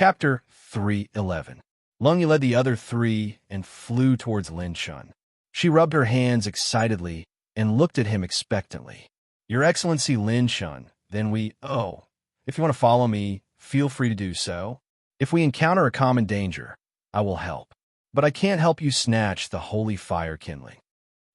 Chapter 311. Lung Yu led the other three and flew towards Lin Shun. She rubbed her hands excitedly and looked at him expectantly. Your Excellency Lin Shun, then if you want to follow me, feel free to do so. If we encounter a common danger, I will help. But I can't help you snatch the holy fire kindling.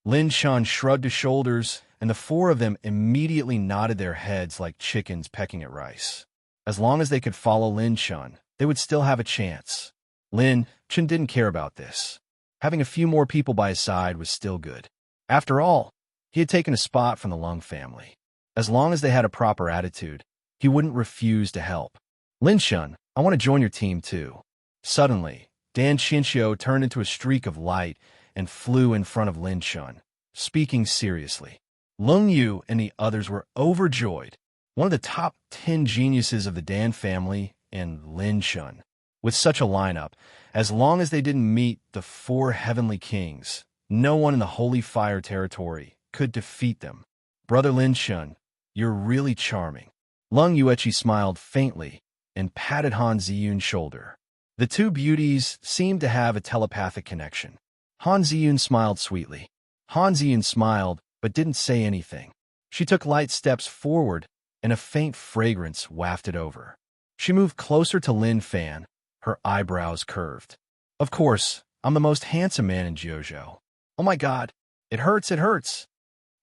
Lin Shun shrugged his shoulders, and the four of them immediately nodded their heads like chickens pecking at rice. As long as they could follow Lin Shun, they would still have a chance. Lin Shun didn't care about this. Having a few more people by his side was still good. After all, he had taken a spot from the Lung family. As long as they had a proper attitude, he wouldn't refuse to help. Lin Shun, I want to join your team too. Suddenly, Dan Xinxiu turned into a streak of light and flew in front of Lin Shun, speaking seriously. Lung Yu and the others were overjoyed. One of the top 10 geniuses of the Dan family and Lin Shun. With such a lineup, as long as they didn't meet the 4 heavenly kings, no one in the Holy Fire territory could defeat them. Brother Lin Shun, you're really charming. Lung Yueqi smiled faintly and patted Han Ziyun's shoulder. The two beauties seemed to have a telepathic connection. Han Ziyun smiled sweetly. Han Ziyun smiled, but didn't say anything. She took light steps forward, and a faint fragrance wafted over. She moved closer to Lin Fan, her eyebrows curved. Of course, I'm the most handsome man in Jiuzhou. Oh my God, it hurts, it hurts.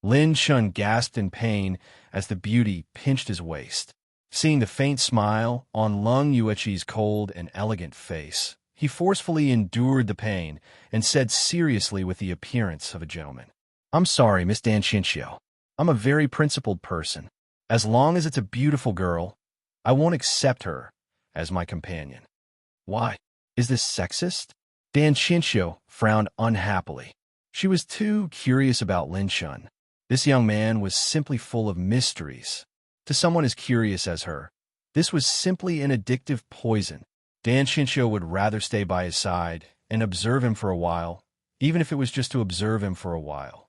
Lin Shun gasped in pain as the beauty pinched his waist. Seeing the faint smile on Lung Yueqi's cold and elegant face, he forcefully endured the pain and said seriously with the appearance of a gentleman, I'm sorry, Miss Dan Xinxiu. I'm a very principled person. As long as it's a beautiful girl, I won't accept her as my companion. Why? Is this sexist? Dan Xinxiu frowned unhappily. She was too curious about Lin Shun. This young man was simply full of mysteries. To someone as curious as her, this was simply an addictive poison. Dan Xinxiu would rather stay by his side and observe him for a while, even if it was just to observe him for a while.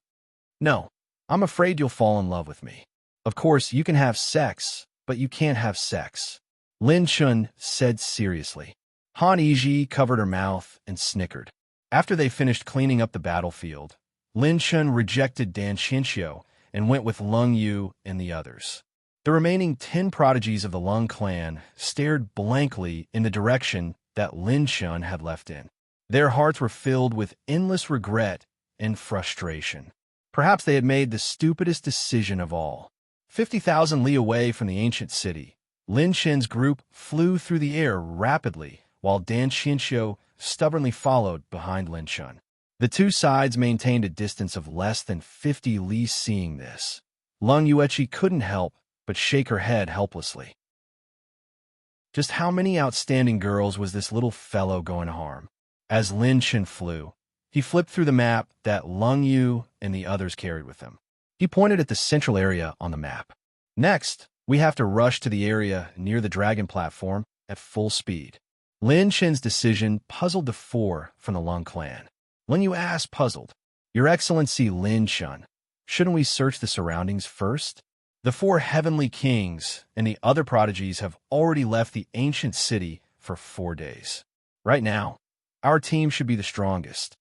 No, I'm afraid you'll fall in love with me. Of course, you can have sex, but you can't have sex. Lin Shun said seriously. Han Yizhi covered her mouth and snickered. After they finished cleaning up the battlefield, Lin Shun rejected Dan Xinxiu and went with Lung Yu and the others. The remaining 10 prodigies of the Lung clan stared blankly in the direction that Lin Shun had left in. Their hearts were filled with endless regret and frustration. Perhaps they had made the stupidest decision of all. 50,000 li away from the ancient city, Lin Shun's group flew through the air rapidly, while Dan Xinxiu stubbornly followed behind Lin Shun. The two sides maintained a distance of less than 50 li. Seeing this, Lung Yueqi couldn't help but shake her head helplessly. Just how many outstanding girls was this little fellow going to harm? As Lin Shun flew, he flipped through the map that Lung Yu and the others carried with them. He pointed at the central area on the map. Next, we have to rush to the area near the dragon platform at full speed. Lin Shun's decision puzzled the 4 from the Lung clan. Lin Yu asked, puzzled, Your Excellency Lin Shun, shouldn't we search the surroundings first? The 4 heavenly kings and the other prodigies have already left the ancient city for 4 days. Right now, our team should be the strongest.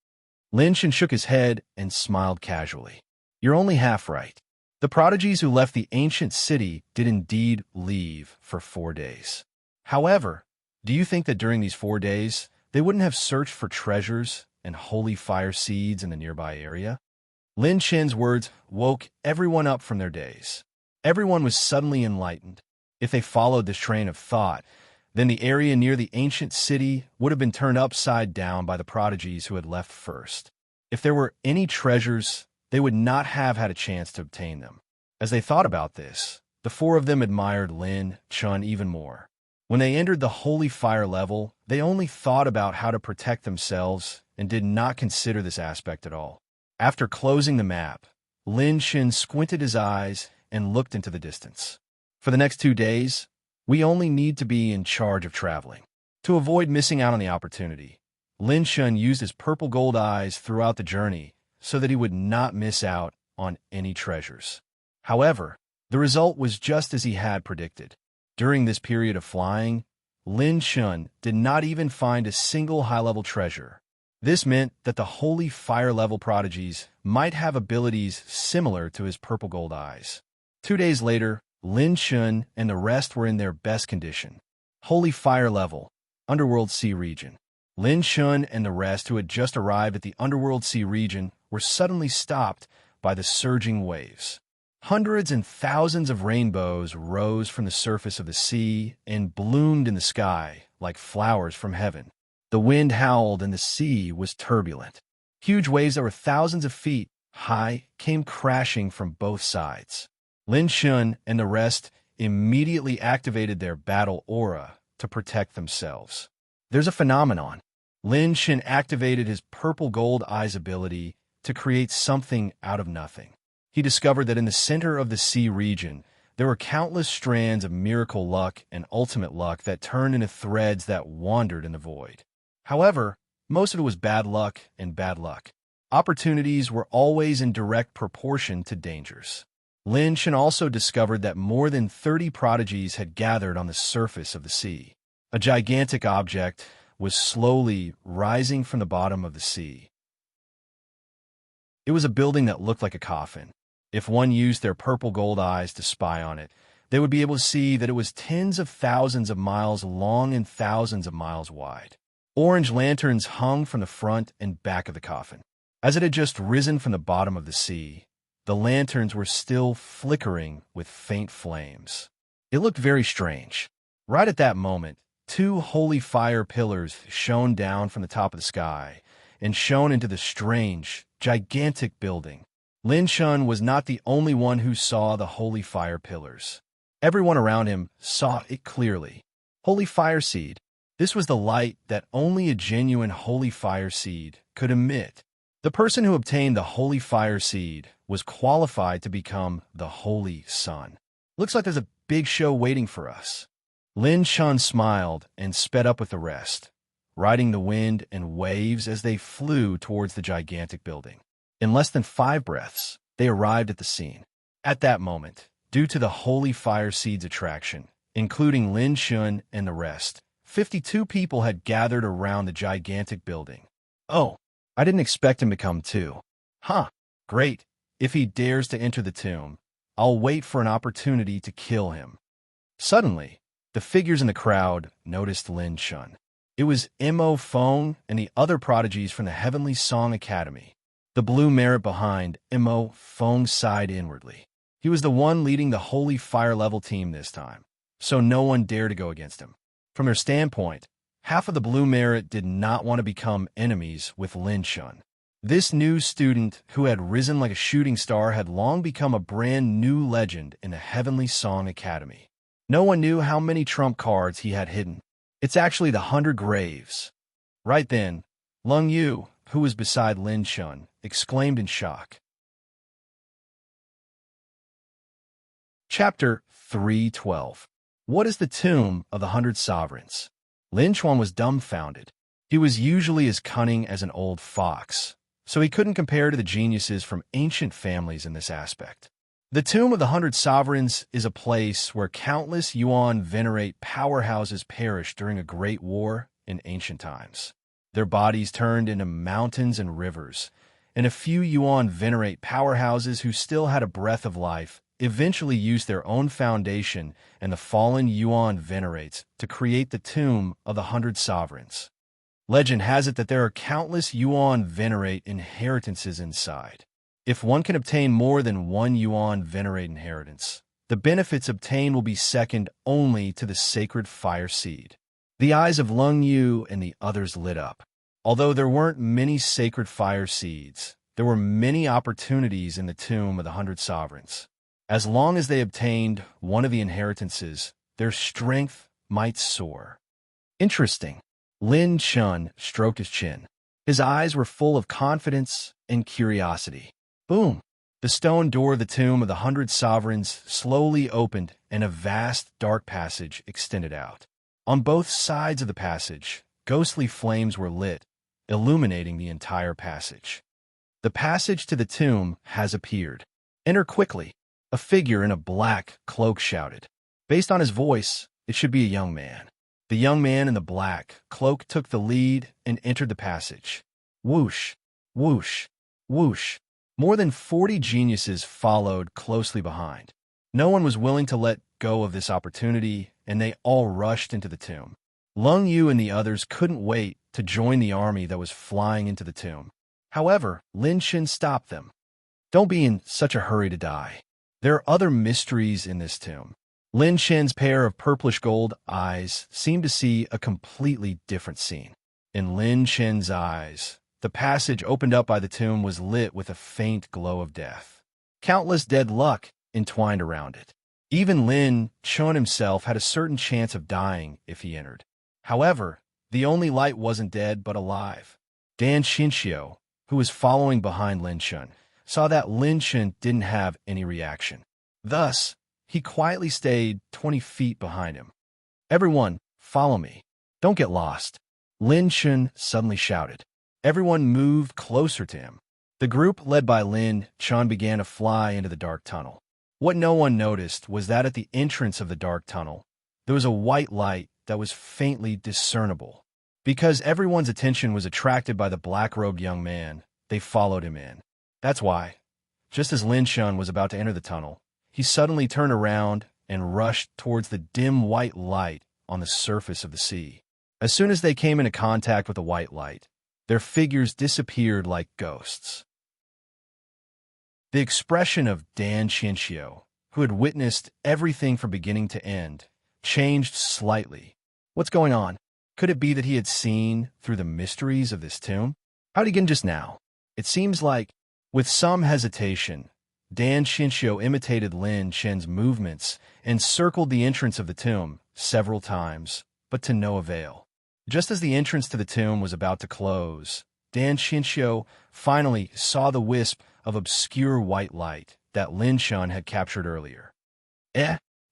Lin Shun shook his head and smiled casually. You're only half right. The prodigies who left the ancient city did indeed leave for 4 days. However, do you think that during these 4 days, they wouldn't have searched for treasures and holy fire seeds in the nearby area? Lin Shun's words woke everyone up from their daze. Everyone was suddenly enlightened. If they followed this train of thought, then the area near the ancient city would have been turned upside down by the prodigies who had left first. If there were any treasures, they would not have had a chance to obtain them. As they thought about this, the 4 of them admired Lin Shun even more. When they entered the holy fire level, they only thought about how to protect themselves and did not consider this aspect at all. After closing the map, Lin Shun squinted his eyes and looked into the distance. For the next 2 days, we only need to be in charge of traveling. To avoid missing out on the opportunity, Lin Shun used his purple gold eyes throughout the journey so that he would not miss out on any treasures. However, the result was just as he had predicted. During this period of flying, Lin Shun did not even find a single high-level treasure. This meant that the holy fire-level prodigies might have abilities similar to his purple gold eyes. 2 days later, Lin Shun and the rest were in their best condition. Holy fire level, Underworld Sea region. Lin Shun and the rest who had just arrived at the Underworld Sea region were suddenly stopped by the surging waves. Hundreds and thousands of rainbows rose from the surface of the sea and bloomed in the sky like flowers from heaven. The wind howled and the sea was turbulent. Huge waves that were thousands of feet high came crashing from both sides. Lin Shun and the rest immediately activated their battle aura to protect themselves. There's a phenomenon. Lin Shun activated his purple gold eyes ability to create something out of nothing. He discovered that in the center of the sea region, there were countless strands of miracle luck and ultimate luck that turned into threads that wandered in the void. However, most of it was bad luck and bad luck. Opportunities were always in direct proportion to dangers. Lin Shun also discovered that more than 30 prodigies had gathered on the surface of the sea. A gigantic object was slowly rising from the bottom of the sea. It was a building that looked like a coffin. If one used their purple gold eyes to spy on it, they would be able to see that it was tens of thousands of miles long and thousands of miles wide. Orange lanterns hung from the front and back of the coffin. As it had just risen from the bottom of the sea, the lanterns were still flickering with faint flames. It looked very strange. Right at that moment, 2 holy fire pillars shone down from the top of the sky and shone into the strange, gigantic building. Lin Shun was not the only one who saw the holy fire pillars. Everyone around him saw it clearly. Holy fire seed. This was the light that only a genuine holy fire seed could emit. The person who obtained the holy fire seed was qualified to become the holy sun. Looks like there's a big show waiting for us. Lin Shun smiled and sped up with the rest, riding the wind and waves as they flew towards the gigantic building. In less than 5 breaths, they arrived at the scene. At that moment, due to the holy fire seed's attraction, including Lin Shun and the rest, 52 people had gathered around the gigantic building. Oh, I didn't expect him to come too. Huh, great. If he dares to enter the tomb, I'll wait for an opportunity to kill him. Suddenly, the figures in the crowd noticed Lin Shun. It was Mo Feng and the other prodigies from the Heavenly Song Academy. The blue merit behind Mo Feng sighed inwardly. He was the one leading the holy fire level team this time, so no one dared to go against him. From their standpoint, half of the blue merit did not want to become enemies with Lin Shun. This new student who had risen like a shooting star had long become a brand new legend in the Heavenly Song Academy. No one knew how many trump cards he had hidden. It's actually the 100 Graves. Right then, Lung Yu, who was beside Lin Shun, exclaimed in shock. Chapter 312. What is the Tomb of the 100 Sovereigns? Lin Chuan was dumbfounded. He was usually as cunning as an old fox, so he couldn't compare to the geniuses from ancient families in this aspect. The Tomb of the 100 Sovereigns is a place where countless Yuan venerate powerhouses perished during a great war in ancient times. Their bodies turned into mountains and rivers, and a few Yuan venerate powerhouses who still had a breath of life eventually used their own foundation and the fallen Yuan venerates to create the Tomb of the 100 Sovereigns. Legend has it that there are countless Yuan venerate inheritances inside. If one can obtain more than 1 Yuan venerate inheritance, the benefits obtained will be second only to the sacred fire seed. The eyes of Lung Yu and the others lit up. Although there weren't many sacred fire seeds, there were many opportunities in the Tomb of the 100 Sovereigns. As long as they obtained one of the inheritances, their strength might soar. Interesting. Lin Shun stroked his chin. His eyes were full of confidence and curiosity. Boom! The stone door of the Tomb of the 100 Sovereigns slowly opened and a vast, dark passage extended out. On both sides of the passage, ghostly flames were lit, illuminating the entire passage. The passage to the tomb has appeared. Enter quickly. A figure in a black cloak shouted. Based on his voice, it should be a young man. The young man in the black cloak took the lead and entered the passage. Whoosh, whoosh, whoosh. More than 40 geniuses followed closely behind. No one was willing to let go of this opportunity, and they all rushed into the tomb. Lung Yu and the others couldn't wait to join the army that was flying into the tomb. However, Lin Shen stopped them. Don't be in such a hurry to die. There are other mysteries in this tomb. Lin Shen's pair of purplish gold eyes seemed to see a completely different scene. In Lin Shen's eyes, the passage opened up by the tomb was lit with a faint glow of death. Countless dead luck entwined around it. Even Lin Chun himself had a certain chance of dying if he entered. However, the only light wasn't dead but alive. Dan Xinxiu, who was following behind Lin Chun, saw that Lin Chun didn't have any reaction. Thus, he quietly stayed 20 feet behind him. Everyone, follow me. Don't get lost. Lin Chun suddenly shouted. Everyone moved closer to him. The group led by Lin Chun began to fly into the dark tunnel. What no one noticed was that at the entrance of the dark tunnel, there was a white light that was faintly discernible. Because everyone's attention was attracted by the black-robed young man, they followed him in. That's why, just as Lin Chun was about to enter the tunnel, he suddenly turned around and rushed towards the dim white light on the surface of the sea. As soon as they came into contact with the white light, their figures disappeared like ghosts. The expression of Dan Xinxiu, who had witnessed everything from beginning to end, changed slightly. What's going on? Could it be that he had seen through the mysteries of this tomb? How'd he get in just now? It seems like, with some hesitation, Dan Xinxiu imitated Lin Chen's movements and circled the entrance of the tomb several times, but to no avail. Just as the entrance to the tomb was about to close, Dan Xinxiu finally saw the wisp of obscure white light that Lin Chun had captured earlier.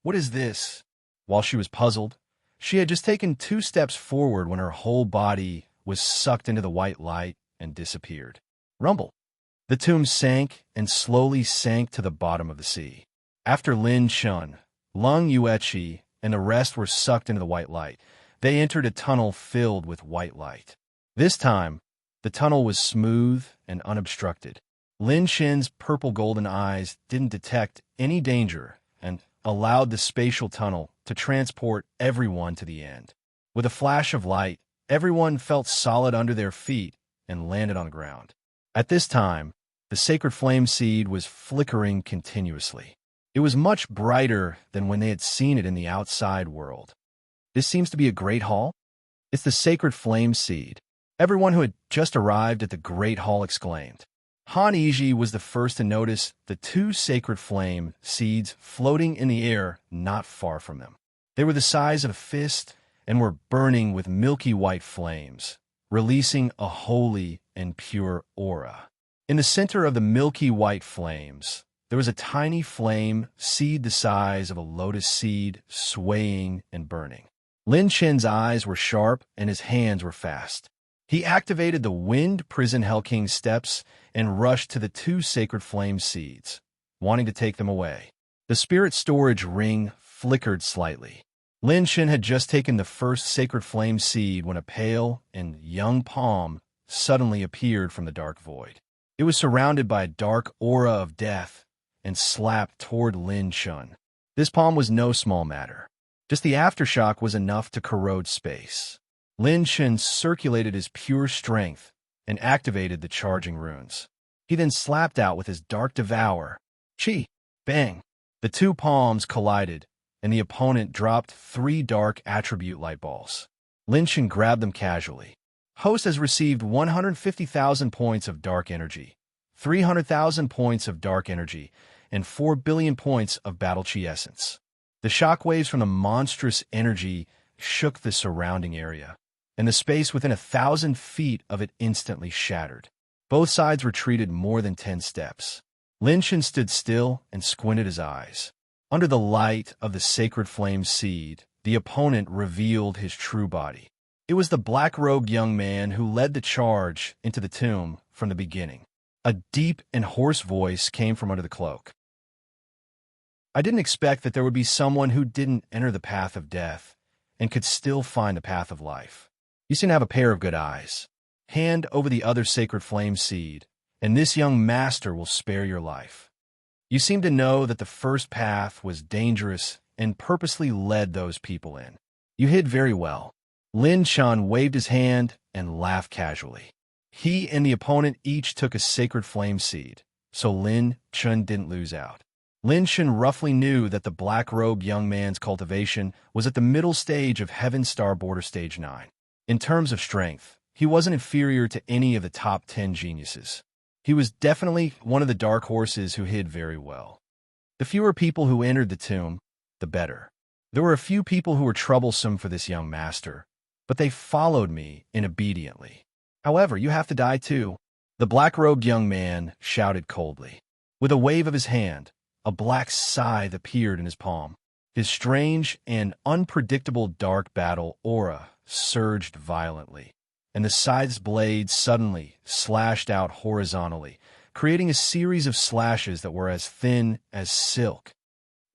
What is this? While she was puzzled, she had just taken 2 steps forward when her whole body was sucked into the white light and disappeared. Rumble. The tomb sank and slowly sank to the bottom of the sea. After Lin Chun, Lung Yueqi, and the rest were sucked into the white light, they entered a tunnel filled with white light. This time, the tunnel was smooth and unobstructed. Lin Shen's purple-golden eyes didn't detect any danger and allowed the spatial tunnel to transport everyone to the end. With a flash of light, everyone felt solid under their feet and landed on the ground. At this time, the sacred flame seed was flickering continuously. It was much brighter than when they had seen it in the outside world. This seems to be a great hall? It's the sacred flame seed. Everyone who had just arrived at the great hall exclaimed. Han Yiji was the first to notice the 2 sacred flame seeds floating in the air not far from them. They were the size of a fist and were burning with milky white flames, releasing a holy and pure aura. In the center of the milky white flames, there was a tiny flame seed the size of a lotus seed swaying and burning. Lin Chen's eyes were sharp and his hands were fast. He activated the Wind Prison Hell King's steps and rushed to the 2 sacred flame seeds, wanting to take them away. The spirit storage ring flickered slightly. Lin Chen had just taken the first sacred flame seed when a pale and young palm suddenly appeared from the dark void. It was surrounded by a dark aura of death and slapped toward Lin Chen. This palm was no small matter. Just the aftershock was enough to corrode space. Lin Chen circulated his pure strength and activated the charging runes. He then slapped out with his dark devour. Chi! Bang! The 2 palms collided, and the opponent dropped 3 dark attribute light balls. Lin Chen grabbed them casually. Host has received 150,000 points of dark energy, 300,000 points of dark energy, and 4 billion points of battle chi essence. The shockwaves from the monstrous energy shook the surrounding area, and the space within 1,000 feet of it instantly shattered. Both sides retreated more than 10 steps. Lin Chen stood still and squinted his eyes. Under the light of the sacred flame seed, the opponent revealed his true body. It was the black-robed young man who led the charge into the tomb from the beginning. A deep and hoarse voice came from under the cloak. I didn't expect that there would be someone who didn't enter the path of death and could still find the path of life. You seem to have a pair of good eyes. Hand over the other sacred flame seed, and this young master will spare your life. You seem to know that the first path was dangerous and purposely led those people in. You hid very well. Lin Chun waved his hand and laughed casually. He and the opponent each took a sacred flame seed, so Lin Chun didn't lose out. Lin Chun roughly knew that the black-robed young man's cultivation was at the middle stage of Heaven Star Border Stage 9. In terms of strength, he wasn't inferior to any of the top 10 geniuses. He was definitely one of the dark horses who hid very well. The fewer people who entered the tomb, the better. There were a few people who were troublesome for this young master, but they followed me in obediently. However, you have to die too. The black-robed young man shouted coldly. With a wave of his hand, a black scythe appeared in his palm. His strange and unpredictable dark battle aura surged violently, and the scythe's blade suddenly slashed out horizontally, creating a series of slashes that were as thin as silk.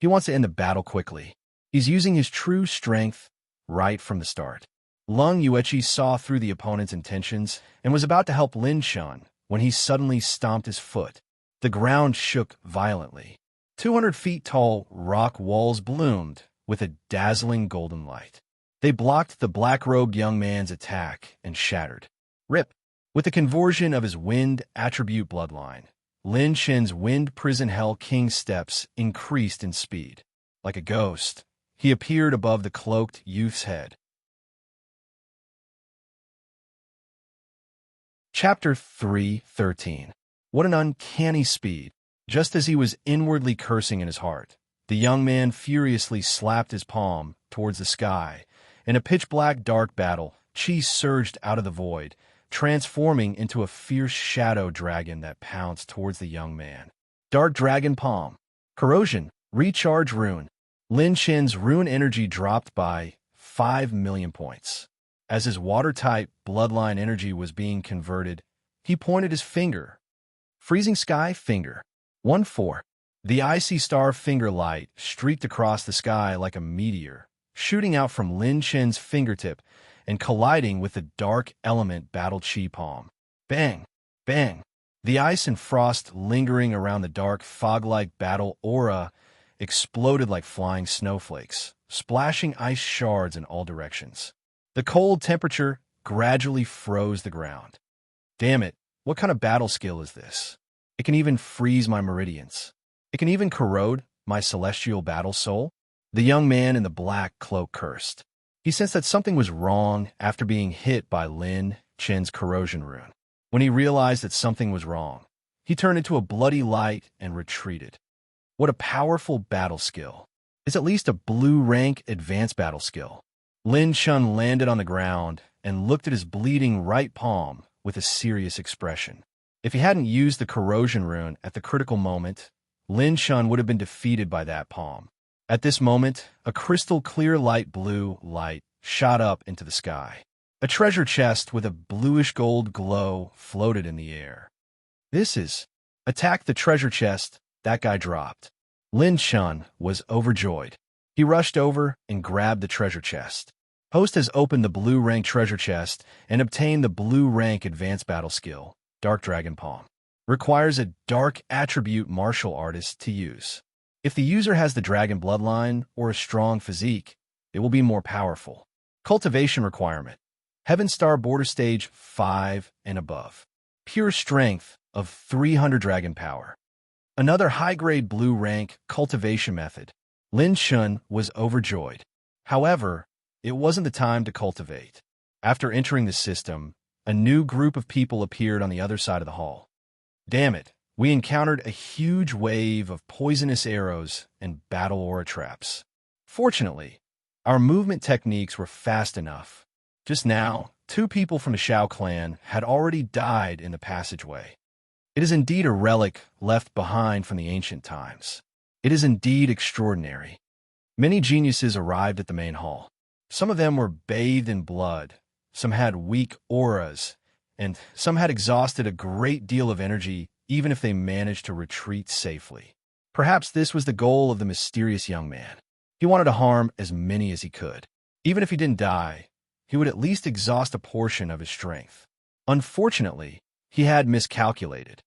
He wants to end the battle quickly. He's using his true strength right from the start. Lung Yuechi saw through the opponent's intentions and was about to help Lin Chun when he suddenly stomped his foot. The ground shook violently. 200 feet tall rock walls bloomed with a dazzling golden light. They blocked the black-robed young man's attack and shattered. Rip! With the conversion of his wind attribute bloodline, Lin Chen's Wind Prison Hell King steps increased in speed. Like a ghost, he appeared above the cloaked youth's head. Chapter 3:13. What an uncanny speed! Just as he was inwardly cursing in his heart, the young man furiously slapped his palm towards the sky. In a pitch-black dark battle, Qi surged out of the void, transforming into a fierce shadow dragon that pounced towards the young man. Dark Dragon Palm. Corrosion. Recharge Rune. Lin Chen's rune energy dropped by 5 million points. As his water-type bloodline energy was being converted, he pointed his finger. Freezing Sky Finger. 1-4. The icy star finger light streaked across the sky like a meteor, shooting out from Lin Chen's fingertip and colliding with the dark element Battle Chi Palm. Bang! Bang! The ice and frost lingering around the dark fog-like battle aura exploded like flying snowflakes, splashing ice shards in all directions. The cold temperature gradually froze the ground. Damn it, what kind of battle skill is this? It can even freeze my meridians. It can even corrode my celestial battle soul. The young man in the black cloak cursed. He sensed that something was wrong after being hit by Lin Chen's corrosion rune. When he realized that something was wrong, he turned into a bloody light and retreated. What a powerful battle skill. It's at least a blue rank advanced battle skill. Lin Chun landed on the ground and looked at his bleeding right palm with a serious expression. If he hadn't used the corrosion rune at the critical moment, Lin Chun would have been defeated by that palm. At this moment, a crystal-clear light blue light shot up into the sky. A treasure chest with a bluish-gold glow floated in the air. This is... Attack the treasure chest, that guy dropped. Lin Chun was overjoyed. He rushed over and grabbed the treasure chest. Host has opened the blue rank treasure chest and obtained the blue rank advanced battle skill, Dark Dragon Palm. Requires a dark attribute martial artist to use. If the user has the dragon bloodline or a strong physique, it will be more powerful. Cultivation requirement. Heaven Star Border Stage 5 and above. Pure strength of 300 dragon power. Another high-grade blue rank cultivation method. Lin Chun was overjoyed. However, it wasn't the time to cultivate. After entering the system, a new group of people appeared on the other side of the hall. Damn it, we encountered a huge wave of poisonous arrows and battle aura traps. Fortunately, our movement techniques were fast enough. Just now, 2 people from the Shao clan had already died in the passageway. It is indeed a relic left behind from the ancient times. It is indeed extraordinary. Many geniuses arrived at the main hall. Some of them were bathed in blood, some had weak auras, and some had exhausted a great deal of energy even if they managed to retreat safely. Perhaps this was the goal of the mysterious young man. He wanted to harm as many as he could. Even if he didn't die, he would at least exhaust a portion of his strength. Unfortunately, he had miscalculated.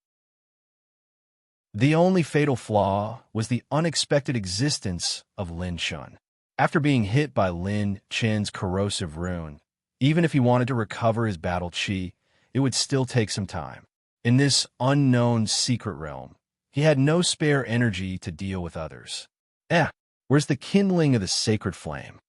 The only fatal flaw was the unexpected existence of Lin Shun. After being hit by Lin Chen's corrosive rune, even if he wanted to recover his battle chi, it would still take some time. In this unknown secret realm, he had no spare energy to deal with others. Where's the kindling of the sacred flame?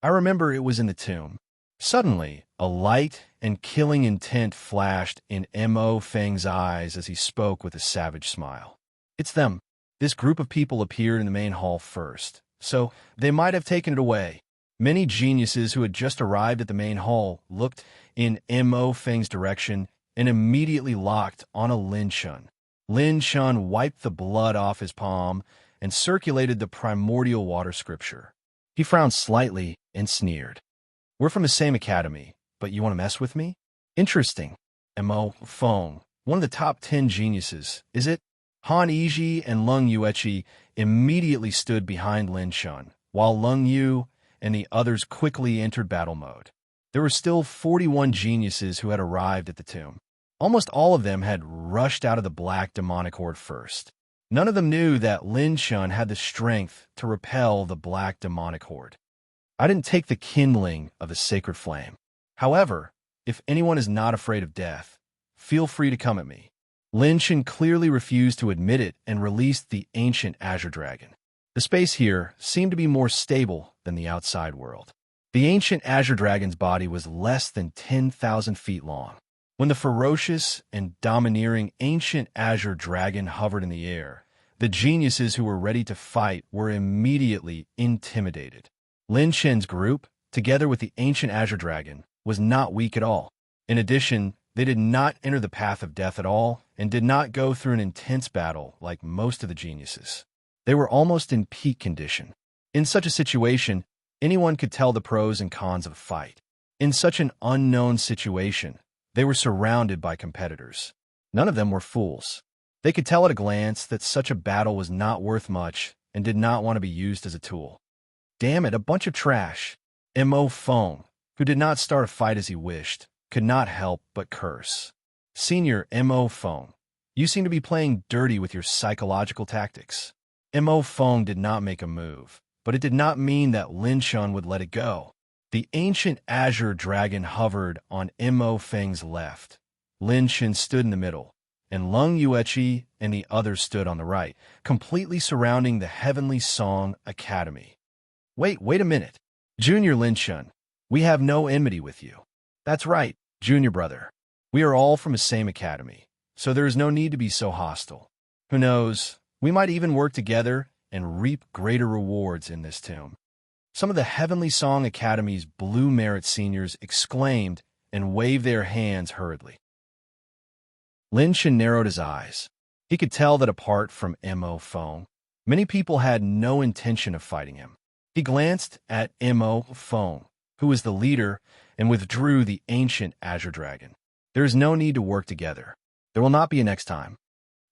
I remember it was in the tomb. Suddenly, a light and killing intent flashed in Mo Feng's eyes as he spoke with a savage smile. It's them. This group of people appeared in the main hall first, so they might have taken it away. Many geniuses who had just arrived at the main hall looked in Mo Feng's direction and immediately locked on a Lin Shun. Lin Shun wiped the blood off his palm and circulated the primordial water scripture. He frowned slightly and sneered. We're from the same academy, but you want to mess with me? Interesting. Mo Feng, one of the top 10 geniuses, is it? Han Yizhi and Lung Yueqi immediately stood behind Lin Shun, while Lung Yu and the others quickly entered battle mode. There were still 41 geniuses who had arrived at the tomb. Almost all of them had rushed out of the black demonic horde first. None of them knew that Lin Shun had the strength to repel the black demonic horde. I didn't take the kindling of the sacred flame. However, if anyone is not afraid of death, feel free to come at me. Lin Shun clearly refused to admit it and released the ancient azure dragon. The space here seemed to be more stable than the outside world. The ancient azure dragon's body was less than 10,000 feet long. When the ferocious and domineering ancient azure dragon hovered in the air, the geniuses who were ready to fight were immediately intimidated. Lin Shen's group, together with the ancient azure dragon, was not weak at all. In addition, they did not enter the path of death at all and did not go through an intense battle like most of the geniuses. They were almost in peak condition. In such a situation, anyone could tell the pros and cons of a fight. In such an unknown situation, they were surrounded by competitors. None of them were fools. They could tell at a glance that such a battle was not worth much and did not want to be used as a tool. Damn it, a bunch of trash. Mo Feng, who did not start a fight as he wished, could not help but curse. Senior Mo Feng, you seem to be playing dirty with your psychological tactics. Mo Feng did not make a move, but it did not mean that Lin Shun would let it go. The ancient azure dragon hovered on Mo Feng's left. Lin Shun stood in the middle, and Lung Yueqi and the others stood on the right, completely surrounding the Heavenly Song Academy. Wait a minute. Junior Lin Shun, we have no enmity with you. That's right, junior brother. We are all from the same academy, so there is no need to be so hostile. Who knows, we might even work together and reap greater rewards in this tomb. Some of the Heavenly Song Academy's Blue Merit seniors exclaimed and waved their hands hurriedly. Lin Shun narrowed his eyes. He could tell that apart from Mo Feng, many people had no intention of fighting him. He glanced at Mo Feng, who was the leader, and withdrew the ancient azure dragon. There is no need to work together. There will not be a next time.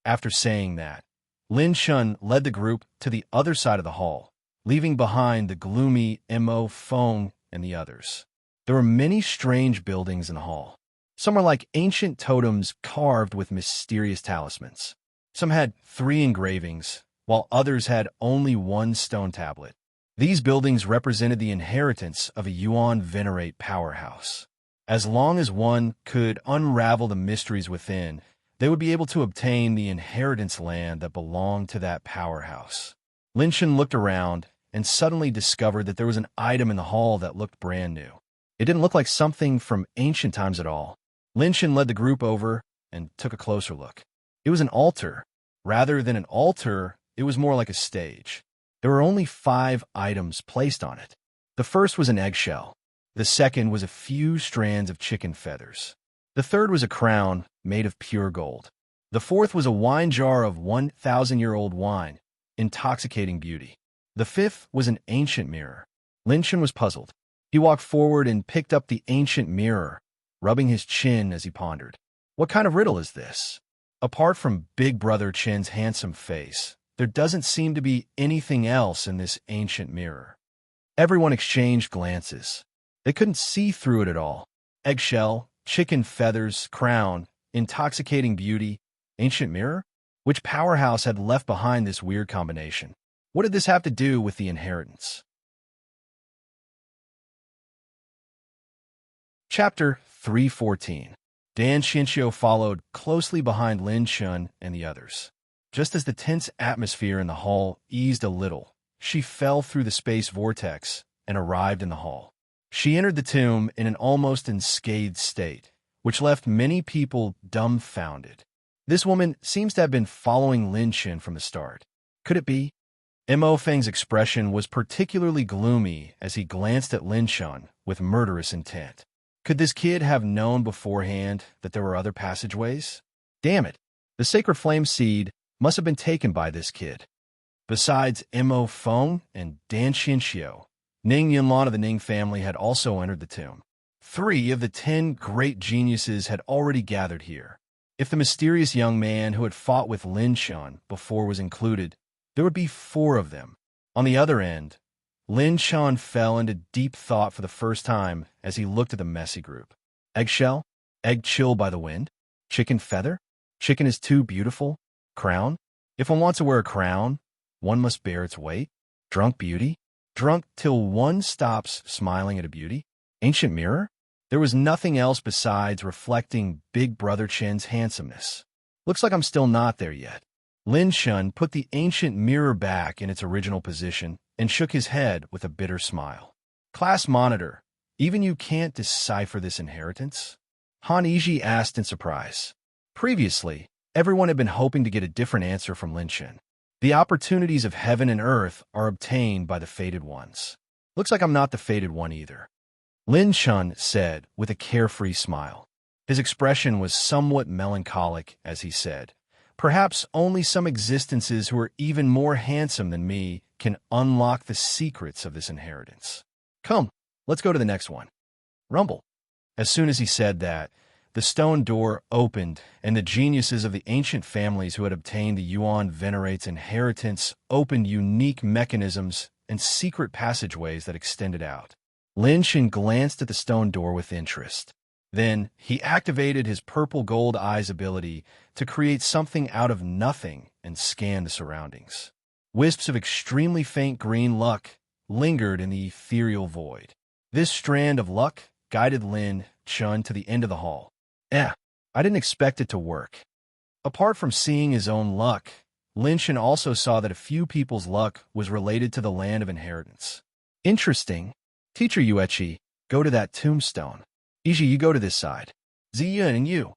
After saying that, Lin Shun led the group to the other side of the hall, leaving behind the gloomy Mo Feng and the others. There were many strange buildings in the hall. Some were like ancient totems carved with mysterious talismans. Some had 3 engravings, while others had only 1 stone tablet. These buildings represented the inheritance of a Yuan Venerate powerhouse. As long as one could unravel the mysteries within, they would be able to obtain the inheritance land that belonged to that powerhouse. Lin Shun looked around and suddenly discovered that there was an item in the hall that looked brand new. It didn't look like something from ancient times at all. Lin Shun led the group over and took a closer look. It was an altar. Rather than an altar, it was more like a stage. There were only 5 items placed on it. The first was an eggshell. The second was a few strands of chicken feathers. The third was a crown made of pure gold. The fourth was a wine jar of 1,000-year-old wine, intoxicating beauty. The fifth was an ancient mirror. Lin Shun was puzzled. He walked forward and picked up the ancient mirror, rubbing his chin as he pondered. What kind of riddle is this? Apart from Big Brother Chen's handsome face, there doesn't seem to be anything else in this ancient mirror. Everyone exchanged glances. They couldn't see through it at all. Eggshell, chicken feathers, crown, intoxicating beauty, ancient mirror? Which powerhouse had left behind this weird combination? What did this have to do with the inheritance? Chapter 314. Dan Shinshio followed closely behind Lin Shun and the others. Just as the tense atmosphere in the hall eased a little, she fell through the space vortex and arrived in the hall. She entered the tomb in an almost unscathed state, which left many people dumbfounded. This woman seems to have been following Lin Shin from the start. Could it be? Mo Feng's expression was particularly gloomy as he glanced at Lin Shun with murderous intent. Could this kid have known beforehand that there were other passageways? Damn it, the sacred flame seed must have been taken by this kid. Besides Mo Feng and Dan Shinshio, Ning Yunlan of the Ning family had also entered the tomb. 3 of the 10 great geniuses had already gathered here. If the mysterious young man who had fought with Lin Shun before was included, there would be 4 of them. On the other end, Lin Shun fell into deep thought for the first time as he looked at the messy group. Eggshell? Egg chill by the wind? Chicken feather? Chicken is too beautiful? Crown? If one wants to wear a crown, one must bear its weight. Drunk beauty? Drunk till one stops smiling at a beauty? Ancient mirror? There was nothing else besides reflecting Big Brother Chen's handsomeness. Looks like I'm still not there yet. Lin Shun put the ancient mirror back in its original position and shook his head with a bitter smile. Class monitor, even you can't decipher this inheritance? Han Yiji asked in surprise. Previously, everyone had been hoping to get a different answer from Lin Shun. The opportunities of heaven and earth are obtained by the fated ones. Looks like I'm not the fated one either. Lin Shun said with a carefree smile. His expression was somewhat melancholic as he said, "Perhaps only some existences who are even more handsome than me can unlock the secrets of this inheritance. Come, let's go to the next one." Rumble. As soon as he said that, the stone door opened, and the geniuses of the ancient families who had obtained the Yuan Venerate's inheritance opened unique mechanisms and secret passageways that extended out. Lin Shin glanced at the stone door with interest. Then he activated his purple gold eyes ability to create something out of nothing and scan the surroundings. Wisps of extremely faint green luck lingered in the ethereal void. This strand of luck guided Lin Shun to the end of the hall. I didn't expect it to work. Apart from seeing his own luck, Lin Shin also saw that a few people's luck was related to the land of inheritance. Interesting. Teacher Yuechi, go to that tombstone. Iji, you go to this side. Ziyun and you.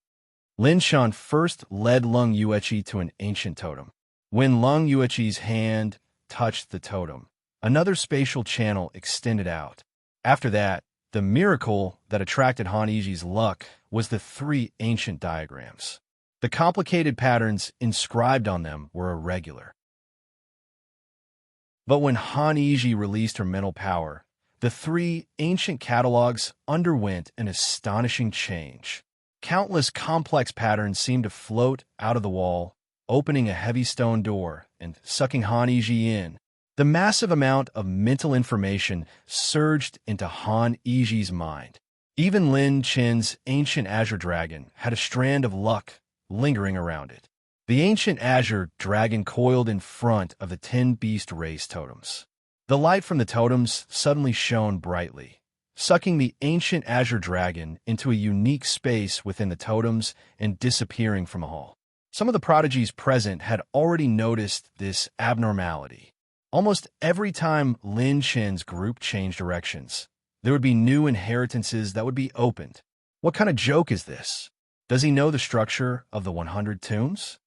Lin Shan first led Lung Yuechi to an ancient totem. When Lung Yuechi's hand touched the totem, another spatial channel extended out. After that, the miracle that attracted Han Yiji's luck was the 3 ancient diagrams. The complicated patterns inscribed on them were irregular. But when Han Yiji released her mental power, the 3 ancient catalogs underwent an astonishing change. Countless complex patterns seemed to float out of the wall, opening a heavy stone door and sucking Han Yiji in. The massive amount of mental information surged into Han Yiji's mind. Even Lin Chen's ancient azure dragon had a strand of luck lingering around it. The ancient azure dragon coiled in front of the 10 beast race totems. The light from the totems suddenly shone brightly, sucking the ancient azure dragon into a unique space within the totems and disappearing from the hall. Some of the prodigies present had already noticed this abnormality. Almost every time Lin Chen's group changed directions, there would be new inheritances that would be opened. What kind of joke is this? Does he know the structure of the 100 tombs?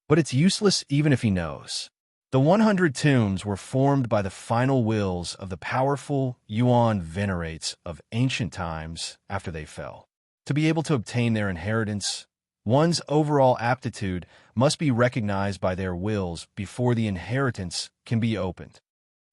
But it's useless even if he knows. The 100 tombs were formed by the final wills of the powerful Yuan Venerates of ancient times after they fell. To be able to obtain their inheritance, one's overall aptitude must be recognized by their wills before the inheritance can be opened.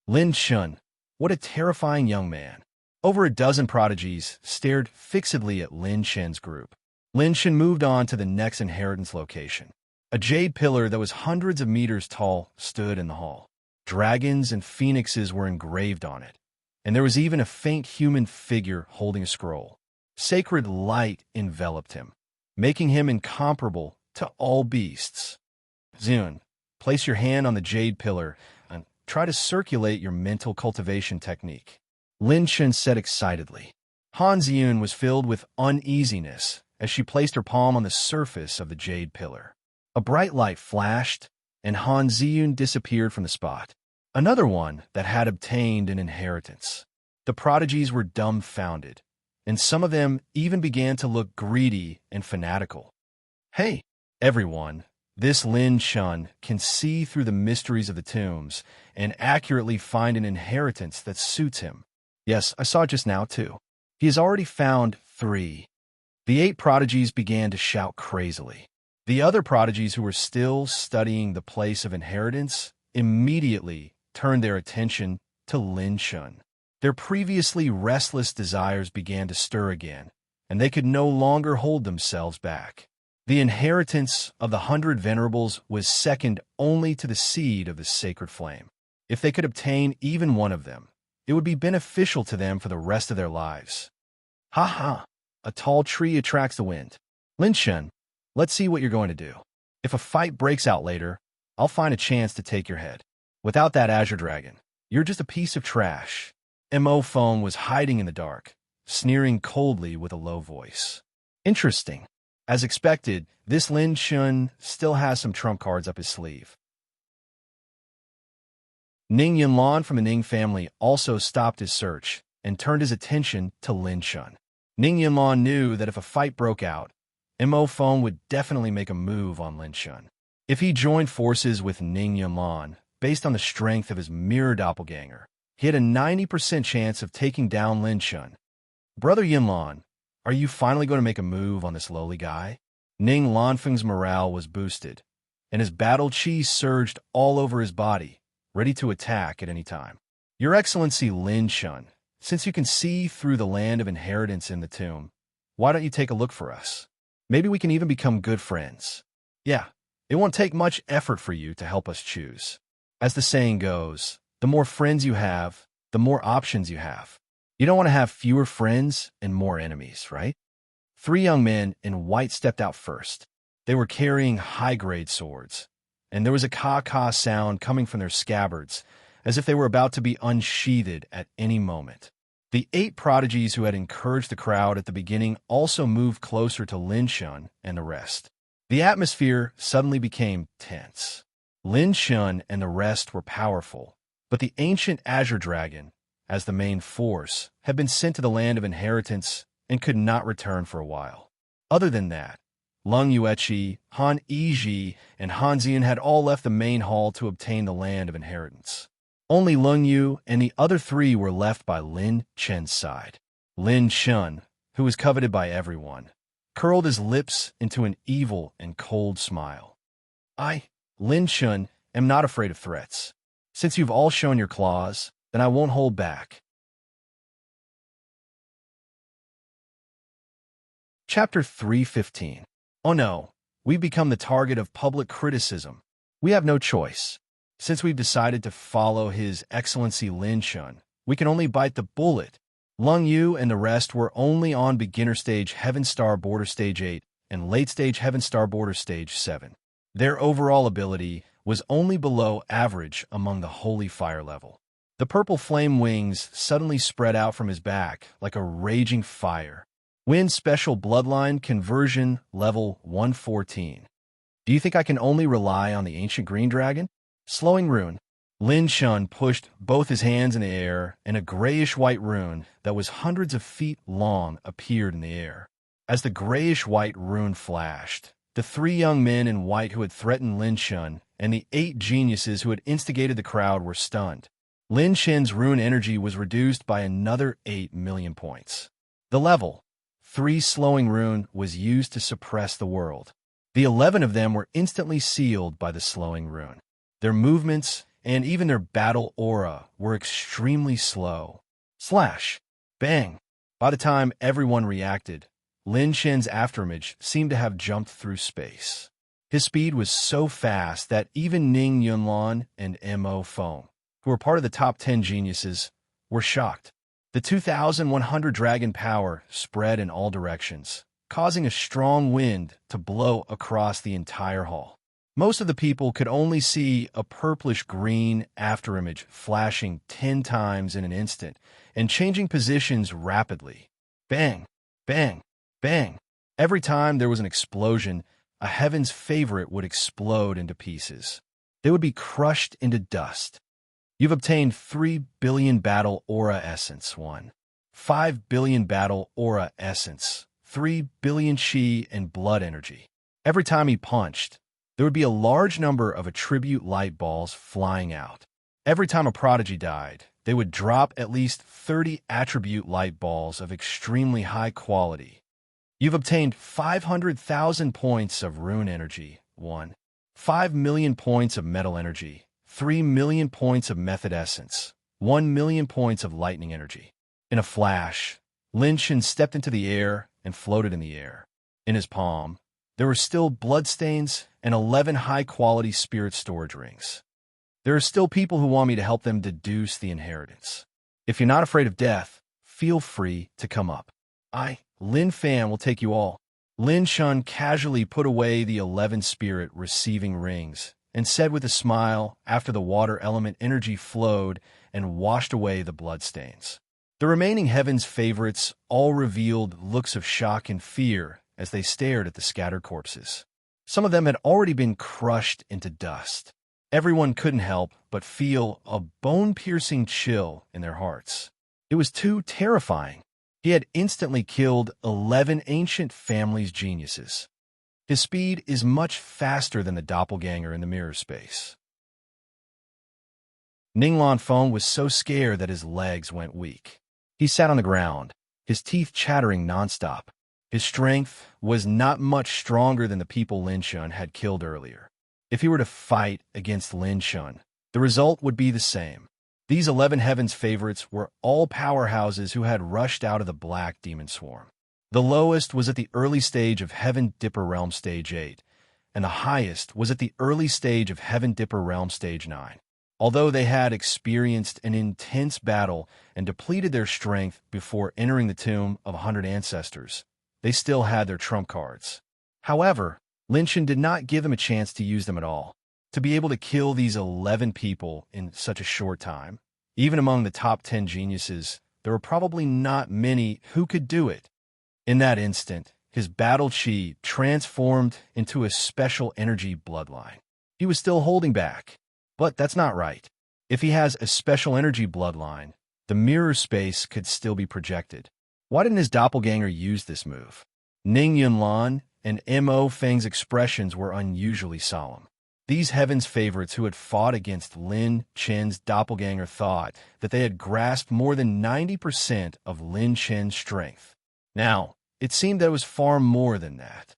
Lin Shun, what a terrifying young man. Over a dozen prodigies stared fixedly at Lin Shen's group. Lin Shen moved on to the next inheritance location. A jade pillar that was hundreds of meters tall stood in the hall. Dragons and phoenixes were engraved on it. and there was even a faint human figure holding a scroll. Sacred light enveloped him, making him incomparable to all beasts. Zun, place your hand on the jade pillar and try to circulate your mental cultivation technique. Lin Chen said excitedly. Han Ziyun was filled with uneasiness as she placed her palm on the surface of the jade pillar. A bright light flashed, and Han Ziyun disappeared from the spot. Another one that had obtained an inheritance. The prodigies were dumbfounded, and some of them even began to look greedy and fanatical. Hey, everyone, this Lin Shun can see through the mysteries of the tombs and accurately find an inheritance that suits him. Yes, I saw it just now, too. He has already found 3. The 8 prodigies began to shout crazily. The other prodigies who were still studying the place of inheritance immediately turned their attention to Lin Shun. Their previously restless desires began to stir again, and they could no longer hold themselves back. The inheritance of the 100 venerables was second only to the seed of the sacred flame. If they could obtain even one of them, it would be beneficial to them for the rest of their lives. Ha ha! A tall tree attracts the wind. Lin Shun, let's see what you're going to do. If a fight breaks out later, I'll find a chance to take your head. Without that azure dragon, you're just a piece of trash. Mo Phone was hiding in the dark, sneering coldly with a low voice. Interesting. As expected, this Lin Shun still has some trump cards up his sleeve. Ning Yunlan from the Ning family also stopped his search and turned his attention to Lin Shun. Ning Yunlan knew that if a fight broke out, Mo Phone would definitely make a move on Lin Shun. If he joined forces with Ning Yunlan, based on the strength of his mirror doppelganger, he had a 90% chance of taking down Lin Shun. Brother Yunlan, are you finally going to make a move on this lowly guy? Ning Lanfeng's morale was boosted, and his battle chi surged all over his body, ready to attack at any time. Your Excellency Lin Shun, since you can see through the land of inheritance in the tomb, why don't you take a look for us? Maybe we can even become good friends. Yeah, it won't take much effort for you to help us choose. As the saying goes, the more friends you have, the more options you have. You don't want to have fewer friends and more enemies, right? 3 young men in white stepped out first. They were carrying high-grade swords, and there was a caw-caw sound coming from their scabbards, as if they were about to be unsheathed at any moment. The 8 prodigies who had encouraged the crowd at the beginning also moved closer to Lin Shun and the rest. The atmosphere suddenly became tense. Lin Shun and the rest were powerful, but the ancient Azure Dragon, as the main force, had been sent to the land of inheritance and could not return for a while. Other than that, Lung Yueqi, Han Yizhi, and Han Zian had all left the main hall to obtain the land of inheritance. Only Lung Yu and the other 3 were left by Lin Chen's side. Lin Shun, who was coveted by everyone, curled his lips into an evil and cold smile. I, Lin Shun, am not afraid of threats. Since you've all shown your claws, then I won't hold back. Chapter 315. Oh no, we've become the target of public criticism. We have no choice. Since we've decided to follow His Excellency Lin Shun, we can only bite the bullet. Lung Yu and the rest were only on beginner stage Heaven Star Border Stage 8 and late stage Heaven Star Border Stage 7. Their overall ability was only below average among the Holy Fire level. The purple flame wings suddenly spread out from his back like a raging fire. Wind Special Bloodline Conversion Level 114. Do you think I can only rely on the Ancient Green Dragon? Slowing Rune. Lin Shun pushed both his hands in the air, and a grayish-white rune that was hundreds of feet long appeared in the air. As the grayish-white rune flashed, the 3 young men in white who had threatened Lin Shun and the 8 geniuses who had instigated the crowd were stunned. Lin Shen's rune energy was reduced by another 8 million points. The level 3 slowing rune was used to suppress the world. The 11 of them were instantly sealed by the slowing rune. Their movements and even their battle aura were extremely slow. Slash! Bang! By the time everyone reacted, Lin Shen's afterimage seemed to have jumped through space. His speed was so fast that even Ning Yunlan and Mo Feng, who were part of the top 10 geniuses, were shocked. The 2,100 dragon power spread in all directions, causing a strong wind to blow across the entire hall. Most of the people could only see a purplish-green afterimage flashing 10 times in an instant and changing positions rapidly. Bang, bang, bang. Every time there was an explosion, a heaven's favorite would explode into pieces. They would be crushed into dust. You've obtained 3 billion battle aura essence 1. 5 billion battle aura essence, 3 billion chi and blood energy. Every time he punched, there would be a large number of attribute light balls flying out. Every time a prodigy died, they would drop at least 30 attribute light balls of extremely high quality. You've obtained 500,000 points of rune energy 1. 5 million points of metal energy, 3 million points of method essence, 1 million points of lightning energy. In a flash, Lin Shan stepped into the air and floated in the air. In his palm, there were still bloodstains and 11 high-quality spirit storage rings. There are still people who want me to help them deduce the inheritance. If you're not afraid of death, feel free to come up. Lin Fan, will take you all. Lin Shan casually put away the 11 spirit receiving rings and said with a smile after the water element energy flowed and washed away the bloodstains. The remaining heaven's favorites all revealed looks of shock and fear as they stared at the scattered corpses. Some of them had already been crushed into dust. Everyone couldn't help but feel a bone-piercing chill in their hearts. It was too terrifying. He had instantly killed 11 ancient families' geniuses. His speed is much faster than the doppelganger in the mirror space. Ning Lanfeng was so scared that his legs went weak. He sat on the ground, his teeth chattering nonstop. His strength was not much stronger than the people Lin Shan had killed earlier. If he were to fight against Lin Shan, the result would be the same. These 11 heavens favorites were all powerhouses who had rushed out of the Black Demon Swarm. The lowest was at the early stage of Heaven Dipper Realm Stage 8, and the highest was at the early stage of Heaven Dipper Realm Stage 9. Although they had experienced an intense battle and depleted their strength before entering the Tomb of 100 Ancestors, they still had their trump cards. However, Lin Shan did not give them a chance to use them at all. To be able to kill these 11 people in such a short time, even among the top 10 geniuses, there were probably not many who could do it. In that instant, his battle chi transformed into a special energy bloodline. He was still holding back, but that's not right. If he has a special energy bloodline, the mirror space could still be projected. Why didn't his doppelganger use this move? Ning Yunlan and Mo Feng's expressions were unusually solemn. These heavens favorites who had fought against Lin Chen's doppelganger thought that they had grasped more than 90% of Lin Chen's strength. Now, it seemed that it was far more than that.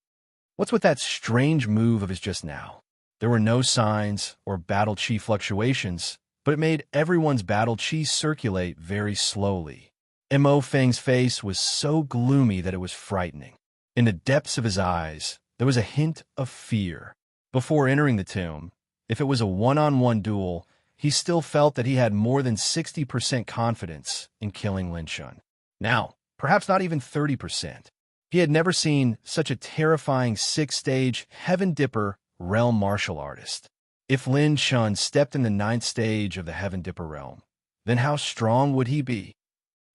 What's with that strange move of his just now? There were no signs or battle chi fluctuations, but it made everyone's battle chi circulate very slowly. Mo Feng's face was so gloomy that it was frightening. In the depths of his eyes, there was a hint of fear. Before entering the tomb, if it was a one-on-one duel, he still felt that he had more than 60% confidence in killing Lin Shan. Now, perhaps not even 30%. He had never seen such a terrifying 6-stage Heaven Dipper realm martial artist. If Lin Shan stepped in the 9th stage of the Heaven Dipper realm, then how strong would he be?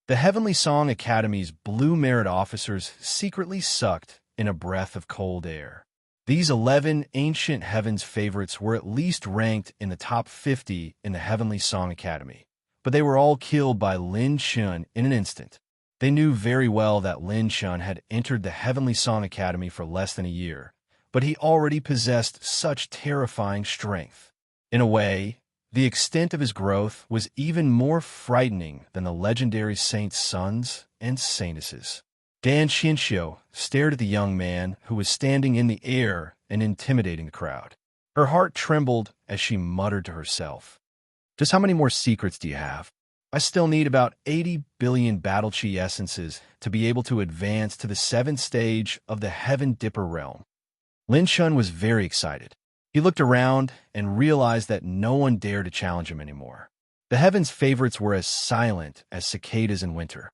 The Heavenly Song Academy's blue merit officers secretly sucked in a breath of cold air. These 11 ancient heavens favorites were at least ranked in the top 50 in the Heavenly Song Academy, but they were all killed by Lin Shan in an instant. They knew very well that Lin Shan had entered the Heavenly Song Academy for less than a year, but he already possessed such terrifying strength. In a way, the extent of his growth was even more frightening than the legendary saints' sons and saintesses. Dan Xinxiu stared at the young man who was standing in the air and intimidating the crowd. Her heart trembled as she muttered to herself, "Just how many more secrets do you have? I still need about 80 billion battle chi essences to be able to advance to the 7th stage of the Heaven Dipper realm." Lin Shan was very excited. He looked around and realized that no one dared to challenge him anymore. The heavens' favorites were as silent as cicadas in winter.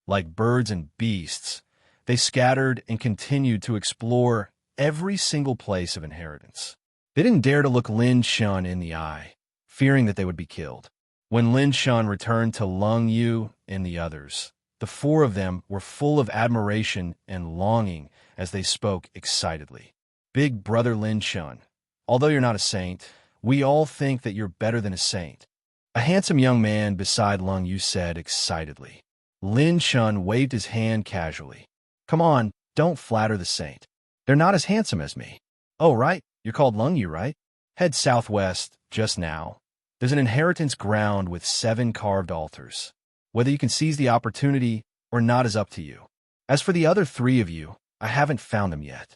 Like birds and beasts, they scattered and continued to explore every single place of inheritance. They didn't dare to look Lin Shun in the eye, fearing that they would be killed. When Lin Shun returned to Lung Yu and the others, the four of them were full of admiration and longing as they spoke excitedly. Big brother Lin Shun, although you're not a saint, we all think that you're better than a saint. A handsome young man beside Lung Yu said excitedly. Lin Shun waved his hand casually. Come on, don't flatter the saint. They're not as handsome as me. Oh, right, you're called Lung Yu, right? Head southwest, just now. There's an inheritance ground with 7 carved altars. Whether you can seize the opportunity or not is up to you. As for the other 3 of you, I haven't found them yet.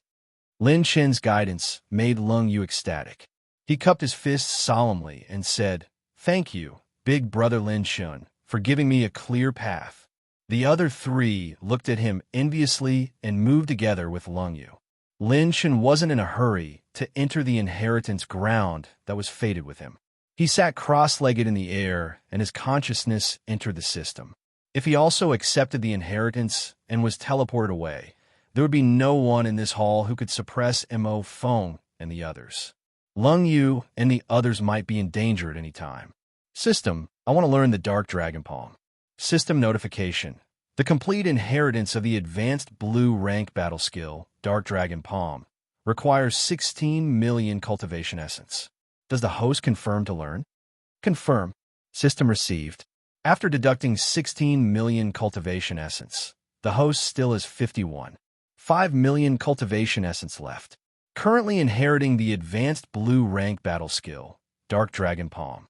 Lin Chen's guidance made Lung Yu ecstatic. He cupped his fists solemnly and said, Thank you, big brother Lin Shun, for giving me a clear path. The other 3 looked at him enviously and moved together with Lung Yu. Lin Shun wasn't in a hurry to enter the inheritance ground that was fated with him. He sat cross-legged in the air, and his consciousness entered the system. If he also accepted the inheritance and was teleported away, there would be no one in this hall who could suppress Mo Feng and the others. Lung Yu and the others might be in danger at any time. System, I want to learn the Dark Dragon Palm. System notification. The complete inheritance of the advanced blue rank battle skill, Dark Dragon Palm, requires 16 million cultivation essence. Does the host confirm to learn? Confirm. System received. After deducting 16 million cultivation essence, the host still has 5 million cultivation essence left. Currently inheriting the advanced blue rank battle skill, Dark Dragon Palm.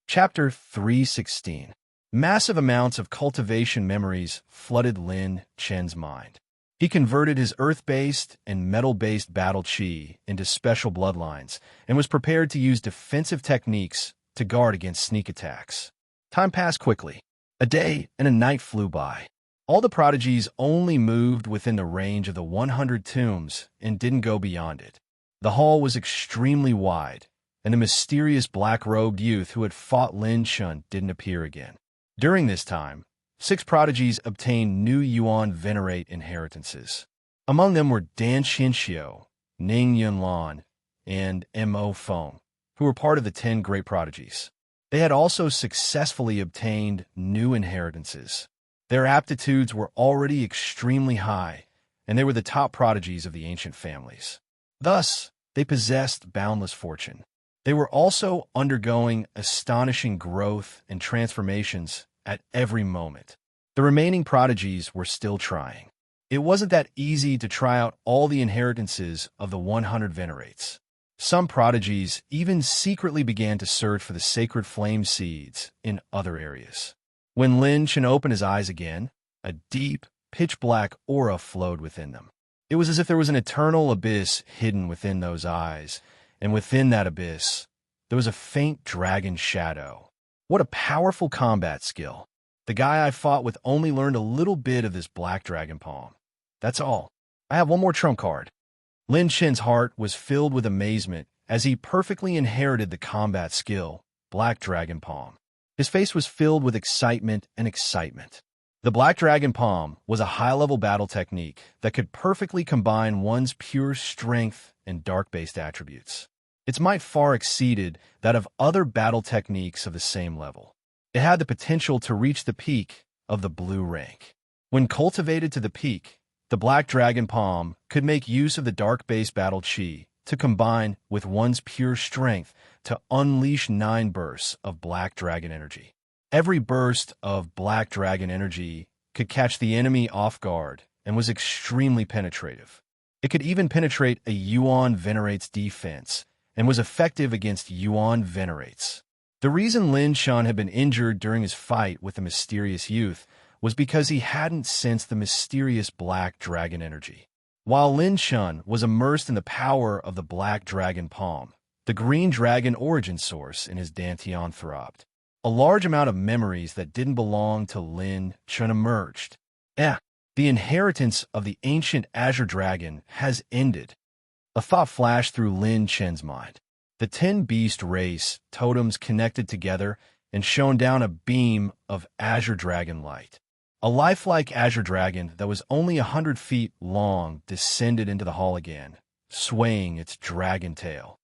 Chapter 316. Massive amounts of cultivation memories flooded Lin Chen's mind. He converted his earth-based and metal-based battle chi into special bloodlines and was prepared to use defensive techniques to guard against sneak attacks. Time passed quickly. A day and a night flew by. All the prodigies only moved within the range of the 100 tombs and didn't go beyond it. The hall was extremely wide, and the mysterious black-robed youth who had fought Lin Shun didn't appear again. During this time, 6 prodigies obtained new Yuan Venerate inheritances. Among them were Dan Xinxiu, Ning Yunlan, and Mo Feng, who were part of the 10 great prodigies. They had also successfully obtained new inheritances. Their aptitudes were already extremely high, and they were the top prodigies of the ancient families. Thus, they possessed boundless fortune. They were also undergoing astonishing growth and transformations at every moment. The remaining prodigies were still trying. It wasn't that easy to try out all the inheritances of the 100 venerates. Some prodigies even secretly began to search for the sacred flame seeds in other areas. When Lin Chen opened his eyes again, a deep, pitch-black aura flowed within them. It was as if there was an eternal abyss hidden within those eyes, and within that abyss, there was a faint dragon shadow. What a powerful combat skill. The guy I fought with only learned a little bit of this Black Dragon Palm. That's all. I have one more trump card. Lin Chen's heart was filled with amazement as he perfectly inherited the combat skill, Black Dragon Palm. His face was filled with excitement and excitement. The Black Dragon Palm was a high-level battle technique that could perfectly combine one's pure strength and dark-based attributes. Its might far exceeded that of other battle techniques of the same level. It had the potential to reach the peak of the blue rank. When cultivated to the peak, the Black Dragon Palm could make use of the dark-based battle chi to combine with one's pure strength to unleash 9 bursts of Black Dragon energy. Every burst of Black Dragon energy could catch the enemy off guard and was extremely penetrative. It could even penetrate a Yuan Venerate's defense and was effective against Yuan Venerates. The reason Lin Shun had been injured during his fight with the mysterious youth was because he hadn't sensed the mysterious Black Dragon energy. While Lin Shun was immersed in the power of the Black Dragon Palm, the Green Dragon origin source in his dantian throbbed. A large amount of memories that didn't belong to Lin Shun emerged. The inheritance of the ancient Azure Dragon has ended. A thought flashed through Lin Chen's mind. The 10-beast race totems connected together and shone down a beam of azure dragon light. A lifelike azure dragon that was only 100 feet long descended into the hall again, swaying its dragon tail.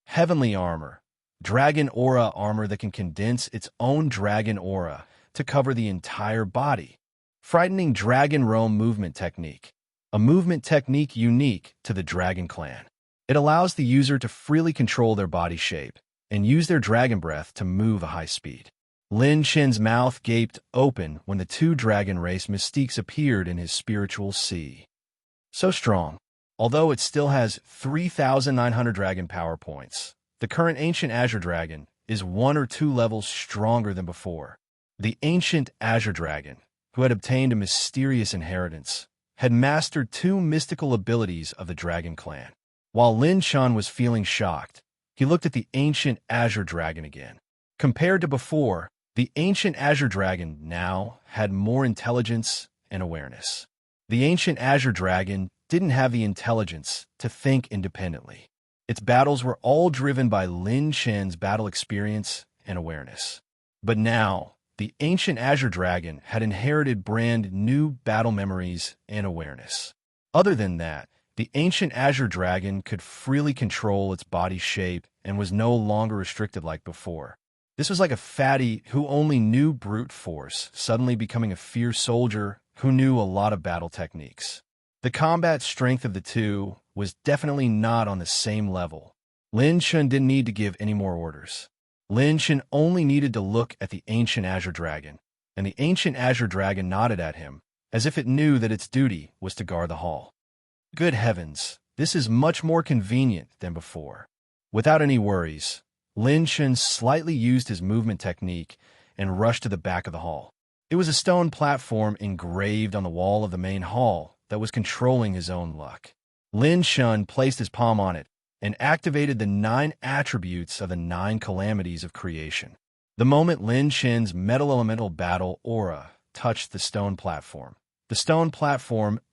Heavenly armor. Dragon aura armor that can condense its own dragon aura to cover the entire body. Frightening dragon realm movement technique. A movement technique unique to the dragon clan. It allows the user to freely control their body shape and use their dragon breath to move at high speed. Lin Chen's mouth gaped open when the two dragon race mystiques appeared in his spiritual sea. So strong. Although it still has 3,900 dragon power points, the current ancient azure dragon is 1 or 2 levels stronger than before. The ancient azure dragon, who had obtained a mysterious inheritance, had mastered 2 mystical abilities of the dragon clan. While Lin Chen was feeling shocked, he looked at the ancient azure dragon again. Compared to before, the ancient azure dragon now had more intelligence and awareness. The ancient azure dragon didn't have the intelligence to think independently. Its battles were all driven by Lin Chen's battle experience and awareness. But now, the ancient azure dragon had inherited brand new battle memories and awareness. Other than that, the ancient azure dragon could freely control its body shape and was no longer restricted like before. This was like a fatty who only knew brute force suddenly becoming a fierce soldier who knew a lot of battle techniques. The combat strength of the two was definitely not on the same level. Lin Chen didn't need to give any more orders. Lin Chen only needed to look at the ancient azure dragon, and the ancient azure dragon nodded at him, as if it knew that its duty was to guard the hall. Good heavens, this is much more convenient than before. Without any worries, Lin Chen slightly used his movement technique and rushed to the back of the hall. It was a stone platform engraved on the wall of the main hall that was controlling his own luck. Lin Chen placed his palm on it and activated the 9 attributes of the 9 calamities of creation. The moment Lin Chen's metal elemental battle aura touched the stone platform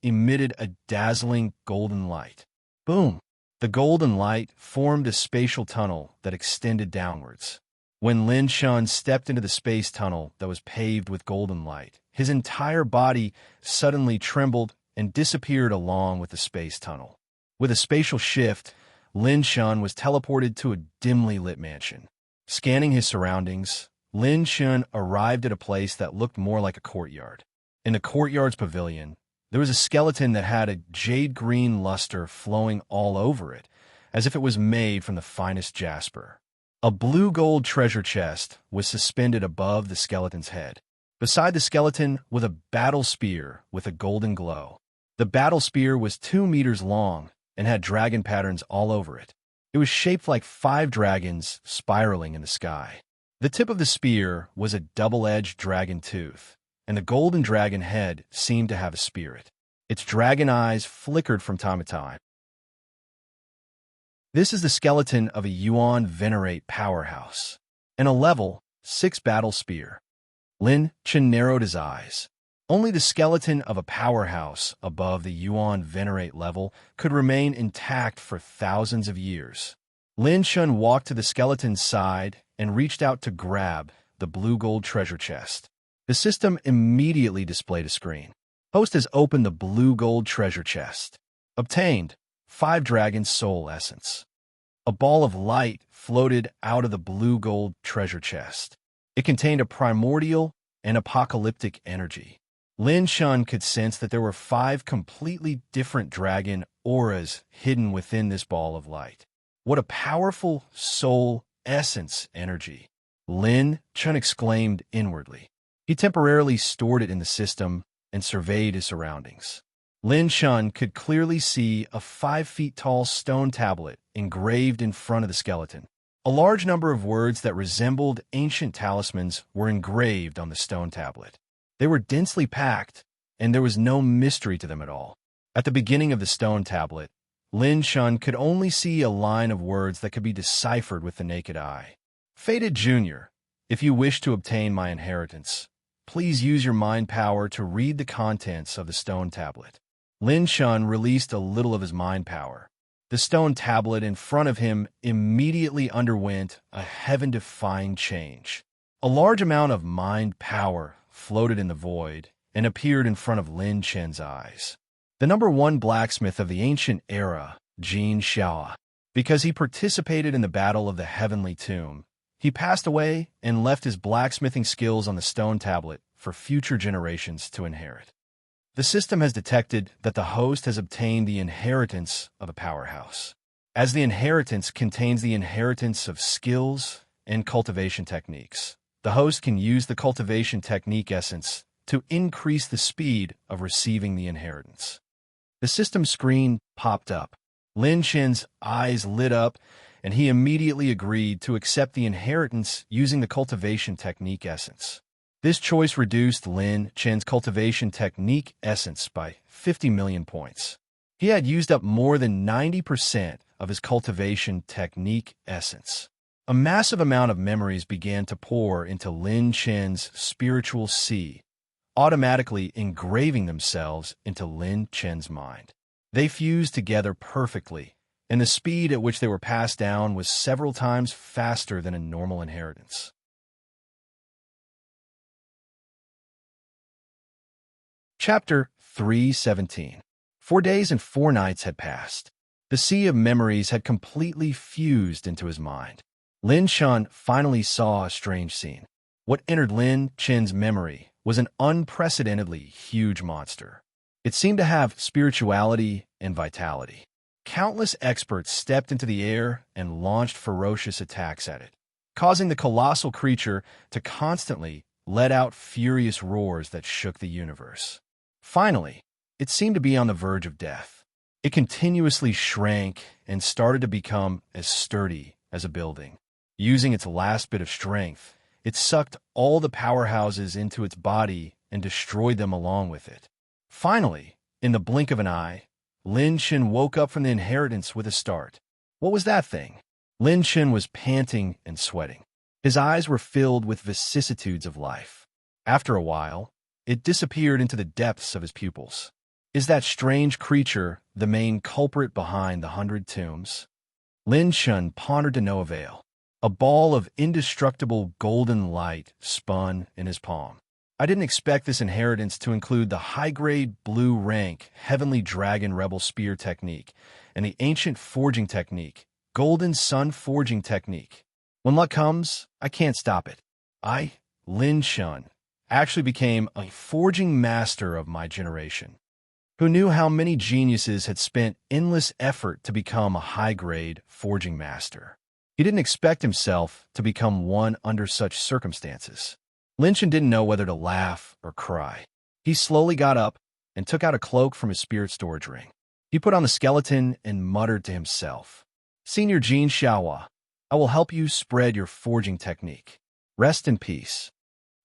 emitted a dazzling golden light. Boom! The golden light formed a spatial tunnel that extended downwards. When Lin Chen stepped into the space tunnel that was paved with golden light, his entire body suddenly trembled and disappeared along with the space tunnel. With a spatial shift, Lin Chen was teleported to a dimly lit mansion. Scanning his surroundings, Lin Chen arrived at a place that looked more like a courtyard. In the courtyard's pavilion, there was a skeleton that had a jade-green luster flowing all over it, as if it was made from the finest jasper. A blue-gold treasure chest was suspended above the skeleton's head. Beside the skeleton was a battle spear with a golden glow. The battle spear was 2 meters long and had dragon patterns all over it. It was shaped like 5 dragons spiraling in the sky. The tip of the spear was a double-edged dragon tooth, and the golden dragon head seemed to have a spirit. Its dragon eyes flickered from time to time. This is the skeleton of a Yuan Venerate powerhouse. And a level 6 battle spear. Lin Chen narrowed his eyes. Only the skeleton of a powerhouse above the Yuan Venerate level could remain intact for thousands of years. Lin Chen walked to the skeleton's side and reached out to grab the blue-gold treasure chest. The system immediately displayed a screen. Host has opened the blue-gold treasure chest. Obtained 5 dragon soul essence. A ball of light floated out of the blue-gold treasure chest. It contained a primordial and apocalyptic energy. Lin Chen could sense that there were 5 completely different dragon auras hidden within this ball of light. What a powerful soul essence energy! Lin Chen exclaimed inwardly. He temporarily stored it in the system and surveyed his surroundings. Lin Chen could clearly see a 5 feet tall stone tablet engraved in front of the skeleton. A large number of words that resembled ancient talismans were engraved on the stone tablet. They were densely packed, and there was no mystery to them at all. At the beginning of the stone tablet, Lin Chen could only see a line of words that could be deciphered with the naked eye. Fated Junior, if you wish to obtain my inheritance, please use your mind power to read the contents of the stone tablet. Lin Shun released a little of his mind power. The stone tablet in front of him immediately underwent a heaven-defying change. A large amount of mind power floated in the void and appeared in front of Lin Chen's eyes. The number one blacksmith of the ancient era, Jin Xiao. Because he participated in the Battle of the Heavenly Tomb, he passed away and left his blacksmithing skills on the stone tablet for future generations to inherit. The system has detected that the host has obtained the inheritance of a powerhouse. As the inheritance contains the inheritance of skills and cultivation techniques, the host can use the cultivation technique essence to increase the speed of receiving the inheritance. The system screen popped up. Lin Chen's eyes lit up, and he immediately agreed to accept the inheritance using the cultivation technique essence. This choice reduced Lin Chen's cultivation technique essence by 50 million points. He had used up more than 90% of his cultivation technique essence. A massive amount of memories began to pour into Lin Chen's spiritual sea, automatically engraving themselves into Lin Chen's mind. They fused together perfectly, and the speed at which they were passed down was several times faster than a normal inheritance. Chapter 317. 4 days and 4 nights had passed. The sea of memories had completely fused into his mind. Lin Shun finally saw a strange scene. What entered Lin Chen's memory was an unprecedentedly huge monster. It seemed to have spirituality and vitality. Countless experts stepped into the air and launched ferocious attacks at it, causing the colossal creature to constantly let out furious roars that shook the universe. Finally, it seemed to be on the verge of death. It continuously shrank and started to become as sturdy as a building. Using its last bit of strength, it sucked all the powerhouses into its body and destroyed them along with it. Finally, in the blink of an eye, Lin Chen woke up from the inheritance with a start. What was that thing? Lin Chen was panting and sweating. His eyes were filled with vicissitudes of life. After a while, it disappeared into the depths of his pupils. Is that strange creature the main culprit behind the 100 tombs? Lin Shun pondered to no avail. A ball of indestructible golden light spun in his palm. I didn't expect this inheritance to include the high-grade blue rank Heavenly Dragon Rebel Spear technique and the ancient forging technique, Golden Sun Forging technique. When luck comes, I can't stop it. I, Lin Shun, actually became a forging master of my generation. Who knew how many geniuses had spent endless effort to become a high-grade forging master? He didn't expect himself to become one under such circumstances. Lin Shun didn't know whether to laugh or cry. He slowly got up and took out a cloak from his spirit storage ring. He put on the skeleton and muttered to himself, "Senior Jin Xiaohua, I will help you spread your forging technique. Rest in peace."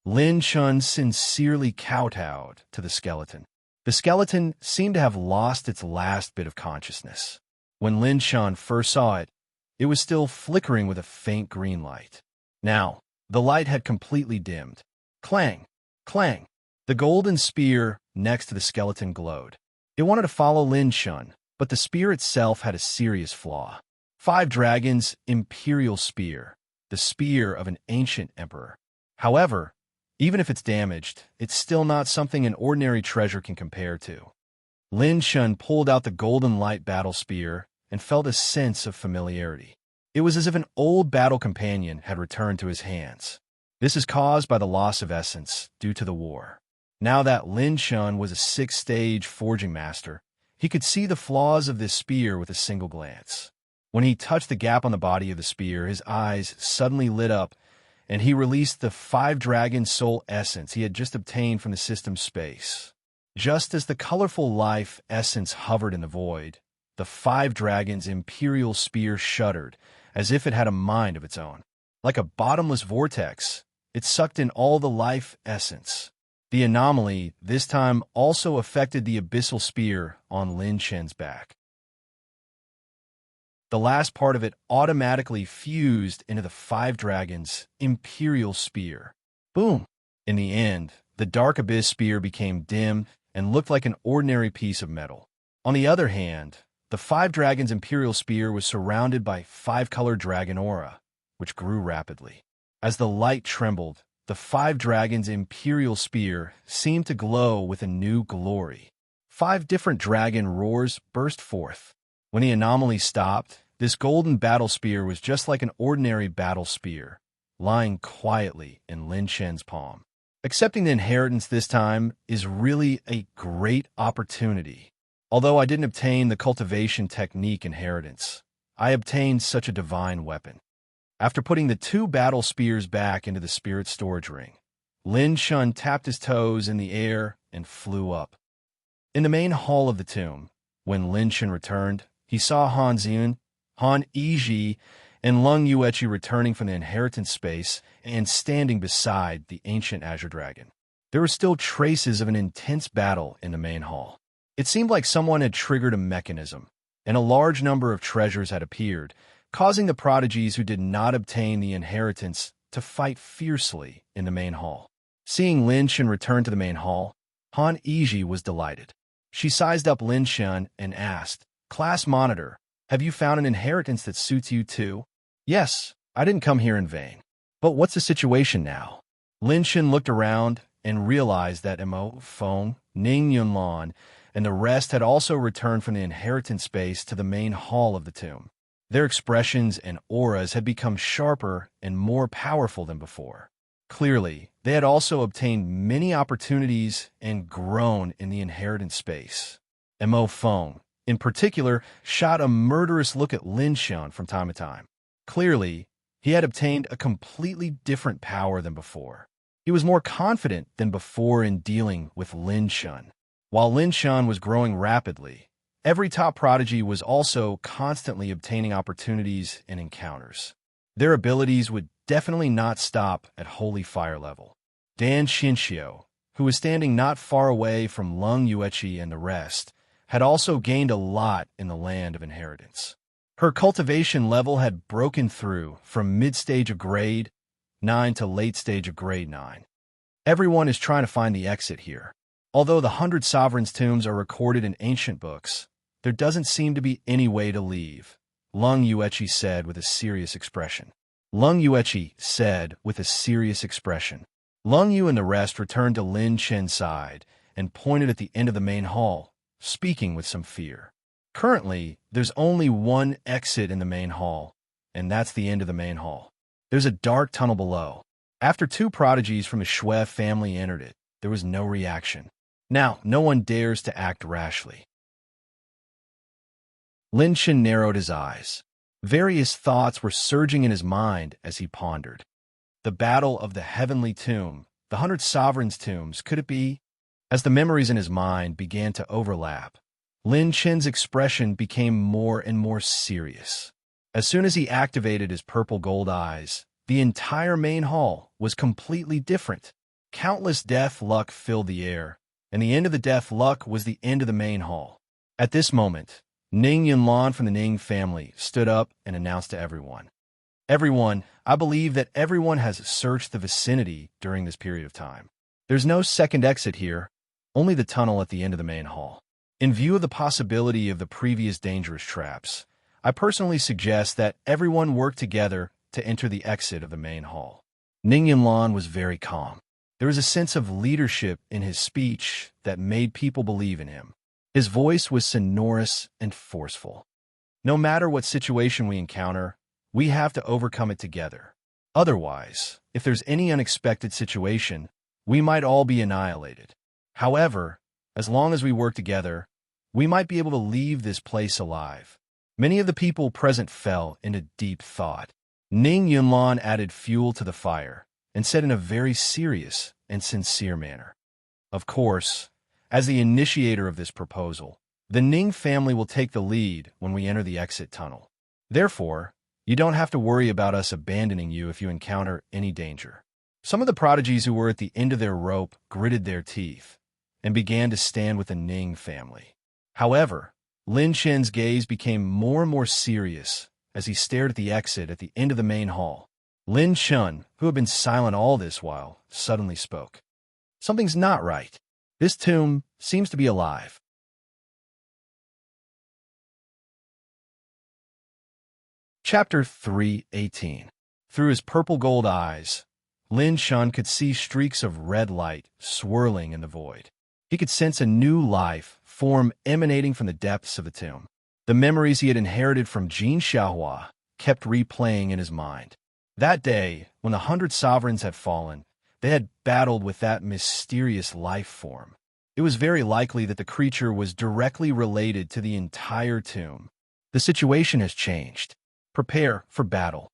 Lin Shun sincerely kowtowed to the skeleton. The skeleton seemed to have lost its last bit of consciousness. When Lin Shun first saw it, it was still flickering with a faint green light. Now, the light had completely dimmed. Clang! Clang! The golden spear next to the skeleton glowed. It wanted to follow Lin Shun, but the spear itself had a serious flaw. 5 Dragons Imperial Spear, the spear of an ancient emperor. However, even if it's damaged, it's still not something an ordinary treasure can compare to. Lin Shun pulled out the golden light battle spear and felt a sense of familiarity. It was as if an old battle companion had returned to his hands. This is caused by the loss of essence due to the war. Now that Lin Shun was a 6-stage forging master, he could see the flaws of this spear with a single glance. When he touched the gap on the body of the spear, his eyes suddenly lit up, and he released the 5 Dragon Soul Essence he had just obtained from the system's space. Just as the colorful life essence hovered in the void, the 5 Dragons Imperial Spear shuddered, as if it had a mind of its own. Like a bottomless vortex, it sucked in all the life essence. The anomaly this time also affected the abyssal spear on Lin Chen's back. The last part of it automatically fused into the 5 Dragons Imperial Spear. Boom! In the end, the Dark Abyss Spear became dim and looked like an ordinary piece of metal. On the other hand, the five dragons' imperial spear was surrounded by five-colored dragon aura, which grew rapidly. As the light trembled, the five dragons' imperial spear seemed to glow with a new glory. Five different dragon roars burst forth. When the anomaly stopped, this golden battle spear was just like an ordinary battle spear, lying quietly in Lin Shen's palm. Accepting the inheritance this time is really a great opportunity. Although I didn't obtain the cultivation technique inheritance, I obtained such a divine weapon. After putting the two battle spears back into the spirit storage ring, Lin Shun tapped his toes in the air and flew up. In the main hall of the tomb, when Lin Shun returned, he saw Han Ziyun, Han Yizhi, and Lung Yueqi returning from the inheritance space and standing beside the ancient Azure Dragon. There were still traces of an intense battle in the main hall. It seemed like someone had triggered a mechanism, and a large number of treasures had appeared, causing the prodigies who did not obtain the inheritance to fight fiercely in the main hall. Seeing Lin Shun return to the main hall, Han Yizhi was delighted. She sized up Lin Shun and asked, "Class Monitor, have you found an inheritance that suits you too?" "Yes, I didn't come here in vain. But what's the situation now?" Lin Shun looked around and realized that Mo Feng, Ning Yunlan, and the rest had also returned from the inheritance space to the main hall of the tomb. Their expressions and auras had become sharper and more powerful than before. Clearly, they had also obtained many opportunities and grown in the inheritance space. Mo Feng, in particular, shot a murderous look at Lin Shun from time to time. Clearly, he had obtained a completely different power than before. He was more confident than before in dealing with Lin Shun. While Lin Shun was growing rapidly, every top prodigy was also constantly obtaining opportunities and encounters. Their abilities would definitely not stop at Holy Fire level. Dan Xinxiu, who was standing not far away from Lung Yueqi and the rest, had also gained a lot in the land of inheritance. Her cultivation level had broken through from mid-stage of grade 9 to late stage of grade 9. Everyone is trying to find the exit here. Although the 100 Sovereigns' tombs are recorded in ancient books, there doesn't seem to be any way to leave, Lung Yueqi said with a serious expression. Lung Yueqi said with a serious expression. Lung Yu and the rest returned to Lin Shen's side and pointed at the end of the main hall, speaking with some fear. Currently, there's only one exit in the main hall, and that's the end of the main hall. There's a dark tunnel below. After two prodigies from the Shui family entered it, there was no reaction. Now, no one dares to act rashly. Lin Shen narrowed his eyes. Various thoughts were surging in his mind as he pondered. The battle of the heavenly tomb, the 100 Sovereigns' tombs, could it be? As the memories in his mind began to overlap, Lin Shen's expression became more and more serious. As soon as he activated his purple gold eyes, the entire main hall was completely different. Countless death luck filled the air, and the end of the death luck was the end of the main hall. At this moment, Ning Yunlan from the Ning family stood up and announced to everyone. "Everyone, I believe that everyone has searched the vicinity during this period of time. There's no second exit here, only the tunnel at the end of the main hall. In view of the possibility of the previous dangerous traps, I personally suggest that everyone work together to enter the exit of the main hall." Ning Yunlan was very calm. There was a sense of leadership in his speech that made people believe in him. His voice was sonorous and forceful. "No matter what situation we encounter, we have to overcome it together. Otherwise, if there's any unexpected situation, we might all be annihilated. However, as long as we work together, we might be able to leave this place alive." Many of the people present fell into deep thought. Ning Yunlan added fuel to the fire and said in a very serious and sincere manner, "Of course, as the initiator of this proposal, the Ning family will take the lead when we enter the exit tunnel. Therefore, you don't have to worry about us abandoning you if you encounter any danger." Some of the prodigies who were at the end of their rope gritted their teeth and began to stand with the Ning family. However, Lin Shen's gaze became more and more serious as he stared at the exit at the end of the main hall. Lin Shun, who had been silent all this while, suddenly spoke. "Something's not right. This tomb seems to be alive." Chapter 3:18. Through his purple-gold eyes, Lin Shun could see streaks of red light swirling in the void. He could sense a new life form emanating from the depths of the tomb. The memories he had inherited from Jin Xiaohua kept replaying in his mind. That day, when the 100 sovereigns had fallen, they had battled with that mysterious life form. It was very likely that the creature was directly related to the entire tomb. The situation has changed. Prepare for battle.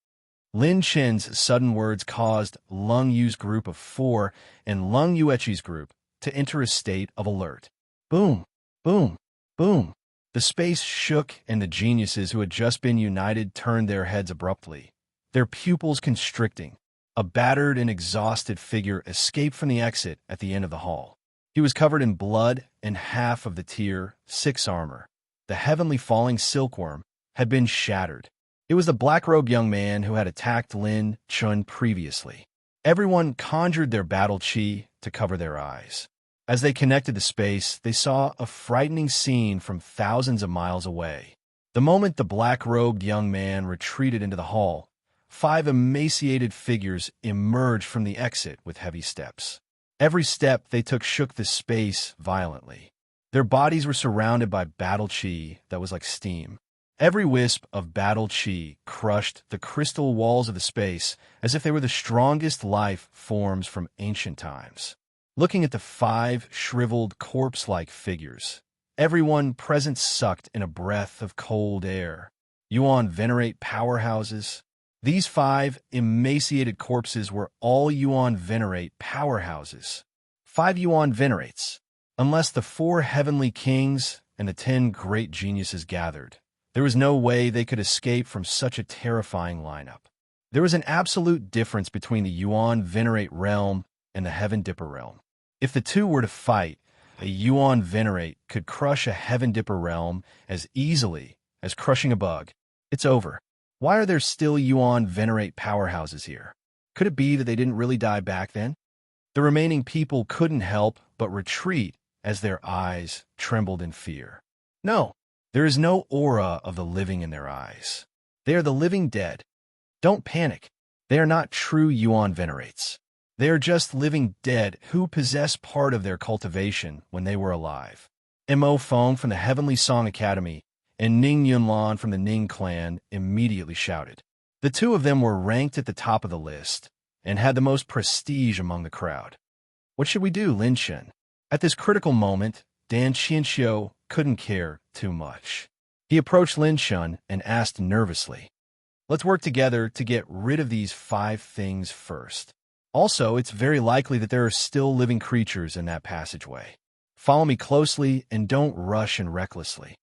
Lin Chen's sudden words caused Lung Yu's group of 4 and Lung Yuechi's group to enter a state of alert. Boom, boom, boom. The space shook, and the geniuses who had just been united turned their heads abruptly, their pupils constricting. A battered and exhausted figure escaped from the exit at the end of the hall. He was covered in blood and half of the Tier 6 armor. The heavenly falling silkworm had been shattered. It was the black-robed young man who had attacked Lin Chun previously. Everyone conjured their battle chi to cover their eyes. As they connected to space, they saw a frightening scene from thousands of miles away. The moment the black-robed young man retreated into the hall, 5 emaciated figures emerged from the exit with heavy steps. Every step they took shook the space violently. Their bodies were surrounded by battle chi that was like steam. Every wisp of battle chi crushed the crystal walls of the space as if they were the strongest life forms from ancient times. Looking at the 5 shriveled corpse-like figures, everyone present sucked in a breath of cold air. Yuan venerate powerhouses. These 5 emaciated corpses were all Yuan venerate powerhouses. 5 Yuan venerates. Unless the 4 heavenly kings and the 10 great geniuses gathered, there was no way they could escape from such a terrifying lineup. There was an absolute difference between the Yuan venerate realm and the Heaven Dipper realm. If the two were to fight, a Yuan venerate could crush a Heaven Dipper realm as easily as crushing a bug. It's over. Why are there still Yuan venerate powerhouses here? Could it be that they didn't really die back then? The remaining people couldn't help but retreat as their eyes trembled in fear. No, there is no aura of the living in their eyes. They are the living dead. Don't panic. They are not true Yuan venerates. They are just living dead who possess part of their cultivation when they were alive. Mo Feng from the Heavenly Song Academy and Ning Yunlan from the Ning clan immediately shouted. The two of them were ranked at the top of the list and had the most prestige among the crowd. What should we do, Lin Shen? At this critical moment, Dan Qianxiu couldn't care too much. He approached Lin Shun and asked nervously, "Let's work together to get rid of these 5 things first. Also, it's very likely that there are still living creatures in that passageway. Follow me closely and don't rush in recklessly."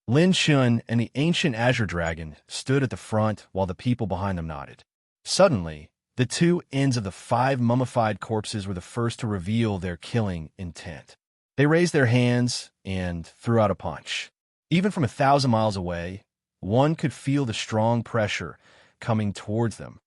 Lin Shun and the ancient Azure Dragon stood at the front while the people behind them nodded. Suddenly, the 2 ends of the 5 mummified corpses were the first to reveal their killing intent. They raised their hands and threw out a punch. Even from 1,000 miles away, one could feel the strong pressure coming towards them.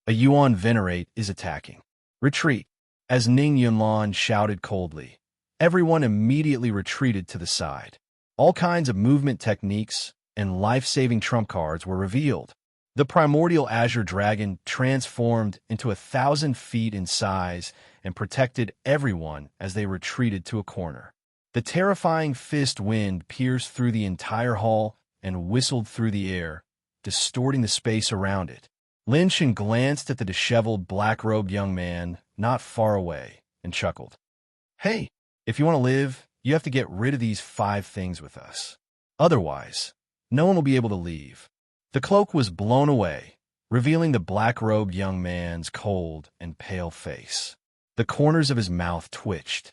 A Yuan venerate is attacking. Retreat. As Ning Yunlan shouted coldly, everyone immediately retreated to the side. All kinds of movement techniques and life-saving trump cards were revealed. The primordial Azure Dragon transformed into 1,000 feet in size and protected everyone as they retreated to a corner. The terrifying fist wind pierced through the entire hall and whistled through the air, distorting the space around it. Lin Shen glanced at the disheveled, black-robed young man not far away and chuckled. "Hey, if you want to live, you have to get rid of these 5 things with us. Otherwise, no one will be able to leave." The cloak was blown away, revealing the black-robed young man's cold and pale face. The corners of his mouth twitched.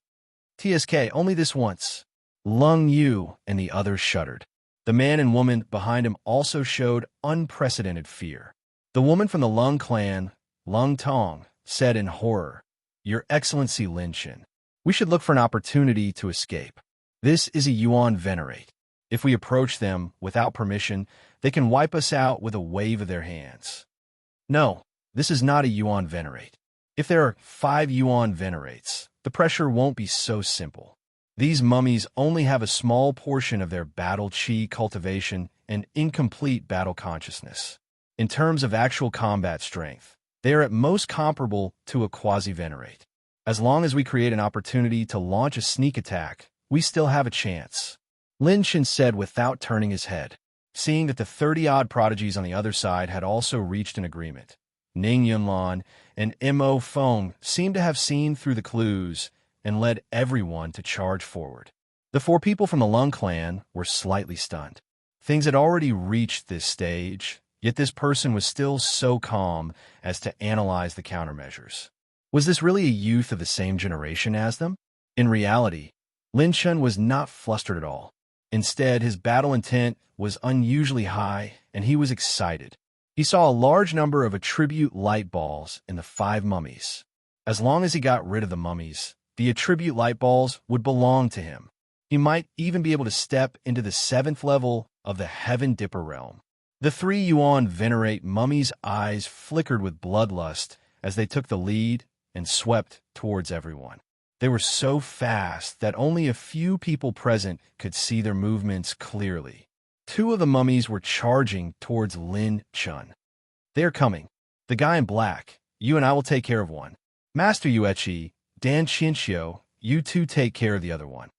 "TSK, only this once." Lung Yu and the others shuddered. The man and woman behind him also showed unprecedented fear. The woman from the Lung clan, Lung Tong, said in horror, "Your Excellency Lin Shen, we should look for an opportunity to escape. This is a Yuan venerate. If we approach them without permission, they can wipe us out with a wave of their hands." "No, this is not a Yuan venerate. If there are 5 Yuan venerates, the pressure won't be so simple. These mummies only have a small portion of their battle chi cultivation and incomplete battle consciousness. In terms of actual combat strength, they are at most comparable to a quasi-venerate. As long as we create an opportunity to launch a sneak attack, we still have a chance, Lin Shen said without turning his head. Seeing that the 30-odd prodigies on the other side had also reached an agreement, Ning Yunlan and Mo Feng seemed to have seen through the clues and led everyone to charge forward. The 4 people from the Lung clan were slightly stunned. Things had already reached this stage, yet this person was still so calm as to analyze the countermeasures. Was this really a youth of the same generation as them? In reality, Lin Shen was not flustered at all. Instead, his battle intent was unusually high, and he was excited. He saw a large number of attribute light balls in the 5 mummies. As long as he got rid of the mummies, the attribute light balls would belong to him. He might even be able to step into the 7th level of the Heaven Dipper realm. The 3 Yuan venerate mummies' eyes flickered with bloodlust as they took the lead and swept towards everyone. They were so fast that only a few people present could see their movements clearly. 2 of the mummies were charging towards Lin Chun. They are coming. The guy in black. You and I will take care of one. Master Yuechi, Dan Chinchio, you 2 take care of the other one.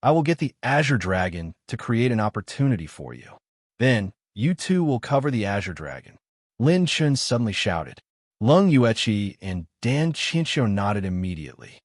I will get the Azure Dragon to create an opportunity for you. Then, you 2 will cover the Azure Dragon. Lin Chun suddenly shouted. Lung Yuechi and Dan Chinchio nodded immediately.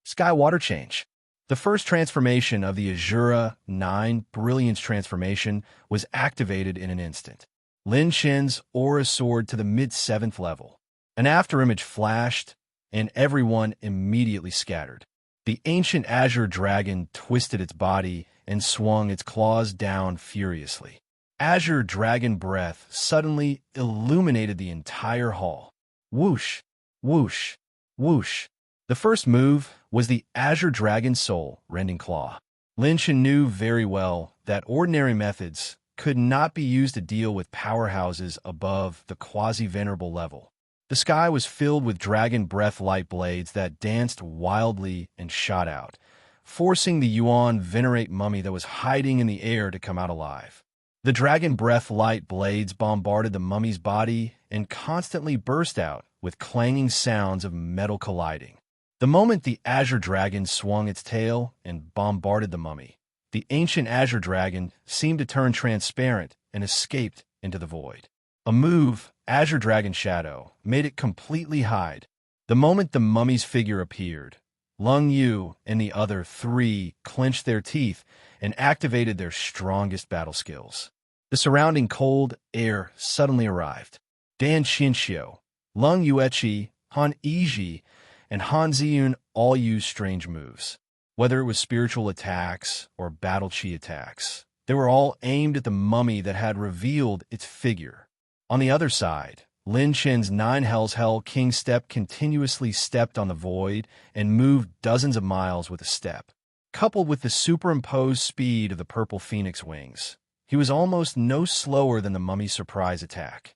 Sky Water Change. The first transformation of the Azura 9 Brilliance transformation was activated in an instant. Lin Chen's aura soared to the mid-7th level. An afterimage flashed, and everyone immediately scattered. The ancient Azure Dragon twisted its body and swung its claws down furiously. Azure Dragon breath suddenly illuminated the entire hall. Whoosh, whoosh, whoosh. The first move was the Azure Dragon Soul Rending Claw. Lin Shen knew very well that ordinary methods could not be used to deal with powerhouses above the quasi-venerable level. The sky was filled with dragon breath light blades that danced wildly and shot out, forcing the Yuan venerate mummy that was hiding in the air to come out alive. The dragon breath light blades bombarded the mummy's body and constantly burst out with clanging sounds of metal colliding. The moment the Azure Dragon swung its tail and bombarded the mummy, the ancient Azure Dragon seemed to turn transparent and escaped into the void. A move, Azure Dragon Shadow, made it completely hide. The moment the mummy's figure appeared, Lung Yu and the other 3 clenched their teeth and activated their strongest battle skills. The surrounding cold air suddenly arrived. Dan Chinchio, Lung Yuechi, Han Yiji, and Han Ziyun all used strange moves. Whether it was spiritual attacks or battle chi attacks, they were all aimed at the mummy that had revealed its figure. On the other side, Lin Chen's 9 Hell's Hell King Step continuously stepped on the void and moved dozens of miles with a step. Coupled with the superimposed speed of the purple phoenix wings, he was almost no slower than the mummy's surprise attack.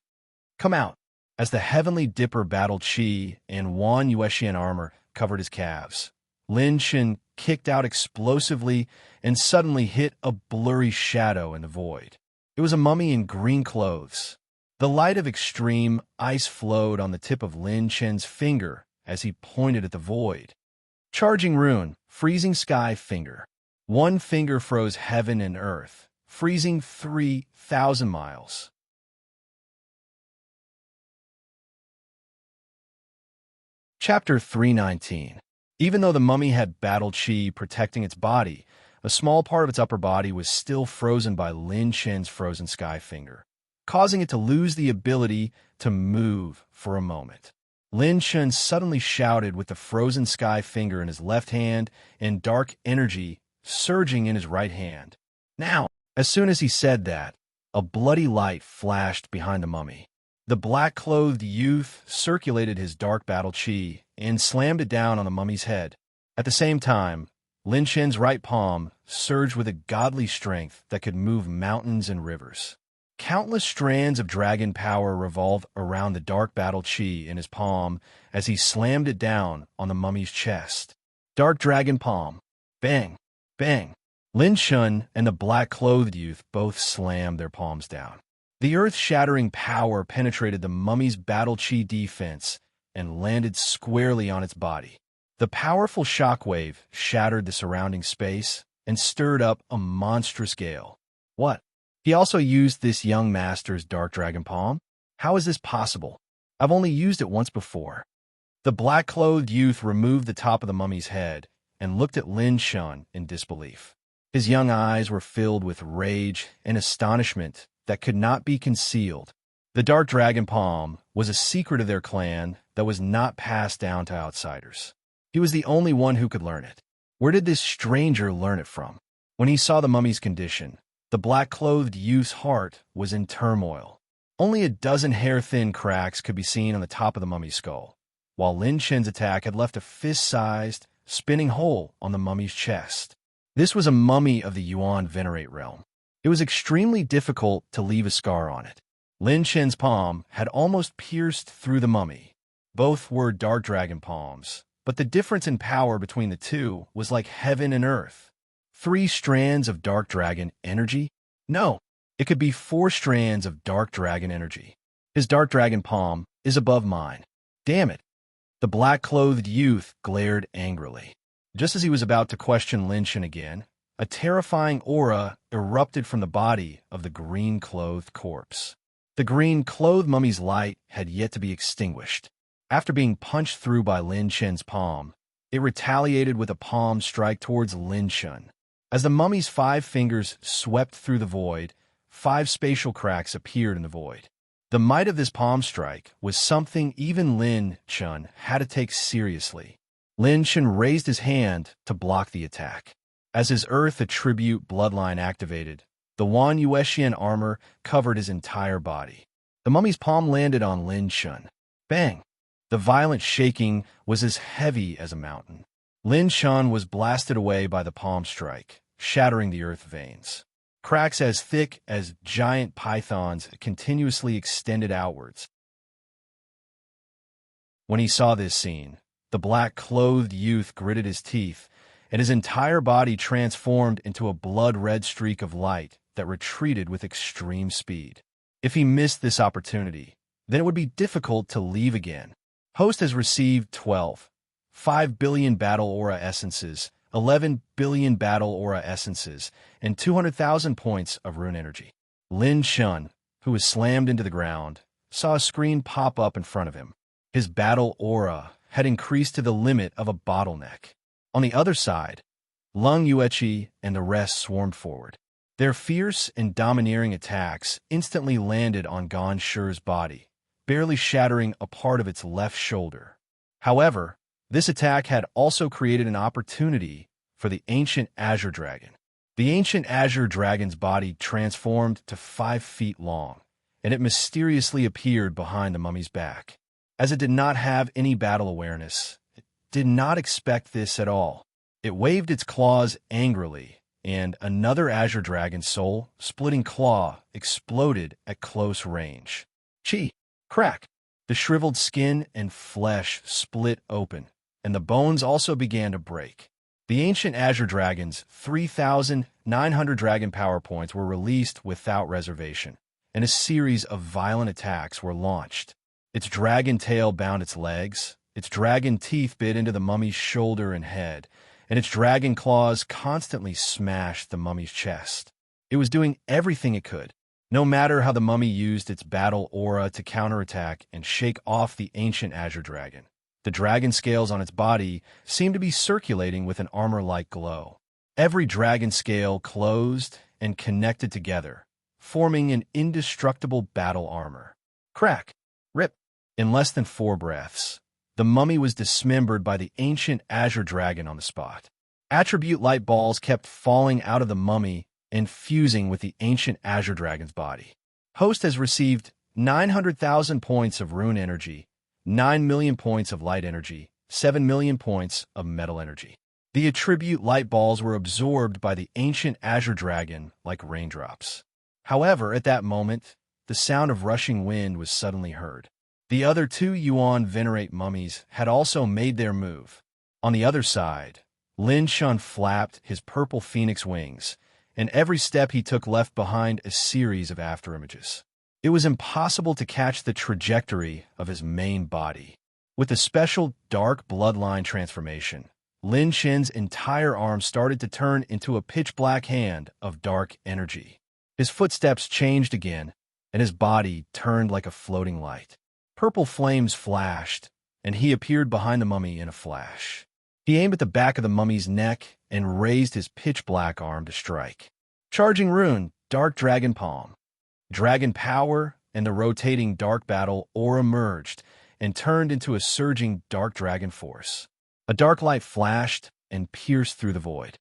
Come out! As the Heavenly Dipper battle chi and Wan Yuexian armor covered his calves, Lin Chen kicked out explosively and suddenly hit a blurry shadow in the void. It was a mummy in green clothes. The light of extreme ice flowed on the tip of Lin Chen's finger as he pointed at the void. Charging Rune, Freezing Sky Finger. 1 finger froze heaven and earth, freezing 3,000 miles. Chapter 319. Even though the mummy had battle chi protecting its body, a small part of its upper body was still frozen by Lin Chen's frozen sky finger, causing it to lose the ability to move for a moment. Lin Chen suddenly shouted with the frozen sky finger in his left hand and dark energy surging in his right hand. Now! As soon as he said that, a bloody light flashed behind the mummy. The black-clothed youth circulated his dark battle chi and slammed it down on the mummy's head. At the same time, Lin Chen's right palm surged with a godly strength that could move mountains and rivers. Countless strands of dragon power revolved around the dark battle chi in his palm as he slammed it down on the mummy's chest. Dark dragon palm. Bang! Bang! Lin Shun and the black-clothed youth both slammed their palms down. The earth-shattering power penetrated the mummy's battle chi defense and landed squarely on its body. The powerful shockwave shattered the surrounding space and stirred up a monstrous gale. What? He also used this young master's dark dragon palm? How is this possible? I've only used it once before. The black-clothed youth removed the top of the mummy's head and looked at Lin Shun in disbelief. His young eyes were filled with rage and astonishment that could not be concealed. The dark dragon palm was a secret of their clan that was not passed down to outsiders. He was the only one who could learn it. Where did this stranger learn it from? When he saw the mummy's condition, the black-clothed youth's heart was in turmoil. Only a dozen hair-thin cracks could be seen on the top of the mummy's skull, while Lin Shen's attack had left a fist-sized, spinning hole on the mummy's chest. This was a mummy of the Yuan Venerate realm. It was extremely difficult to leave a scar on it. Lin Shen's palm had almost pierced through the mummy. Both were dark dragon palms, but the difference in power between the two was like heaven and earth. 3 strands of dark dragon energy? No, it could be 4 strands of dark dragon energy. His dark dragon palm is above mine. Damn it. The black-clothed youth glared angrily. Just as he was about to question Lin Shen again, a terrifying aura erupted from the body of the green-clothed corpse. The green-clothed mummy's light had yet to be extinguished. After being punched through by Lin Shen's palm, it retaliated with a palm strike towards Lin Shen. As the mummy's 5 fingers swept through the void, 5 spatial cracks appeared in the void. The might of this palm strike was something even Lin Shen had to take seriously. Lin Shen raised his hand to block the attack. As his Earth Attribute bloodline activated, the Wan Yuexian armor covered his entire body. The mummy's palm landed on Lin Shen. Bang! The violent shaking was as heavy as a mountain. Lin Shen was blasted away by the palm strike, shattering the earth veins. Cracks as thick as giant pythons continuously extended outwards. When he saw this scene, the black-clothed youth gritted his teeth, and his entire body transformed into a blood-red streak of light that retreated with extreme speed. If he missed this opportunity, then it would be difficult to leave again. Host has received 5 billion battle aura essences, 11 billion battle aura essences, and 200,000 points of rune energy. Lin Shen, who was slammed into the ground, saw a screen pop up in front of him. His battle aura had increased to the limit of a bottleneck. On the other side, Lung Yueqi and the rest swarmed forward. Their fierce and domineering attacks instantly landed on Gan Shi's body, barely shattering a part of its left shoulder. However, this attack had also created an opportunity for the ancient Azure Dragon. The ancient Azure Dragon's body transformed to 5 feet long, and it mysteriously appeared behind the mummy's back. As it did not have any battle awareness, it did not expect this at all. It waved its claws angrily, and another Azure Dragon's soul-splitting claw exploded at close range. Chi! Crack! The shriveled skin and flesh split open, and the bones also began to break. The ancient Azure Dragon's 3,900 dragon power points were released without reservation, and a series of violent attacks were launched. Its dragon tail bound its legs, its dragon teeth bit into the mummy's shoulder and head, and its dragon claws constantly smashed the mummy's chest. It was doing everything it could, no matter how the mummy used its battle aura to counterattack and shake off the ancient Azure Dragon. The dragon scales on its body seemed to be circulating with an armor-like glow. Every dragon scale closed and connected together, forming an indestructible battle armor. Crack! Rip! In less than 4 breaths, the mummy was dismembered by the ancient Azure Dragon on the spot. Attribute light balls kept falling out of the mummy and fusing with the ancient Azure Dragon's body. Host has received 900,000 points of rune energy, 9 million points of light energy, 7 million points of metal energy. The attribute light balls were absorbed by the ancient Azure Dragon like raindrops. However, at that moment, the sound of rushing wind was suddenly heard. The other 2 Yuan Venerate mummies had also made their move. On the other side, Lin Shun flapped his purple phoenix wings, and every step he took left behind a series of afterimages. It was impossible to catch the trajectory of his main body. With the special dark bloodline transformation, Lin Shin's entire arm started to turn into a pitch-black hand of dark energy. His footsteps changed again, and his body turned like a floating light. Purple flames flashed, and he appeared behind the mummy in a flash. He aimed at the back of the mummy's neck and raised his pitch-black arm to strike. Charging rune, Dark Dragon Palm. Dragon power and the rotating dark battle aura merged and turned into a surging dark dragon force. A dark light flashed and pierced through the void.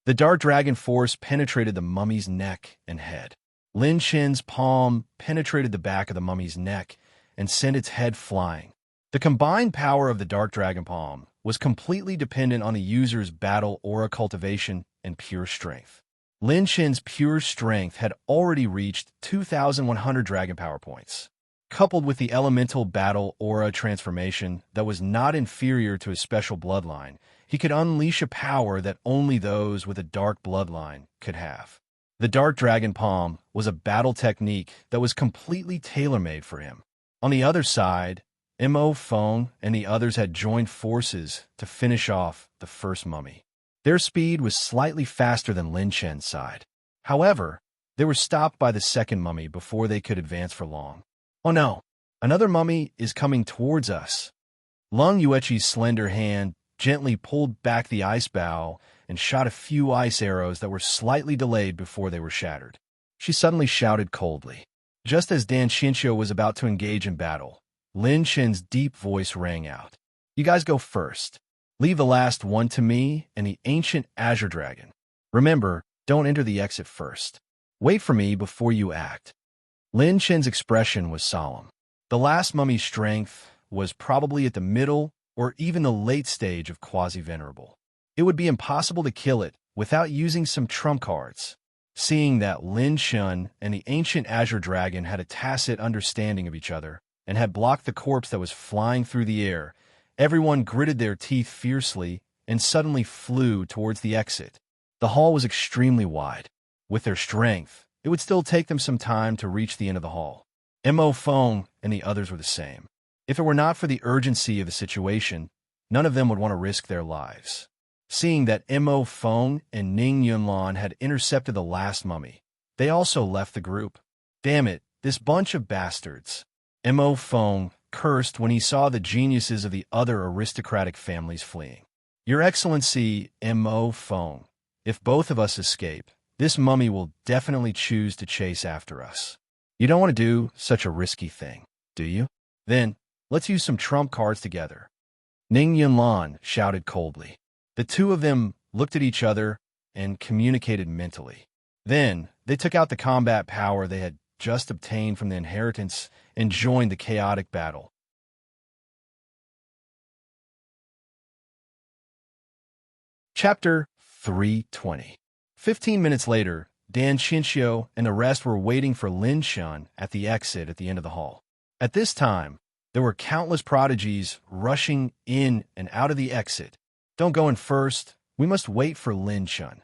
The dark dragon force penetrated the mummy's neck and head. Lin Shin's palm penetrated the back of the mummy's neck and sent its head flying. The combined power of the Dark Dragon Palm was completely dependent on the user's battle aura cultivation and pure strength. Lin Shin's pure strength had already reached 2,100 Dragon Power points. Coupled with the elemental battle aura transformation that was not inferior to his special bloodline, he could unleash a power that only those with a dark bloodline could have. The Dark Dragon Palm was a battle technique that was completely tailor-made for him. On the other side, Mo Feng and the others had joined forces to finish off the first mummy. Their speed was slightly faster than Lin Shen's side. However, they were stopped by the second mummy before they could advance for long. Oh no, another mummy is coming towards us. Lung Yuechi's slender hand gently pulled back the ice bow and shot a few ice arrows that were slightly delayed before they were shattered. She suddenly shouted coldly. Just as Dan Xinqiu was about to engage in battle, Lin Shen's deep voice rang out. You guys go first. Leave the last one to me and the ancient Azure Dragon. Remember, don't enter the exit first. Wait for me before you act. Lin Shen's expression was solemn. The last mummy's strength was probably at the middle or even the late stage of quasi-venerable. It would be impossible to kill it without using some trump cards. Seeing that Lin Shen and the ancient Azure Dragon had a tacit understanding of each other and had blocked the corpse that was flying through the air, everyone gritted their teeth fiercely and suddenly flew towards the exit. The hall was extremely wide. With their strength, it would still take them some time to reach the end of the hall. Mo Feng and the others were the same. If it were not for the urgency of the situation, none of them would want to risk their lives. Seeing that Mo Feng and Ning Yunlan had intercepted the last mummy, they also left the group. Damn it, this bunch of bastards. Mo Feng cursed when he saw the geniuses of the other aristocratic families fleeing. Your Excellency, Mo Feng, if both of us escape, this mummy will definitely choose to chase after us. You don't want to do such a risky thing, do you? Then, let's use some trump cards together. Ning Yunlan shouted coldly. The two of them looked at each other and communicated mentally. Then, they took out the combat power they had just obtained from the inheritance and joined the chaotic battle. Chapter 320. 15 minutes later, Dan Xinqiu and the rest were waiting for Lin Shen at the exit at the end of the hall. At this time, there were countless prodigies rushing in and out of the exit. Don't go in first. We must wait for Lin Shen.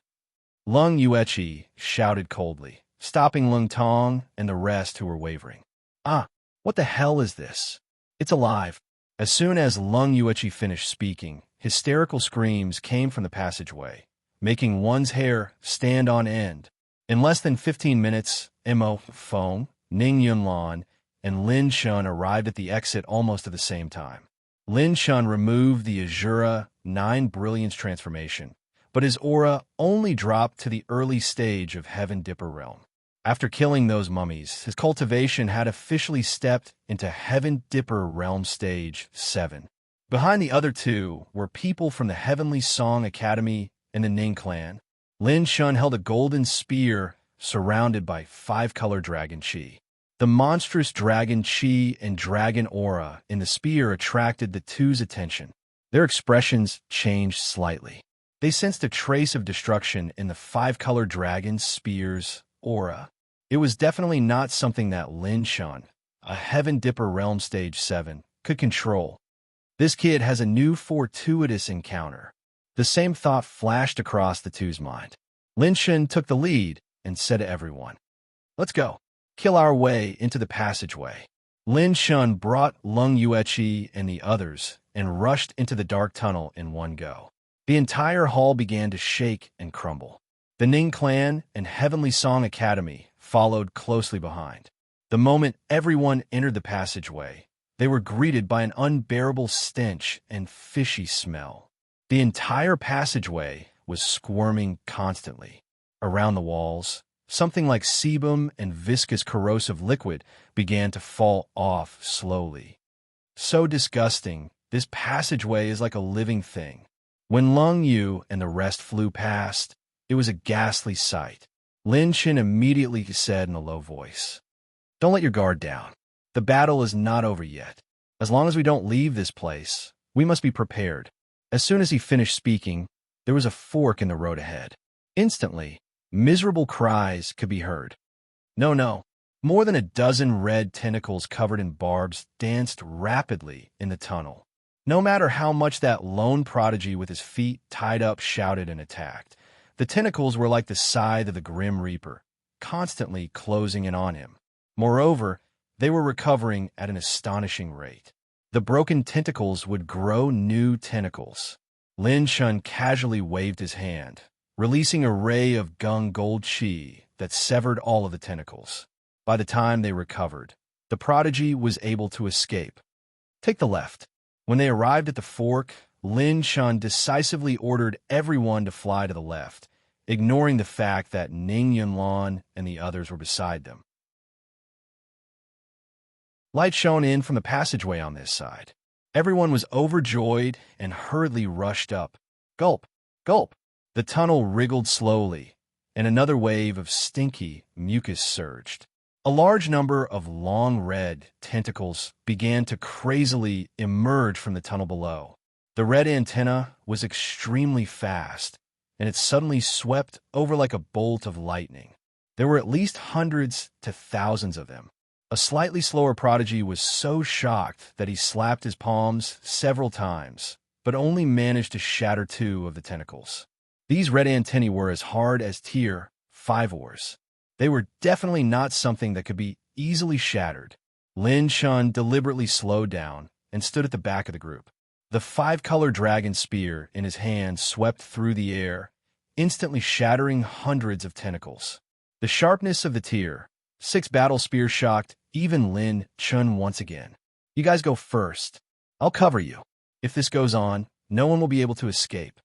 Lung Yuechi shouted coldly, stopping Lung Tong and the rest who were wavering. Ah, what the hell is this? It's alive. As soon as Lung Yuechi finished speaking, hysterical screams came from the passageway, making one's hair stand on end. In less than 15 minutes, Mo Feng, Ning Yunlan, and Lin Shen arrived at the exit almost at the same time. Lin Shen removed the Azura 9 Brilliance transformation, but his aura only dropped to the early stage of Heaven Dipper realm. After killing those mummies, his cultivation had officially stepped into Heaven Dipper realm stage 7. Behind the other two were people from the Heavenly Song Academy and the Ning clan. Lin Shen held a golden spear surrounded by 5-color dragon chi. The monstrous dragon chi and dragon aura in the spear attracted the two's attention. Their expressions changed slightly. They sensed a trace of destruction in the 5-color dragon spear's aura. It was definitely not something that Lin Shen, a Heaven Dipper realm stage 7, could control. This kid has a new fortuitous encounter. The same thought flashed across the two's mind. Lin Shan took the lead and said to everyone, "Let's go. Kill our way into the passageway." Lin Shan brought Lung Yueqi and the others and rushed into the dark tunnel in one go. The entire hall began to shake and crumble. The Ning clan and Heavenly Song Academy followed closely behind. The moment everyone entered the passageway, they were greeted by an unbearable stench and fishy smell. The entire passageway was squirming constantly. Around the walls, something like sebum and viscous corrosive liquid began to fall off slowly. So disgusting, this passageway is like a living thing. When Lung Yu and the rest flew past, it was a ghastly sight. Lin Shan immediately said in a low voice, "Don't let your guard down. The battle is not over yet. As long as we don't leave this place, we must be prepared." As soon as he finished speaking, there was a fork in the road ahead. Instantly, miserable cries could be heard. No, no. More than a dozen red tentacles covered in barbs danced rapidly in the tunnel. No matter how much that lone prodigy with his feet tied up shouted and attacked, the tentacles were like the scythe of the Grim Reaper, constantly closing in on him. Moreover, they were recovering at an astonishing rate. The broken tentacles would grow new tentacles. Lin Shan casually waved his hand, releasing a ray of gung gold chi that severed all of the tentacles. By the time they recovered, the prodigy was able to escape. "Take the left." When they arrived at the fork, Lin Shan decisively ordered everyone to fly to the left, ignoring the fact that Ning Yunlan and the others were beside them. Light shone in from the passageway on this side. Everyone was overjoyed and hurriedly rushed up. Gulp, gulp. The tunnel wriggled slowly, and another wave of stinky mucus surged. A large number of long red tentacles began to crazily emerge from the tunnel below. The red antenna was extremely fast, and it suddenly swept over like a bolt of lightning. There were at least hundreds to thousands of them. A slightly slower prodigy was so shocked that he slapped his palms several times, but only managed to shatter 2 of the tentacles. These red antennae were as hard as Tier 5 ores. They were definitely not something that could be easily shattered. Lin Shan deliberately slowed down and stood at the back of the group. The 5-color dragon spear in his hand swept through the air, instantly shattering hundreds of tentacles. The sharpness of the Tier 6 battle spear shocked even Lin Shan once again. "You guys go first. I'll cover you. If this goes on, no one will be able to escape."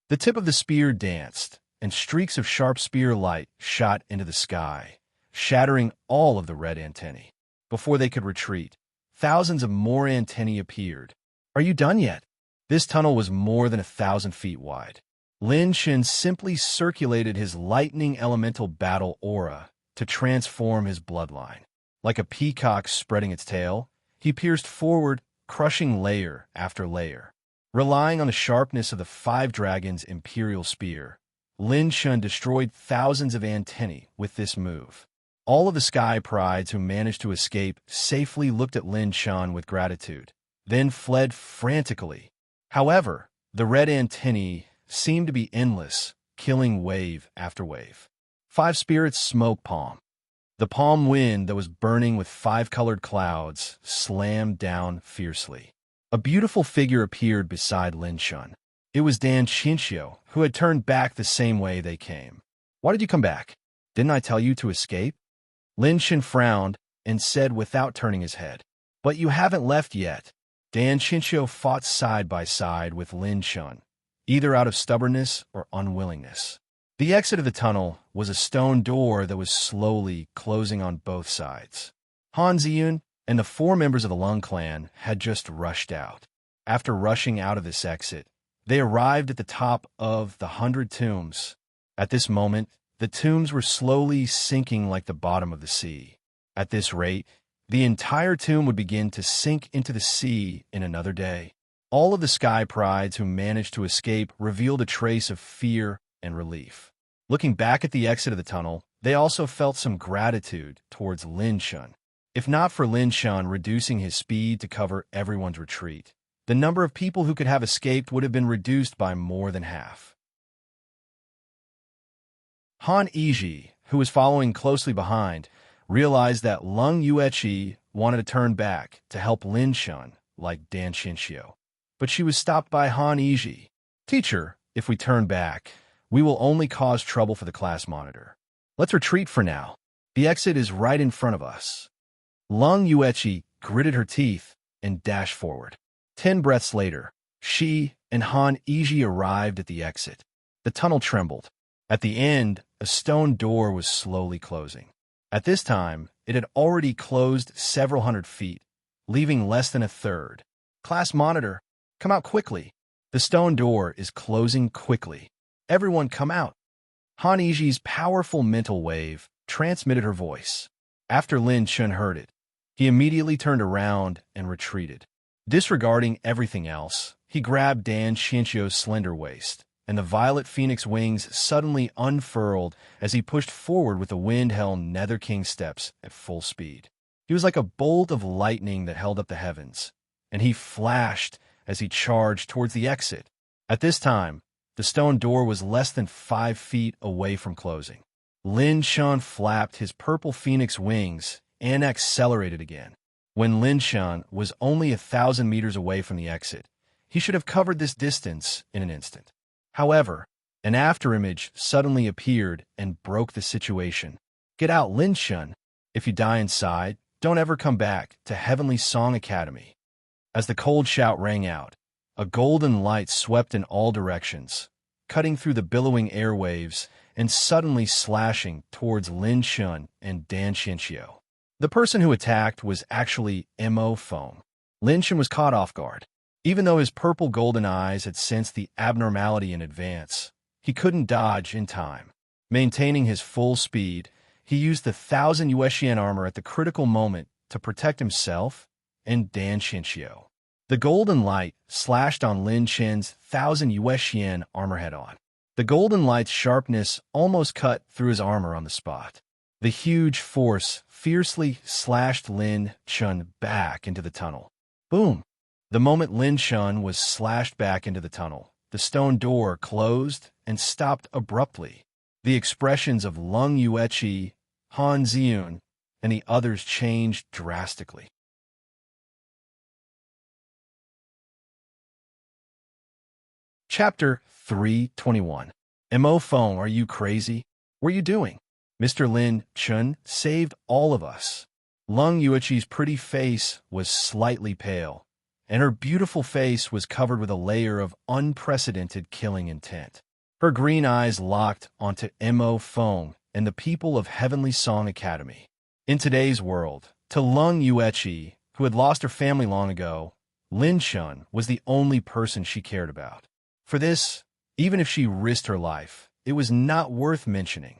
The tip of the spear danced, and streaks of sharp spear light shot into the sky, shattering all of the red antennae. Before they could retreat, thousands of more antennae appeared. "Are you done yet?" This tunnel was more than 1,000 feet wide. Lin Shan simply circulated his lightning elemental battle aura to transform his bloodline. Like a peacock spreading its tail, he pierced forward, crushing layer after layer. Relying on the sharpness of the 5 dragons' imperial spear, Lin Shan destroyed thousands of antennae with this move. All of the sky prides who managed to escape safely looked at Lin Shan with gratitude, then fled frantically. However, the red antennae seemed to be endless, killing wave after wave. 5 spirits smoke palm. The palm wind that was burning with 5-colored clouds slammed down fiercely. A beautiful figure appeared beside Lin Shan. It was Dan Chinchio, who had turned back the same way they came. "Why did you come back? Didn't I tell you to escape?" Lin Shan frowned and said without turning his head, "But you haven't left yet." Dan Chinchio fought side by side with Lin Shan, either out of stubbornness or unwillingness. The exit of the tunnel was a stone door that was slowly closing on both sides. Han Ziyun and the 4 members of the Lung clan had just rushed out. After rushing out of this exit, they arrived at the top of the 100 tombs. At this moment, the tombs were slowly sinking like the bottom of the sea. At this rate, the entire tomb would begin to sink into the sea in another day. All of the sky prides who managed to escape revealed a trace of fear and relief. Looking back at the exit of the tunnel, they also felt some gratitude towards Lin Shan. If not for Lin Shan reducing his speed to cover everyone's retreat, the number of people who could have escaped would have been reduced by more than half. Han Yiji, who was following closely behind, realized that Lung Yueqi wanted to turn back to help Lin Shun, like Dan Xinxiu. But she was stopped by Han Yiji. "Teacher, if we turn back, we will only cause trouble for the class monitor. Let's retreat for now. The exit is right in front of us." Lung Yueqi gritted her teeth and dashed forward. 10 breaths later, she and Han Yiji arrived at the exit. The tunnel trembled. At the end, a stone door was slowly closing. At this time, it had already closed several hundred feet, leaving less than a third. "Class monitor, come out quickly. The stone door is closing quickly. Everyone come out." Han Yiji's powerful mental wave transmitted her voice. After Lin Shun heard it, he immediately turned around and retreated. Disregarding everything else, he grabbed Dan Xinxiu's slender waist, and the violet phoenix wings suddenly unfurled as he pushed forward with the wind-helmed Nether King steps at full speed. He was like a bolt of lightning that held up the heavens, and he flashed as he charged towards the exit. At this time, the stone door was less than 5 feet away from closing. Lin Shun flapped his purple phoenix wings and accelerated again. When Lin Shun was only 1,000 meters away from the exit, he should have covered this distance in an instant. However, an afterimage suddenly appeared and broke the situation. "Get out, Lin Shun. If you die inside, don't ever come back to Heavenly Song Academy." As the cold shout rang out, a golden light swept in all directions, cutting through the billowing airwaves and suddenly slashing towards Lin Shun and Dan Xinxiu. The person who attacked was actually Mo Feng. Lin Shun was caught off guard. Even though his purple golden eyes had sensed the abnormality in advance, he couldn't dodge in time. Maintaining his full speed, he used the 1,000 Yuexian armor at the critical moment to protect himself and Dan Xinxiu. The golden light slashed on Lin Shen's 1,000 Yuexian armor head-on. The golden light's sharpness almost cut through his armor on the spot. The huge force fiercely slashed Lin Shun back into the tunnel. Boom! The moment Lin Shun was slashed back into the tunnel, the stone door closed and stopped abruptly. The expressions of Lung Yueqi, Han Ziyun, and the others changed drastically. Chapter 321. Mo Feng, are you crazy? What are you doing? Mr. Lin Shun saved all of us. Lung Yueqi's pretty face was slightly pale, and her beautiful face was covered with a layer of unprecedented killing intent. Her green eyes locked onto Mo Feng and the people of Heavenly Song Academy. In today's world, to Lung Yueqi, who had lost her family long ago, Lin Shun was the only person she cared about. For this, even if she risked her life, it was not worth mentioning.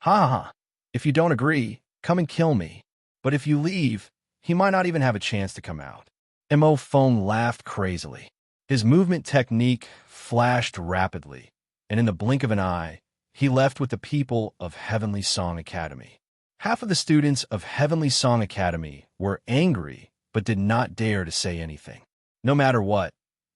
"Ha ha, if you don't agree, come and kill me. But if you leave, he might not even have a chance to come out." Mo Feng laughed crazily. His movement technique flashed rapidly, and in the blink of an eye, he left with the people of Heavenly Song Academy. Half of the students of Heavenly Song Academy were angry, but did not dare to say anything. No matter what,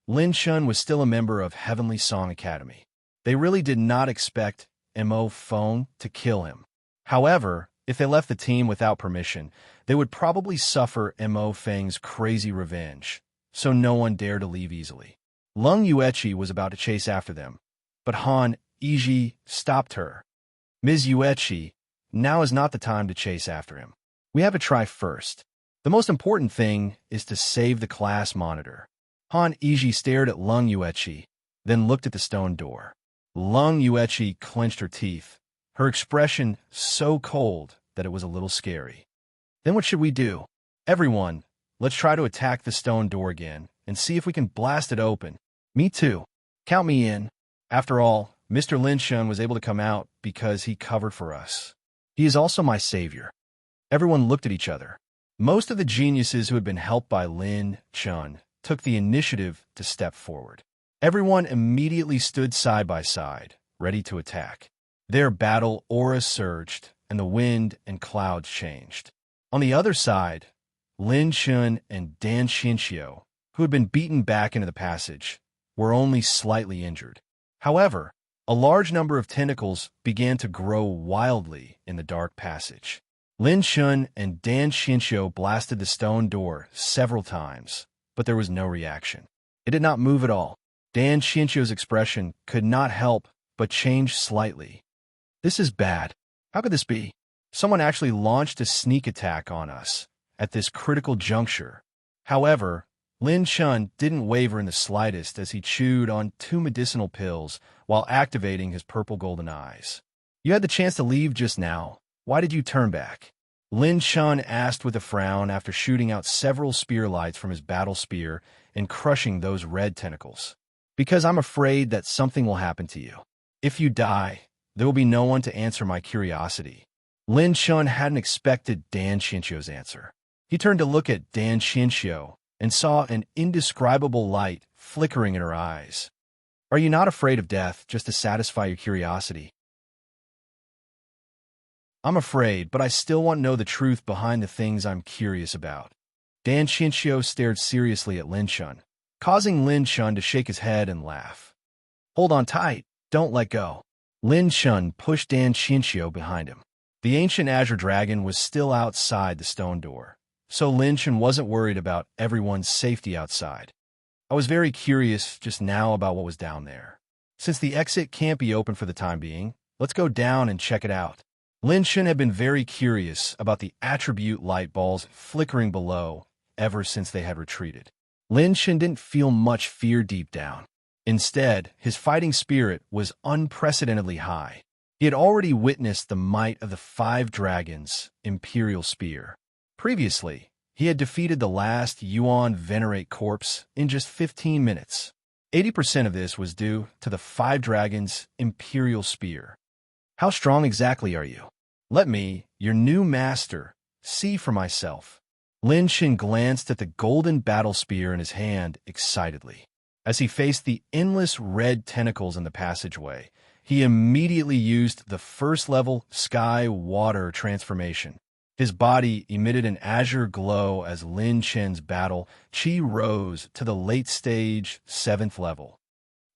Lin Shun was still a member of Heavenly Song Academy. They really did not expect Mo Feng to kill him. However, if they left the team without permission, they would probably suffer Mo Feng's crazy revenge, so no one dared to leave easily. Lung Yueqi was about to chase after them, but Han Yiji stopped her. "Ms. Yueqi, now is not the time to chase after him. We have to try first. The most important thing is to save the class monitor." Han Yiji stared at Lung Yueqi, then looked at the stone door. Lung Yueqi clenched her teeth, her expression so cold that it was a little scary. "Then what should we do? Everyone, let's try to attack the stone door again and see if we can blast it open." "Me too. Count me in. After all, Mr. Lin Shun was able to come out because he covered for us. He is also my savior." Everyone looked at each other. Most of the geniuses who had been helped by Lin Shun took the initiative to step forward. Everyone immediately stood side by side, ready to attack. Their battle aura surged, and the wind and clouds changed. On the other side, Lin Shun and Dan Xinxiu, who had been beaten back into the passage, were only slightly injured. However, a large number of tentacles began to grow wildly in the dark passage. Lin Shun and Dan Xinxiu blasted the stone door several times, but there was no reaction. It did not move at all. Dan Xinxiu's expression could not help but change slightly. This is bad. How could this be? Someone actually launched a sneak attack on us at this critical juncture. However, Lin Shun didn't waver in the slightest as he chewed on 2 medicinal pills while activating his purple-golden eyes. You had the chance to leave just now. Why did you turn back? Lin Shun asked with a frown after shooting out several spear lights from his battle spear and crushing those red tentacles. Because I'm afraid that something will happen to you. If you die, there will be no one to answer my curiosity. Lin Shun hadn't expected Dan Xinxiu's answer. He turned to look at Dan Xinxiu and saw an indescribable light flickering in her eyes. Are you not afraid of death just to satisfy your curiosity? I'm afraid, but I still want to know the truth behind the things I'm curious about. Dan Xinxiu stared seriously at Lin Shun, causing Lin Shun to shake his head and laugh. Hold on tight, don't let go. Lin Shun pushed Dan Xinxiu behind him. The ancient azure dragon was still outside the stone door, so Lin Shun wasn't worried about everyone's safety outside. I was very curious just now about what was down there. Since the exit can't be open for the time being, let's go down and check it out. Lin Shun had been very curious about the attribute light balls flickering below ever since they had retreated. Lin Shun didn't feel much fear deep down. Instead, his fighting spirit was unprecedentedly high. He had already witnessed the might of the 5 dragons' imperial spear. Previously, he had defeated the last Yuan Venerate corpse in just 15 minutes. 80% of this was due to the 5 dragons' imperial spear. How strong exactly are you? Let me, your new master, see for myself. Lin Shun glanced at the golden battle spear in his hand excitedly. As he faced the endless red tentacles in the passageway, he immediately used the first-level sky-water transformation. His body emitted an azure glow as Lin Shun's battle chi rose to the late-stage 7th level.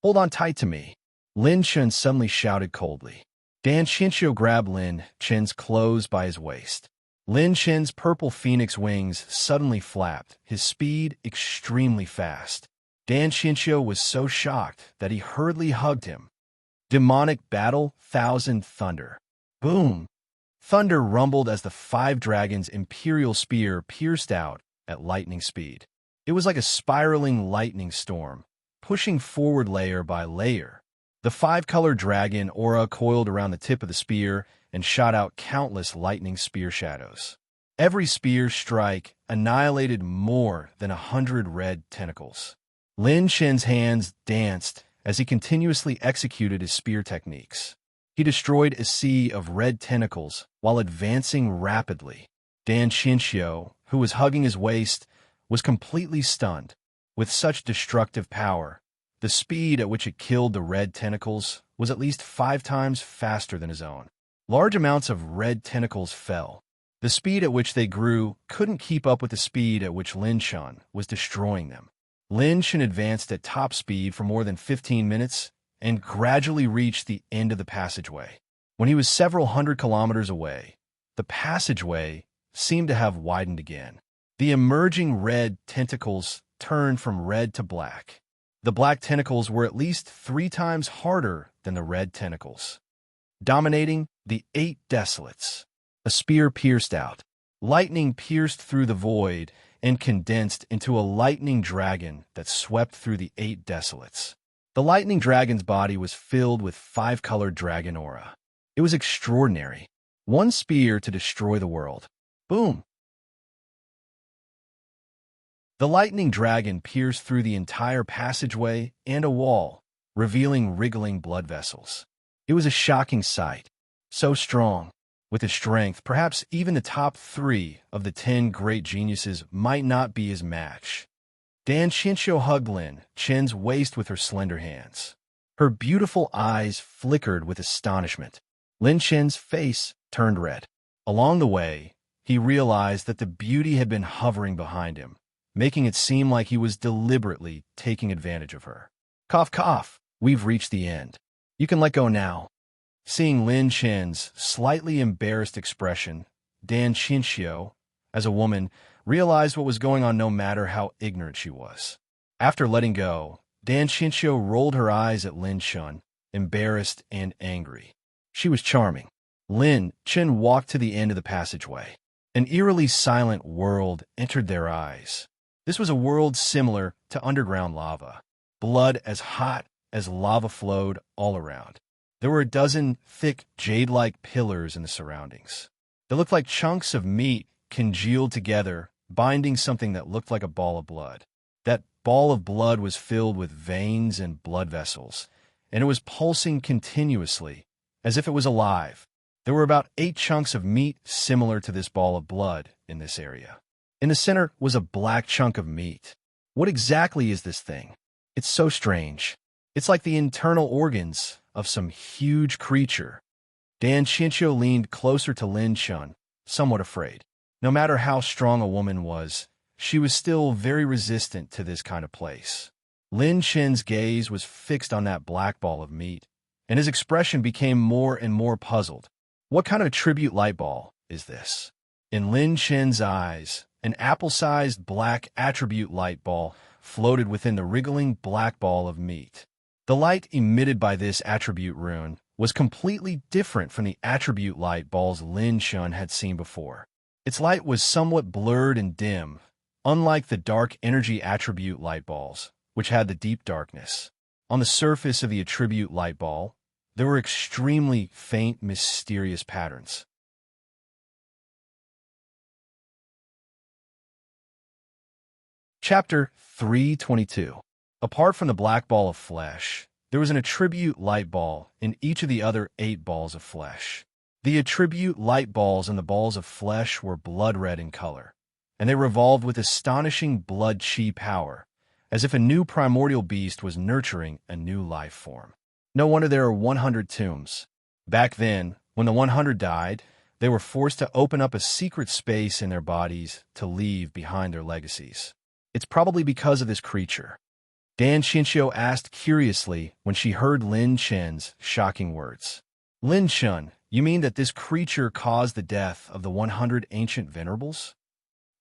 Hold on tight to me, Lin Shun suddenly shouted coldly. Dan Xinxiu grabbed Lin Shun's clothes by his waist. Lin Shun's purple phoenix wings suddenly flapped, his speed extremely fast. Dan Xinxiu was so shocked that he hurriedly hugged him. Demonic battle, thousand thunder. Boom! Thunder rumbled as the 5 dragons' imperial spear pierced out at lightning speed. It was like a spiraling lightning storm, pushing forward layer by layer. The 5-color dragon aura coiled around the tip of the spear and shot out countless lightning spear shadows. Every spear strike annihilated more than 100 red tentacles. Lin Shun's hands danced as he continuously executed his spear techniques. He destroyed a sea of red tentacles while advancing rapidly. Dan Xinxiu, who was hugging his waist, was completely stunned. With such destructive power, the speed at which it killed the red tentacles was at least 5 times faster than his own. Large amounts of red tentacles fell. The speed at which they grew couldn't keep up with the speed at which Lin Shun was destroying them. Lin Shun advanced at top speed for more than 15 minutes and gradually reached the end of the passageway. When he was several hundred kilometers away, the passageway seemed to have widened again. The emerging red tentacles turned from red to black. The black tentacles were at least 3 times harder than the red tentacles. Dominating the 8 desolates. A spear pierced out. Lightning pierced through the void and condensed into a lightning dragon that swept through the 8 desolates. The lightning dragon's body was filled with 5-colored dragon aura. It was extraordinary. 1 spear to destroy the world. Boom! The lightning dragon pierced through the entire passageway and a wall, revealing wriggling blood vessels. It was a shocking sight. So strong. With his strength, perhaps even the top 3 of the 10 great geniuses might not be his match. Dan Xinxiu hugged Lin Shun's waist with her slender hands. Her beautiful eyes flickered with astonishment. Lin Shun's face turned red. Along the way, he realized that the beauty had been hovering behind him, making it seem like he was deliberately taking advantage of her. Cough, cough. We've reached the end. You can let go now. Seeing Lin Chen's slightly embarrassed expression, Dan Chinchio, as a woman, realized what was going on no matter how ignorant she was. After letting go, Dan Chinchio rolled her eyes at Lin Chen, embarrassed and angry. She was charming. Lin Chen walked to the end of the passageway. An eerily silent world entered their eyes. This was a world similar to underground lava. Blood as hot as lava flowed all around. There were a dozen thick, jade-like pillars in the surroundings. They looked like chunks of meat congealed together, binding something that looked like a ball of blood. That ball of blood was filled with veins and blood vessels, and it was pulsing continuously, as if it was alive. There were about 8 chunks of meat similar to this ball of blood in this area. In the center was a black chunk of meat. What exactly is this thing? It's so strange. It's like the internal organs of some huge creature. Dan Chinchio leaned closer to Lin Chen, somewhat afraid. No matter how strong a woman was, she was still very resistant to this kind of place. Lin Chen's gaze was fixed on that black ball of meat, and his expression became more and more puzzled. What kind of attribute light ball is this? In Lin Chen's eyes, an apple-sized black attribute light ball floated within the wriggling black ball of meat. The light emitted by this attribute rune was completely different from the attribute light balls Lin Chen had seen before. Its light was somewhat blurred and dim, unlike the dark energy attribute light balls, which had the deep darkness. On the surface of the attribute light ball, there were extremely faint, mysterious patterns. Chapter 322. Apart from the black ball of flesh, there was an attribute light ball in each of the other 8 balls of flesh. The attribute light balls and the balls of flesh were blood red in color, and they revolved with astonishing blood chi power, as if a new primordial beast was nurturing a new life form. No wonder there are 100 tombs. Back then, when the 100 died, they were forced to open up a secret space in their bodies to leave behind their legacies. It's probably because of this creature. Dan Chinchio asked curiously when she heard Lin Chen's shocking words. Lin Chen, you mean that this creature caused the death of the 100 ancient venerables?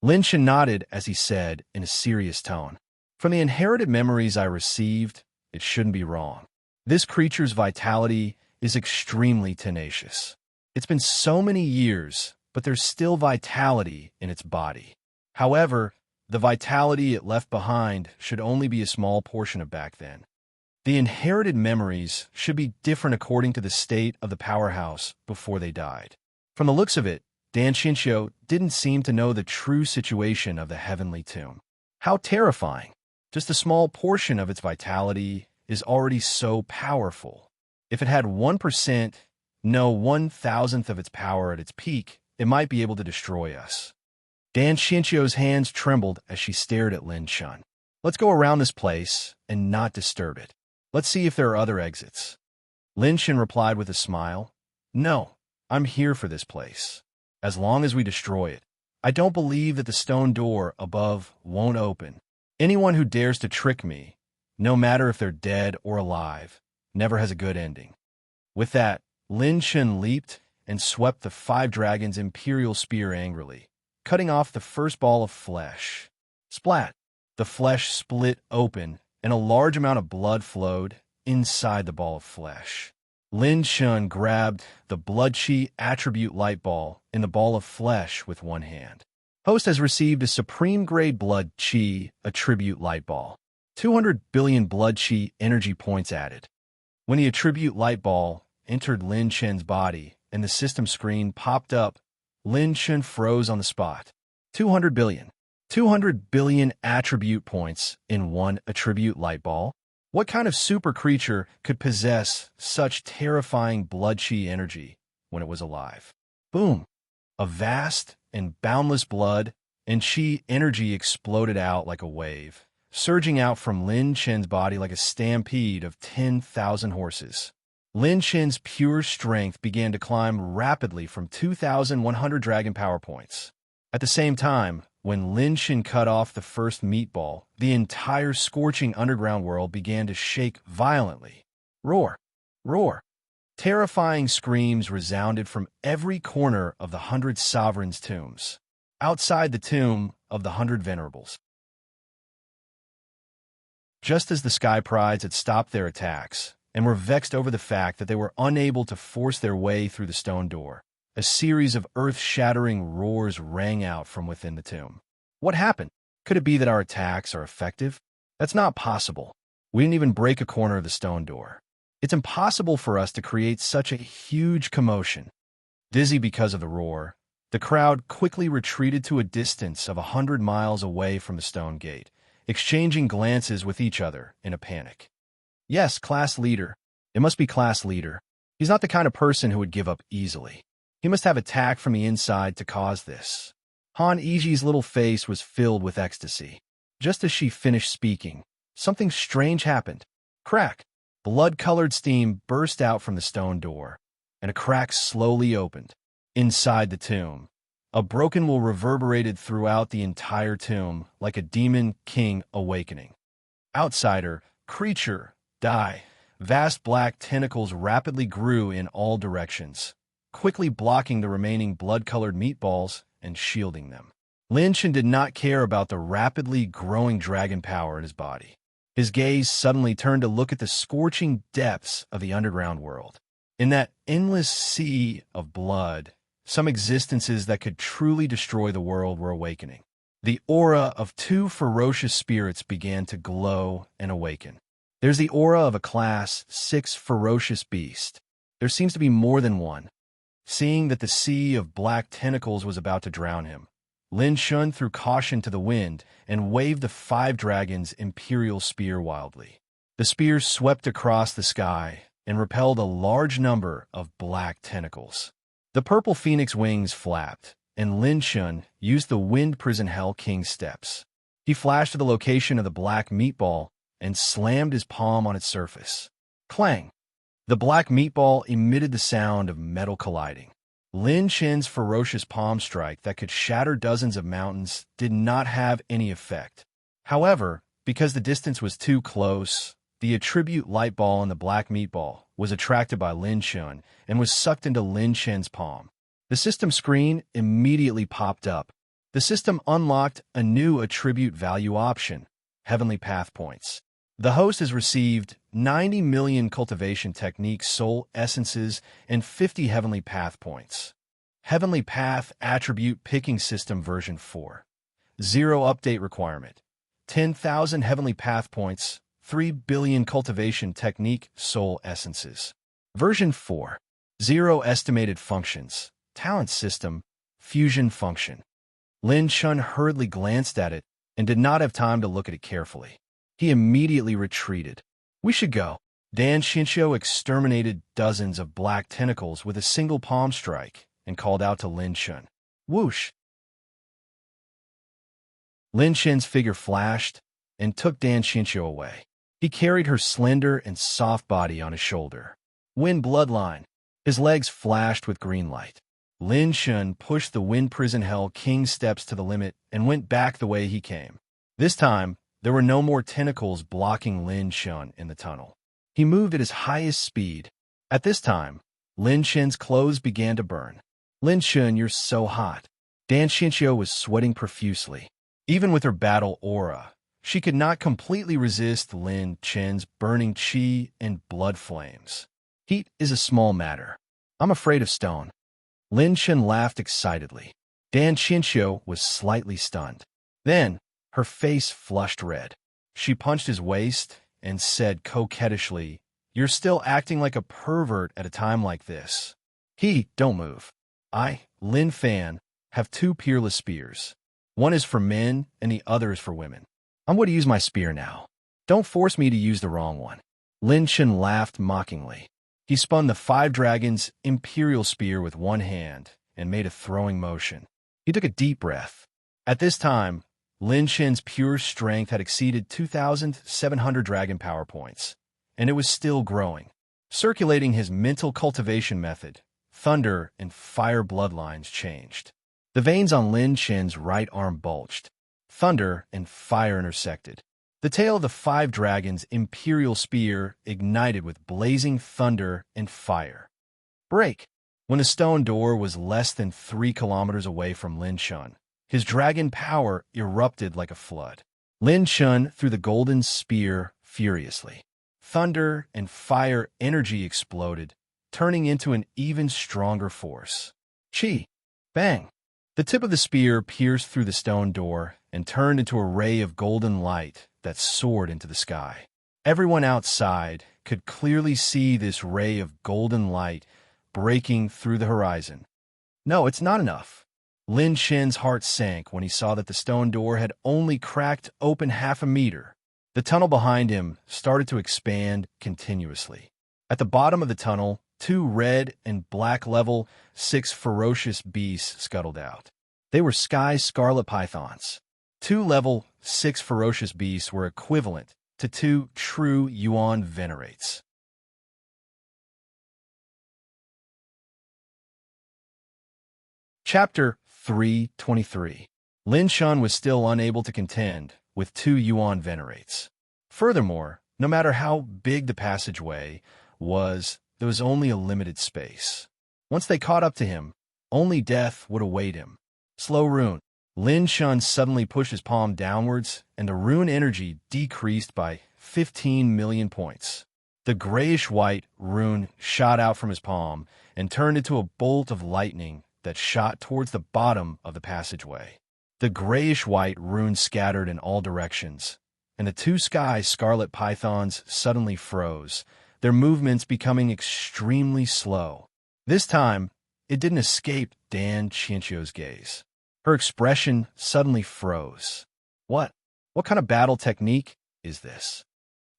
Lin Chen nodded as he said in a serious tone. From the inherited memories I received, it shouldn't be wrong. This creature's vitality is extremely tenacious. It's been so many years, but there's still vitality in its body. However, the vitality it left behind should only be a small portion of back then. The inherited memories should be different according to the state of the powerhouse before they died. From the looks of it, Dan Chinchio didn't seem to know the true situation of the heavenly tomb. How terrifying! Just a small portion of its vitality is already so powerful. If it had 1%, no 1,000th of its power at its peak, it might be able to destroy us. Dan Chinchio's hands trembled as she stared at Lin Chen. Let's go around this place and not disturb it. Let's see if there are other exits. Lin Chen replied with a smile. No, I'm here for this place. As long as we destroy it. I don't believe that the stone door above won't open. Anyone who dares to trick me, no matter if they're dead or alive, never has a good ending. With that, Lin Chen leaped and swept the 5 dragons' imperial spear angrily, cutting off the first ball of flesh. Splat! The flesh split open, and a large amount of blood flowed inside the ball of flesh. Lin Chen grabbed the blood chi attribute light ball in the ball of flesh with one hand. Host has received a supreme grade blood chi attribute light ball. 200 billion blood chi energy points added. When the attribute light ball entered Lin Chen's body and the system screen popped up, Lin Chen froze on the spot. 200 billion. 200 billion attribute points in one attribute light ball? What kind of super creature could possess such terrifying blood chi energy when it was alive? Boom! A vast and boundless blood and chi energy exploded out like a wave, surging out from Lin Chen's body like a stampede of 10,000 horses. Lin Chen's pure strength began to climb rapidly from 2,100 dragon power points. At the same time, when Lin Shan cut off the first meatball, the entire scorching underground world began to shake violently. Roar! Roar! Terrifying screams resounded from every corner of the 100 sovereigns' tombs. Outside the tomb of the 100 venerables. Just as the Sky Prides had stopped their attacks and were vexed over the fact that they were unable to force their way through the stone door, a series of earth-shattering roars rang out from within the tomb. What happened? Could it be that our attacks are effective? That's not possible. We didn't even break a corner of the stone door. It's impossible for us to create such a huge commotion. Dizzy because of the roar, the crowd quickly retreated to a distance of 100 miles away from the stone gate, exchanging glances with each other in a panic. Yes, class leader. It must be class leader. He's not the kind of person who would give up easily. He must have attacked from the inside to cause this. Han Yiji's little face was filled with ecstasy. Just as she finished speaking, something strange happened. Crack! Blood-colored steam burst out from the stone door, and a crack slowly opened. Inside the tomb, a broken will reverberated throughout the entire tomb like a demon king awakening. Outsider, creature, die. Vast black tentacles rapidly grew in all directions, quickly blocking the remaining blood-colored meatballs and shielding them. Lin Shan did not care about the rapidly growing dragon power in his body. His gaze suddenly turned to look at the scorching depths of the underground world. In that endless sea of blood, some existences that could truly destroy the world were awakening. The aura of two ferocious spirits began to glow and awaken. There's the aura of a Class 6 ferocious beast. There seems to be more than one. Seeing that the sea of black tentacles was about to drown him, Lin Shan threw caution to the wind and waved the 5 dragons' imperial spear wildly. The spear swept across the sky and repelled a large number of black tentacles. The purple phoenix wings flapped, and Lin Shan used the wind prison hell king steps. He flashed to the location of the black meatball and slammed his palm on its surface. Clang! The black meatball emitted the sound of metal colliding. Lin Shan's ferocious palm strike that could shatter dozens of mountains did not have any effect. However, because the distance was too close, the attribute light ball in the black meatball was attracted by Lin Shan and was sucked into Lin Shan's palm. The system screen immediately popped up. The system unlocked a new attribute value option, Heavenly Path Points. The host has received 90 million cultivation technique soul essences and 50 Heavenly Path points. Heavenly Path Attribute Picking System version 4. 0 update requirement. 10,000 Heavenly Path points, 3 billion cultivation technique soul essences. Version 4. 0 estimated functions. Talent system, fusion function. Lin Shan hurriedly glanced at it and did not have time to look at it carefully. He immediately retreated. We should go. Dan Xinqiu exterminated dozens of black tentacles with a single palm strike and called out to Lin Shan. Whoosh! Lin Shan's figure flashed and took Dan Xinqiu away. He carried her slender and soft body on his shoulder. Wind bloodline. His legs flashed with green light. Lin Shan pushed the Wind Prison Hell King steps to the limit and went back the way he came. This time, there were no more tentacles blocking Lin Shan in the tunnel. He moved at his highest speed. At this time, Lin Shan's clothes began to burn. Lin Shan, you're so hot. Dan Xinqiu was sweating profusely. Even with her battle aura, she could not completely resist Lin Shan's burning chi and blood flames. Heat is a small matter. I'm afraid of stone. Lin Shan laughed excitedly. Dan Xinqiu was slightly stunned. Then, her face flushed red. She punched his waist and said coquettishly, You're still acting like a pervert at a time like this. Don't move. I, Lin Fan, have 2 peerless spears. One is for men and the other is for women. I'm going to use my spear now. Don't force me to use the wrong one. Lin Shan laughed mockingly. He spun the 5 dragons' imperial spear with one hand and made a throwing motion. He took a deep breath. At this time, Lin Shan's pure strength had exceeded 2,700 dragon power points, and it was still growing. Circulating his mental cultivation method, thunder and fire bloodlines changed. The veins on Lin Chen's right arm bulged. Thunder and fire intersected. The tail of the 5 dragons' imperial spear ignited with blazing thunder and fire. Break! When the stone door was less than 3 kilometers away from Lin Chun, his dragon power erupted like a flood. Lin Chun threw the golden spear furiously. Thunder and fire energy exploded, turning into an even stronger force. Chi! Bang! The tip of the spear pierced through the stone door and turned into a ray of golden light that soared into the sky. Everyone outside could clearly see this ray of golden light breaking through the horizon. No, it's not enough. Lin Chen's heart sank when he saw that the stone door had only cracked open half a meter. The tunnel behind him started to expand continuously. At the bottom of the tunnel, 2 red and black level 6 ferocious beasts scuttled out. They were sky scarlet pythons. 2 level 6 ferocious beasts were equivalent to 2 true yuan venerates. Chapter 323. Lin Chun was still unable to contend with 2 yuan venerates. Furthermore, no matter how big the passageway was, there was only a limited space. Once they caught up to him, only death would await him. Slow rune. Lin Chun suddenly pushed his palm downwards, and the rune energy decreased by 15 million points. The grayish-white rune shot out from his palm and turned into a bolt of lightning that shot towards the bottom of the passageway. The grayish-white rune scattered in all directions, and the 2 sky scarlet pythons suddenly froze, their movements becoming extremely slow. This time, it didn't escape Dan Qianqiu's gaze. Her expression suddenly froze. What kind of battle technique is this?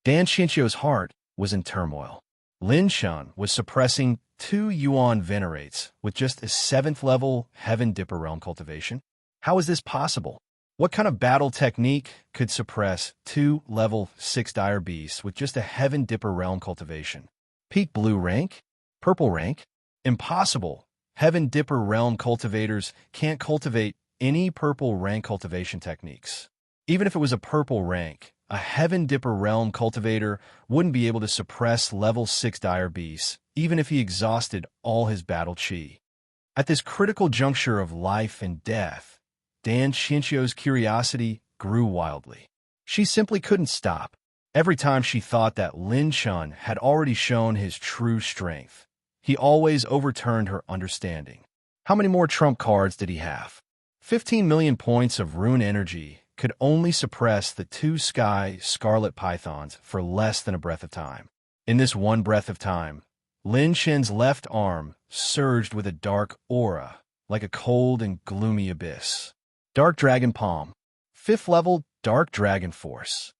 Dan Qianqiu's heart was in turmoil. Lin Chun was suppressing 2 yuan venerates with just a 7th level Heaven Dipper Realm cultivation. How is this possible? What kind of battle technique could suppress 2 level 6 dire beasts with just a Heaven Dipper Realm cultivation? Peak blue rank? Purple rank? Impossible. Heaven Dipper Realm cultivators can't cultivate any purple rank cultivation techniques. Even if it was a purple rank, a Heaven Dipper Realm cultivator wouldn't be able to suppress level 6 dire beasts, even if he exhausted all his battle chi. At this critical juncture of life and death, Dan Qianqiu's curiosity grew wildly. She simply couldn't stop. Every time she thought that Lin Chun had already shown his true strength, he always overturned her understanding. How many more trump cards did he have? 15 million points of rune energy could only suppress the 2 sky scarlet pythons for less than a breath of time. In this one breath of time, Lin Chen's left arm surged with a dark aura, like a cold and gloomy abyss. Dark Dragon Palm. 5th level Dark Dragon Force.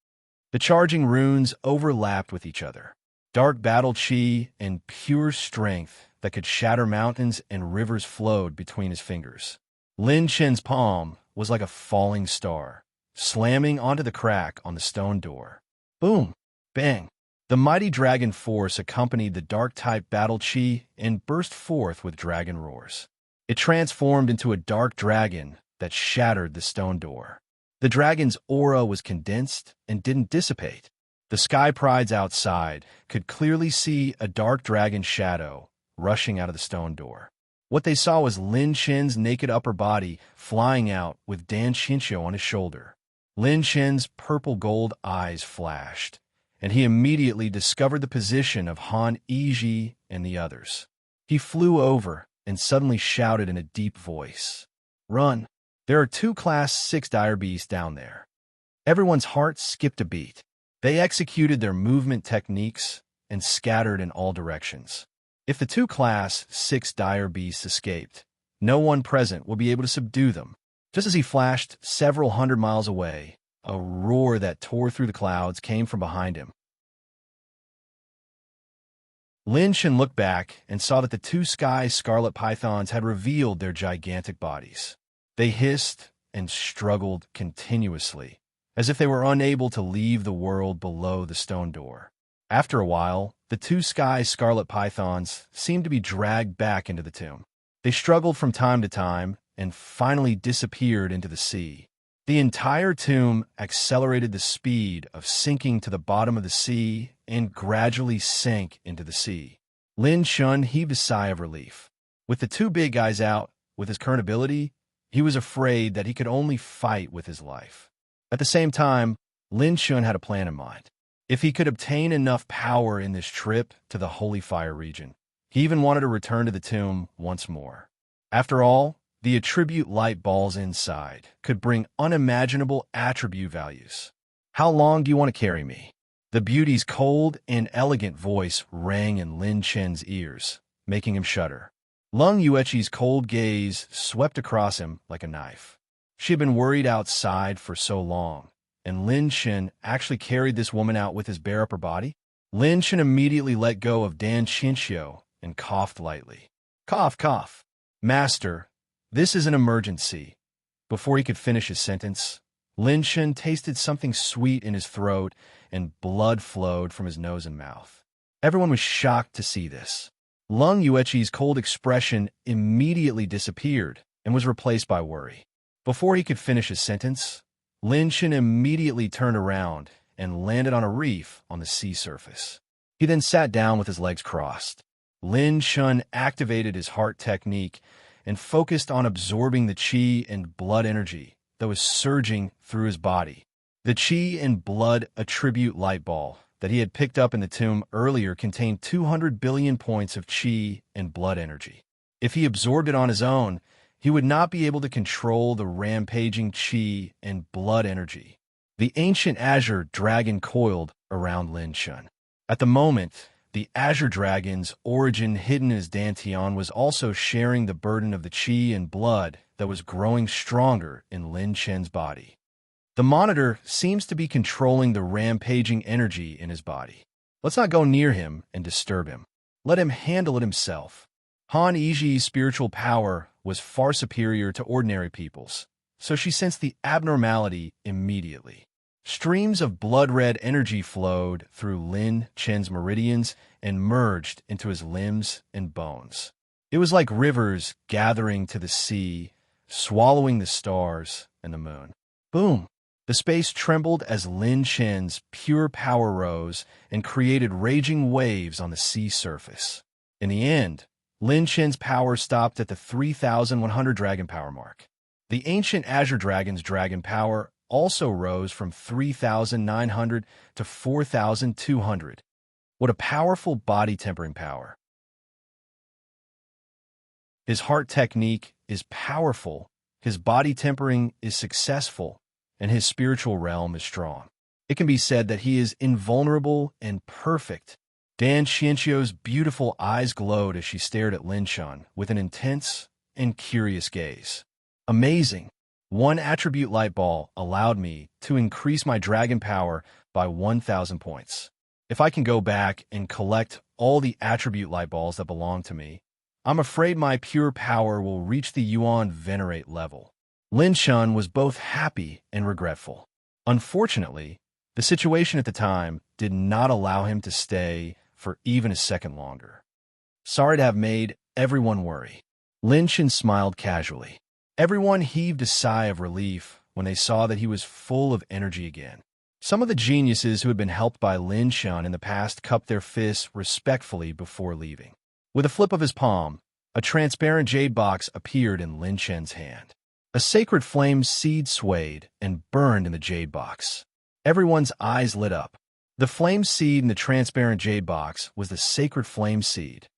The charging runes overlapped with each other. Dark battle chi and pure strength that could shatter mountains and rivers flowed between his fingers. Lin Chen's palm was like a falling star, slamming onto the crack on the stone door. Boom! Bang! The mighty dragon force accompanied the dark-type battle chi and burst forth with dragon roars. It transformed into a dark dragon that shattered the stone door. The dragon's aura was condensed and didn't dissipate. The sky prides outside could clearly see a dark dragon shadow rushing out of the stone door. What they saw was Lin Chen's naked upper body flying out with Dan Qianqiu on his shoulder. Lin Chen's purple-gold eyes flashed, and he immediately discovered the position of Han Yizhi and the others. He flew over and suddenly shouted in a deep voice, "Run! There are 2 Class 6 dire beasts down there." Everyone's heart skipped a beat. They executed their movement techniques and scattered in all directions. If the 2 Class 6 dire beasts escaped, no one present would be able to subdue them. Just as he flashed several hundred miles away, a roar that tore through the clouds came from behind him. Lin Chen looked back and saw that the 2 sky scarlet pythons had revealed their gigantic bodies. They hissed and struggled continuously, as if they were unable to leave the world below the stone door. After a while, the 2 sky scarlet pythons seemed to be dragged back into the tomb. They struggled from time to time and finally disappeared into the sea. The entire tomb accelerated the speed of sinking to the bottom of the sea and gradually sank into the sea. Lin Shun heaved a sigh of relief. With the two big guys out, with his current ability, he was afraid that he could only fight with his life. At the same time, Lin Shun had a plan in mind. If he could obtain enough power in this trip to the Holy Fire region, he even wanted to return to the tomb once more. After all, the attribute light balls inside could bring unimaginable attribute values. How long do you want to carry me? The beauty's cold and elegant voice rang in Lin Chen's ears, making him shudder. Lung Yuechi's cold gaze swept across him like a knife. She had been worried outside for so long, and Lin Chen actually carried this woman out with his bare upper body? Lin Chen immediately let go of Dan Chinchio and coughed lightly. Cough, cough. Master, this is an emergency. Before he could finish his sentence, Lin Chen tasted something sweet in his throat and blood flowed from his nose and mouth. Everyone was shocked to see this. Lung Yuechi's cold expression immediately disappeared and was replaced by worry. Before he could finish his sentence, Lin Chen immediately turned around and landed on a reef on the sea surface. He then sat down with his legs crossed. Lin Chen activated his heart technique and focused on absorbing the qi and blood energy that was surging through his body. The qi and blood attribute light ball that he had picked up in the tomb earlier contained 200 billion points of qi and blood energy. If he absorbed it on his own, he would not be able to control the rampaging qi and blood energy. The ancient azure dragon coiled around Lin Chen. At the moment, the azure dragon's origin hidden as Dantian was also sharing the burden of the qi and blood that was growing stronger in Lin Chen's body. The monitor seems to be controlling the rampaging energy in his body. Let's not go near him and disturb him. Let him handle it himself. Han Yiji's spiritual power was far superior to ordinary people's, so she sensed the abnormality immediately. Streams of blood-red energy flowed through Lin Chen's meridians and merged into his limbs and bones. It was like rivers gathering to the sea, swallowing the stars and the moon. Boom! The space trembled as Lin Chen's pure power rose and created raging waves on the sea surface. In the end, Lin Chen's power stopped at the 3,100 dragon power mark. The ancient Azure Dragon's dragon power also rose from 3,900 to 4,200. What a powerful body tempering power. His heart technique is powerful, his body tempering is successful, and his spiritual realm is strong. It can be said that he is invulnerable and perfect. Dan Xianxio's beautiful eyes glowed as she stared at Lin Chen with an intense and curious gaze. Amazing! One attribute light ball allowed me to increase my dragon power by 1,000 points. If I can go back and collect all the attribute light balls that belong to me, I'm afraid my pure power will reach the Yuan Venerate level. Lin Chen was both happy and regretful. Unfortunately, the situation at the time did not allow him to stay for even a second longer. Sorry to have made everyone worry. Lin Chen smiled casually. Everyone heaved a sigh of relief when they saw that he was full of energy again. Some of the geniuses who had been helped by Lin Chen in the past cupped their fists respectfully before leaving. With a flip of his palm, a transparent jade box appeared in Lin Chen's hand. A sacred flame seed swayed and burned in the jade box. Everyone's eyes lit up. The flame seed in the transparent jade box was the sacred flame seed.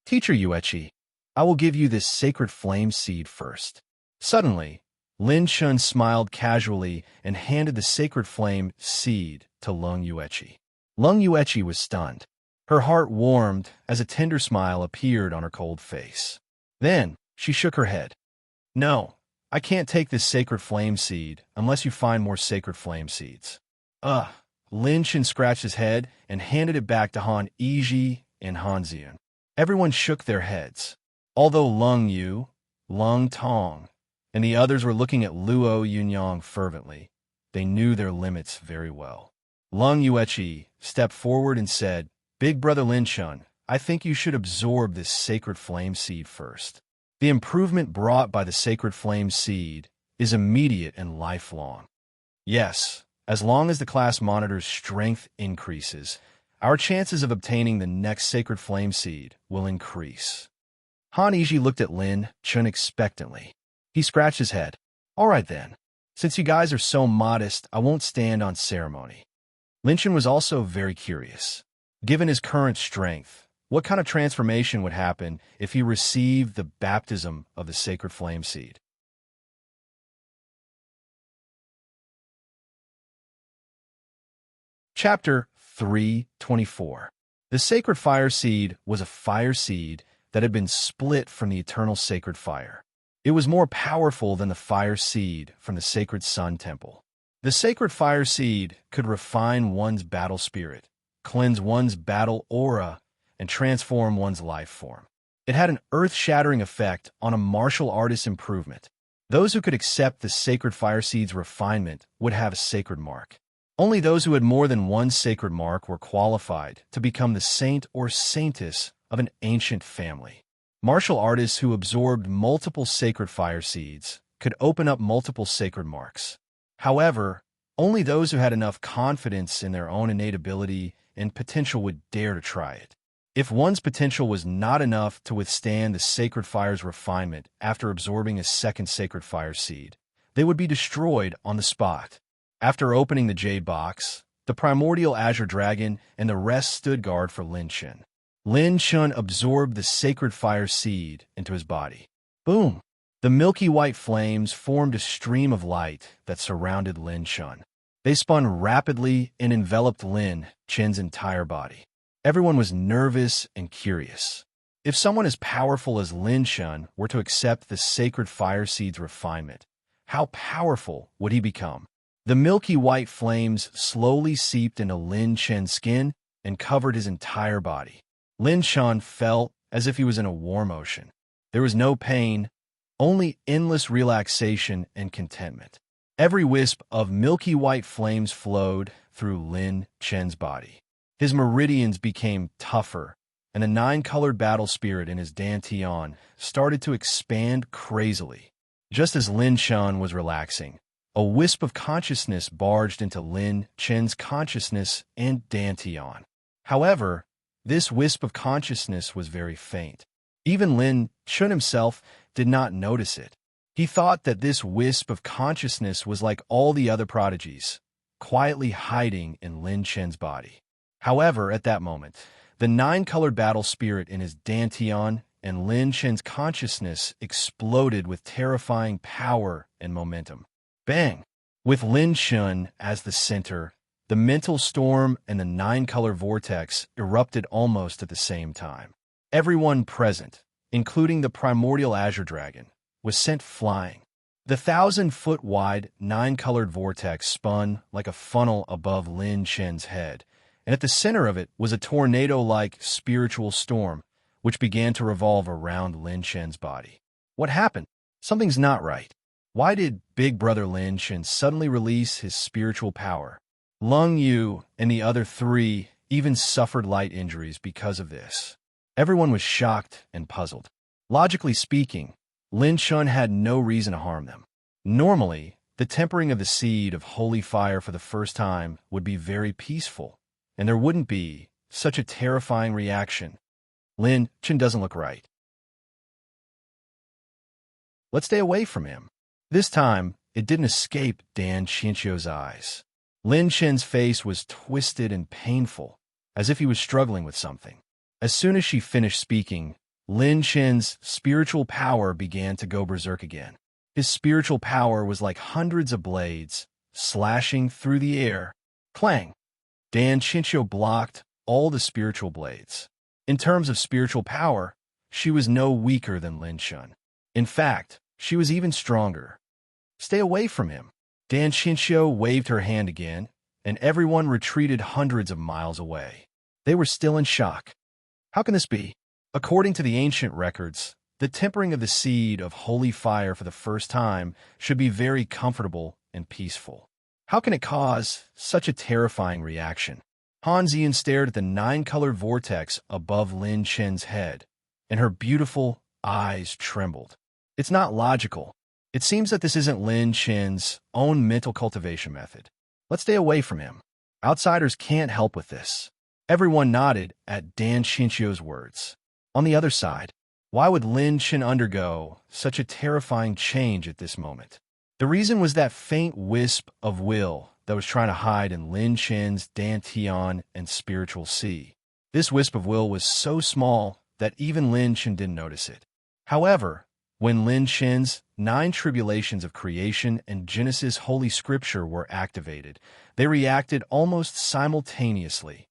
Teacher Yuechi, I will give you this sacred flame seed first. Suddenly, Lin Chen smiled casually and handed the sacred flame seed to Lung Yuechi. Lung Yuechi was stunned. Her heart warmed as a tender smile appeared on her cold face. Then, she shook her head. No, I can't take this sacred flame seed unless you find more sacred flame seeds. Lin Chen scratched his head and handed it back to Han Yiji and Han Xian. Everyone shook their heads. Although Lung Yu, Lung Tong, and the others were looking at Luo Yunyang fervently, they knew their limits very well. Lung Yuechi stepped forward and said, Big Brother Lin Chen, I think you should absorb this sacred flame seed first. The improvement brought by the sacred flame seed is immediate and lifelong. Yes, as long as the class monitor's strength increases, our chances of obtaining the next sacred flame seed will increase. Han Iji looked at Lin Chun expectantly. He scratched his head. All right then. Since you guys are so modest, I won't stand on ceremony. Lin Chun was also very curious. Given his current strength, what kind of transformation would happen if he received the baptism of the sacred flame seed? Chapter 3:24. The sacred fire seed was a fire seed that had been split from the eternal sacred fire. It was more powerful than the fire seed from the sacred sun temple. The sacred fire seed could refine one's battle spirit, cleanse one's battle aura, and transform one's life form. It had an earth-shattering effect on a martial artist's improvement. Those who could accept the sacred fire seed's refinement would have a sacred mark. Only those who had more than one sacred mark were qualified to become the saint or saintess of an ancient family. Martial artists who absorbed multiple sacred fire seeds could open up multiple sacred marks. However, only those who had enough confidence in their own innate ability and potential would dare to try it. If one's potential was not enough to withstand the sacred fire's refinement after absorbing a second sacred fire seed, they would be destroyed on the spot. After opening the jade box, the primordial azure dragon and the rest stood guard for Lin Chun. Lin Chun absorbed the sacred fire seed into his body. Boom! The milky white flames formed a stream of light that surrounded Lin Chun. They spun rapidly and enveloped Lin Chun's entire body. Everyone was nervous and curious. If someone as powerful as Lin Chun were to accept the sacred fire seed's refinement, how powerful would he become? The milky white flames slowly seeped into Lin Chun's skin and covered his entire body. Lin Chun felt as if he was in a warm ocean. There was no pain, only endless relaxation and contentment. Every wisp of milky white flames flowed through Lin Chun's body. His meridians became tougher, and the nine-colored battle spirit in his dantian started to expand crazily. Just as Lin Chun was relaxing, a wisp of consciousness barged into Lin Chun's consciousness and dantian. However, this wisp of consciousness was very faint. Even Lin Chun himself did not notice it. He thought that this wisp of consciousness was like all the other prodigies, quietly hiding in Lin Chun's body. However, at that moment, the nine-colored battle spirit in his dantian and Lin Chun's consciousness exploded with terrifying power and momentum. Bang! With Lin Chun as the center, the mental storm and the nine-color vortex erupted almost at the same time. Everyone present, including the primordial azure dragon, was sent flying. The 1,000-foot-wide nine-colored vortex spun like a funnel above Lin Chun's head, and at the center of it was a tornado-like spiritual storm, which began to revolve around Lin Chun's body. What happened? Something's not right. Why did Big Brother Lin Chun suddenly release his spiritual power? Lung Yu and the other three even suffered light injuries because of this. Everyone was shocked and puzzled. Logically speaking, Lin Chun had no reason to harm them. Normally, the tempering of the seed of holy fire for the first time would be very peaceful, and there wouldn't be such a terrifying reaction. Lin Chun doesn't look right. Let's stay away from him. This time, it didn't escape Dan Chinchio's eyes. Lin Chun's face was twisted and painful, as if he was struggling with something. As soon as she finished speaking, Lin Chun's spiritual power began to go berserk again. His spiritual power was like hundreds of blades, slashing through the air. Clang! Dan Chinchio blocked all the spiritual blades. In terms of spiritual power, she was no weaker than Lin Chun. In fact, she was even stronger. Stay away from him. Dan Chinchio waved her hand again, and everyone retreated hundreds of miles away. They were still in shock. How can this be? According to the ancient records, the tempering of the seed of holy fire for the first time should be very comfortable and peaceful. How can it cause such a terrifying reaction? Han Zian stared at the nine-colored vortex above Lin Chun's head, and her beautiful eyes trembled. It's not logical. It seems that this isn't Lin Chen's own mental cultivation method. Let's stay away from him. Outsiders can't help with this. Everyone nodded at Dan Shinchio's words. On the other side, why would Lin Chen undergo such a terrifying change at this moment? The reason was that faint wisp of will that was trying to hide in Lin Chen's dantian and spiritual sea. This wisp of will was so small that even Lin Chen didn't notice it. However, when Lin Chen's 9 tribulations of creation and Genesis Holy Scripture were activated, they reacted almost simultaneously.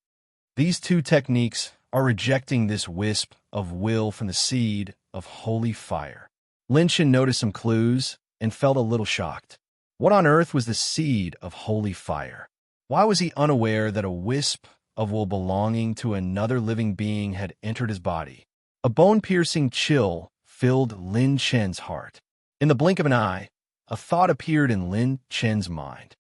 These two techniques are rejecting this wisp of will from the seed of holy fire. Lin Chen noticed some clues and felt a little shocked. What on earth was the seed of holy fire? Why was he unaware that a wisp of will belonging to another living being had entered his body? A bone-piercing chill filled Lin Chen's heart. In the blink of an eye, a thought appeared in Lin Chen's mind.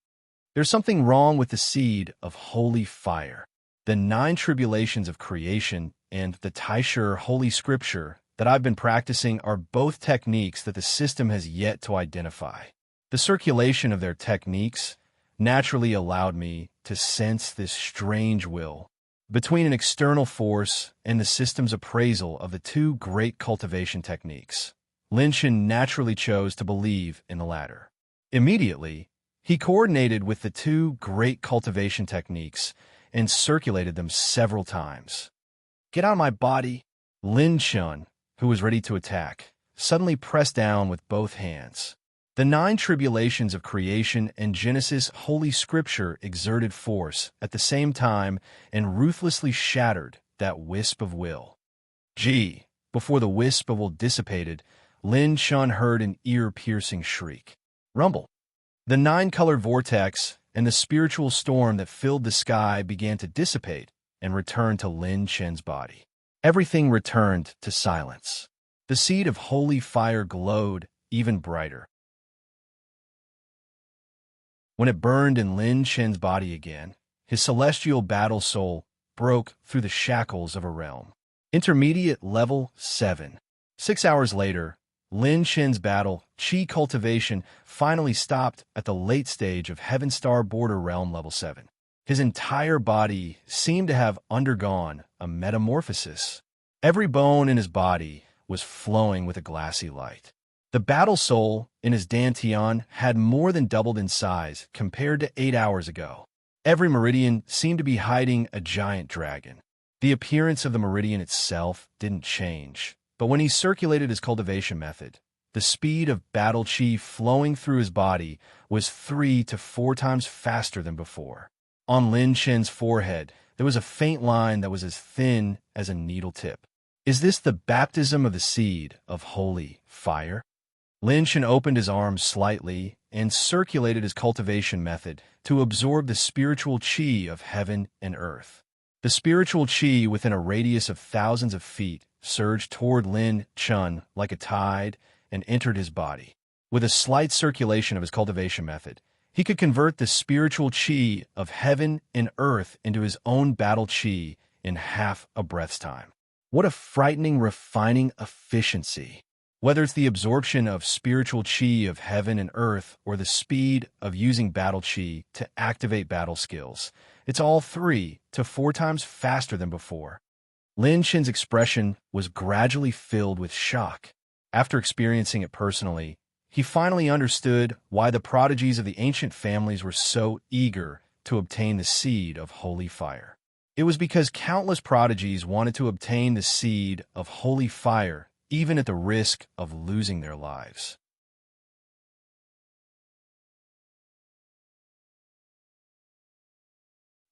There's something wrong with the seed of holy fire. The 9 tribulations of creation and the Taisher Holy Scripture that I've been practicing are both techniques that the system has yet to identify. The circulation of their techniques naturally allowed me to sense this strange will between an external force and the system's appraisal of the 2 great cultivation techniques. Lin Chen naturally chose to believe in the latter. Immediately, he coordinated with the 2 great cultivation techniques and circulated them several times. Get out of my body! Lin Chen, who was ready to attack, suddenly pressed down with both hands. The 9 tribulations of creation and Genesis Holy Scripture exerted force at the same time and ruthlessly shattered that wisp of will. Gee! Before the wisp of will dissipated, Lin Chen heard an ear-piercing shriek. Rumble! The 9-colored vortex and the spiritual storm that filled the sky began to dissipate and return to Lin Chen's body. Everything returned to silence. The seed of holy fire glowed even brighter. When it burned in Lin Chen's body again, his celestial battle soul broke through the shackles of a realm. Intermediate level 7. 6 hours later, Lin Chen's battle chi cultivation finally stopped at the late stage of Heaven Star Border Realm level 7. His entire body seemed to have undergone a metamorphosis. Every bone in his body was flowing with a glassy light. The battle soul in his dantian had more than doubled in size compared to 8 hours ago. Every meridian seemed to be hiding a giant dragon. The appearance of the meridian itself didn't change, but when he circulated his cultivation method, the speed of battle chi flowing through his body was 3 to 4 times faster than before. On Lin Chen's forehead, there was a faint line that was as thin as a needle tip. Is this the baptism of the seed of holy fire? Lin Chen opened his arms slightly and circulated his cultivation method to absorb the spiritual chi of heaven and earth. The spiritual chi within a radius of thousands of feet surged toward Lin Chen like a tide and entered his body. With a slight circulation of his cultivation method, he could convert the spiritual chi of heaven and earth into his own battle chi in half a breath's time. What a frightening, refining efficiency! Whether it's the absorption of spiritual chi of heaven and earth or the speed of using battle chi to activate battle skills, it's all 3 to 4 times faster than before. Lin Chen's expression was gradually filled with shock. After experiencing it personally, he finally understood why the prodigies of the ancient families were so eager to obtain the seed of holy fire. It was because countless prodigies wanted to obtain the seed of holy fire even at the risk of losing their lives.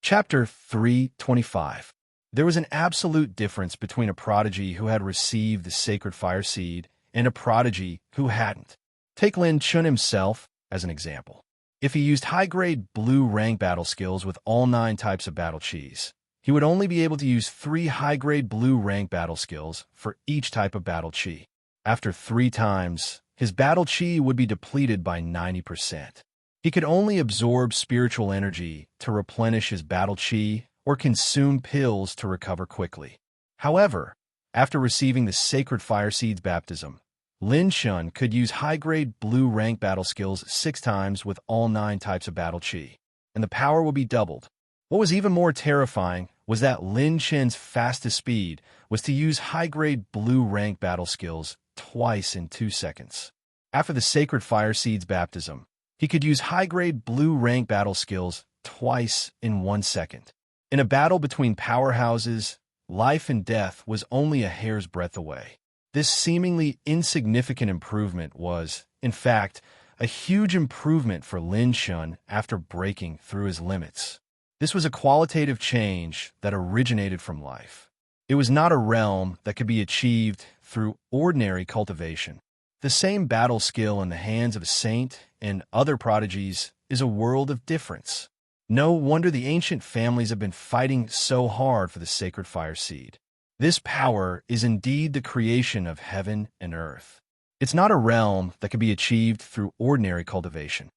Chapter 325. There was an absolute difference between a prodigy who had received the sacred fire seed and a prodigy who hadn't. Take Lin Chen himself as an example. If he used high-grade blue rank battle skills with all 9 types of battle chis, he would only be able to use 3 high-grade blue rank battle skills for each type of battle chi. After 3 times, his battle chi would be depleted by 90%. He could only absorb spiritual energy to replenish his battle chi or consume pills to recover quickly. However, After receiving the sacred fire seeds baptism, Lin Shun could use high-grade blue rank battle skills 6 times with all 9 types of battle chi, and the power would be doubled. What was even more terrifying was that Lin Chen's fastest speed was to use high-grade blue rank battle skills twice in 2 seconds. After the sacred fire seeds baptism, he could use high-grade blue rank battle skills twice in 1 second. In a battle between powerhouses, life and death was only a hair's breadth away. This seemingly insignificant improvement was, in fact, a huge improvement for Lin Shun after breaking through his limits. This was a qualitative change that originated from life. It was not a realm that could be achieved through ordinary cultivation. The same battle skill in the hands of a saint and other prodigies is a world of difference. No wonder the ancient families have been fighting so hard for the sacred fire seed. This power is indeed the creation of heaven and earth. It's not a realm that can be achieved through ordinary cultivation.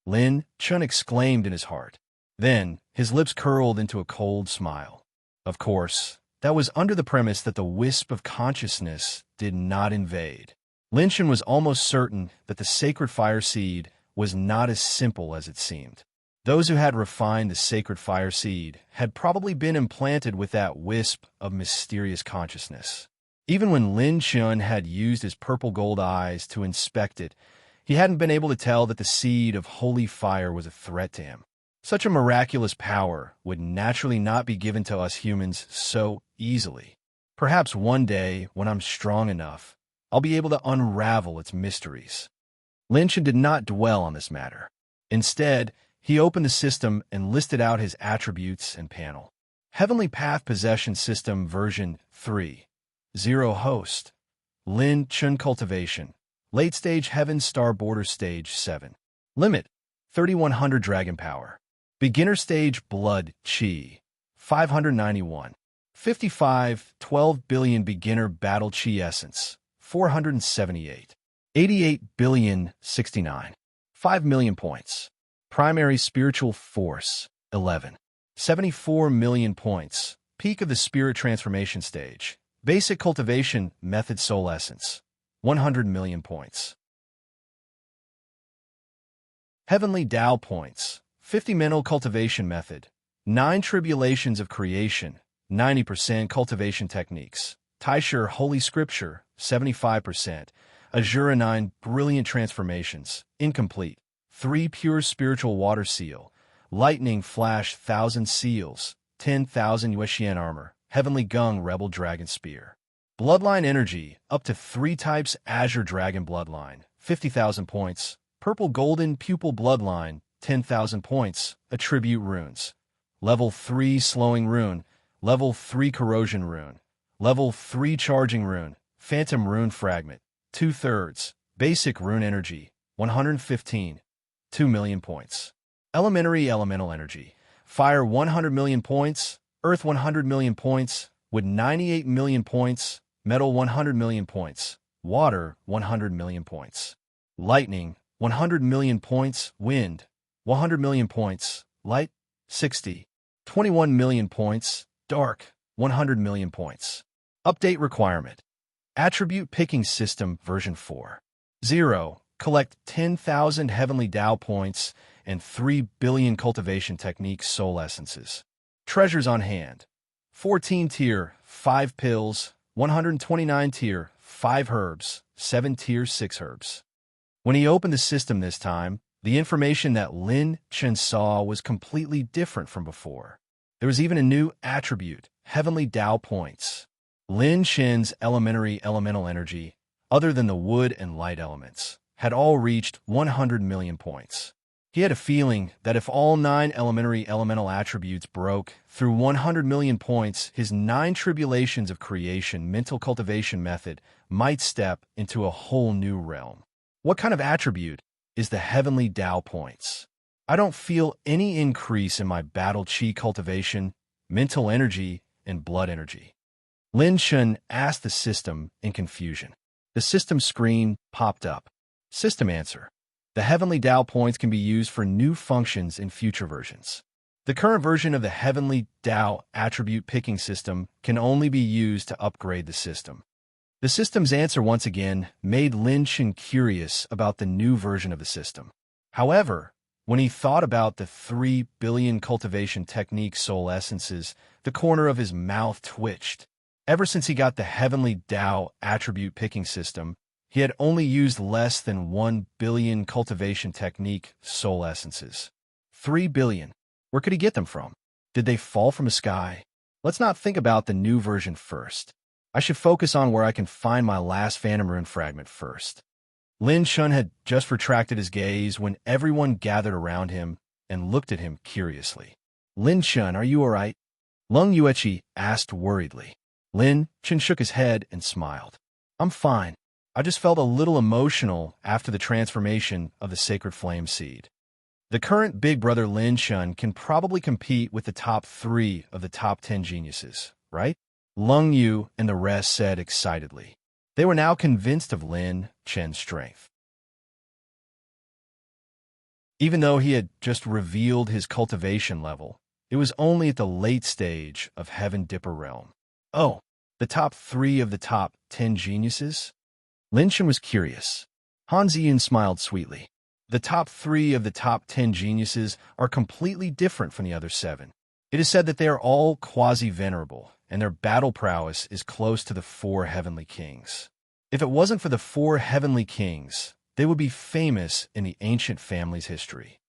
Lin Chun exclaimed in his heart. Then, his lips curled into a cold smile. Of course, that was under the premise that the wisp of consciousness did not invade. Lin Chun was almost certain that the sacred fire seed was not as simple as it seemed. Those who had refined the sacred fire seed had probably been implanted with that wisp of mysterious consciousness. Even when Lin Chun had used his purple gold eyes to inspect it, he hadn't been able to tell that the seed of holy fire was a threat to him. Such a miraculous power would naturally not be given to us humans so easily. Perhaps one day, when I'm strong enough, I'll be able to unravel its mysteries. Lin Chun did not dwell on this matter. Instead, he opened the system and listed out his attributes and panel. Heavenly Path Possession System version 3.0 Host. Lin Chun Cultivation. Late Stage Heaven Star Border Stage 7. Limit. 3100 Dragon Power. Beginner Stage Blood Chi. 591. 55, 12 billion Beginner Battle Chi Essence. 478. 88 billion 69. 5 million points. Primary Spiritual Force, 11. 74 million points. Peak of the Spirit Transformation Stage. Basic Cultivation Method Soul Essence, 100 million points. Heavenly Tao Points, 50 Mental Cultivation Method. 9 Tribulations of Creation, 90% Cultivation Techniques. Taishur Holy Scripture, 75%. Azura 9 Brilliant Transformations, incomplete. 3 Pure Spiritual Water Seal. Lightning Flash 1000 Seals. 10,000 Yuexian Armor. Heavenly Gung Rebel Dragon Spear. Bloodline Energy, up to 3 types Azure Dragon Bloodline, 50,000 points. Purple Golden Pupil Bloodline, 10,000 points. Attribute Runes. Level 3 Slowing Rune. Level 3 Corrosion Rune. Level 3 Charging Rune. Phantom Rune Fragment, 2/3. Basic Rune Energy, 115. 2 million points. Elementary Elemental Energy. Fire 100 million points. Earth 100 million points. Wood 98 million points. Metal 100 million points. Water 100 million points. Lightning 100 million points. Wind 100 million points. Light 60. 21 million points. Dark 100 million points. Update requirement. Attribute Picking System version 4.0. Collect 10,000 Heavenly Tao points and 3 billion Cultivation Techniques Soul Essences. Treasures on hand. 14 tier, 5 pills. 129 tier, 5 herbs. 7 tier, 6 herbs. When he opened the system this time, the information that Lin Chen saw was completely different from before. There was even a new attribute, Heavenly Tao points. Lin Chen's elementary elemental energy, other than the wood and light elements, had all reached 100 million points. He had a feeling that if all 9 elementary elemental attributes broke through 100 million points, his 9 tribulations of creation mental cultivation method might step into a whole new realm. What kind of attribute is the Heavenly Tao points? I don't feel any increase in my battle chi cultivation, mental energy, and blood energy. Lin Chen asked the system in confusion. The system screen popped up. System answer. The Heavenly Tao points can be used for new functions in future versions. The current version of the Heavenly Tao attribute picking system can only be used to upgrade the system. The system's answer once again made Lin Shan curious about the new version of the system. However, when he thought about the 3 billion cultivation technique soul essences, the corner of his mouth twitched. Ever since he got the Heavenly Tao attribute picking system, he had only used less than 1 billion cultivation technique soul essences. 3 billion. Where could he get them from? Did they fall from the sky? Let's not think about the new version first. I should focus on where I can find my last Phantom Rune fragment first. Lin Shan had just retracted his gaze when everyone gathered around him and looked at him curiously. Lin Shan, are you all right? Lung Yueqi asked worriedly. Lin Shan shook his head and smiled. I'm fine. I just felt a little emotional after the transformation of the Sacred Flame Seed. The current big brother Lin Shan can probably compete with the top 3 of the top 10 geniuses, right? Lung Yu and the rest said excitedly. They were now convinced of Lin Shan's strength. Even though he had just revealed his cultivation level, it was only at the late stage of Heaven Dipper Realm. Oh, the top 3 of the top 10 geniuses? Lin Shan was curious. Han Ziyun smiled sweetly. The top 3 of the top 10 geniuses are completely different from the other 7. It is said that they are all quasi-venerable, and their battle prowess is close to the 4 heavenly kings. If it wasn't for the 4 heavenly kings, they would be famous in the ancient family's history.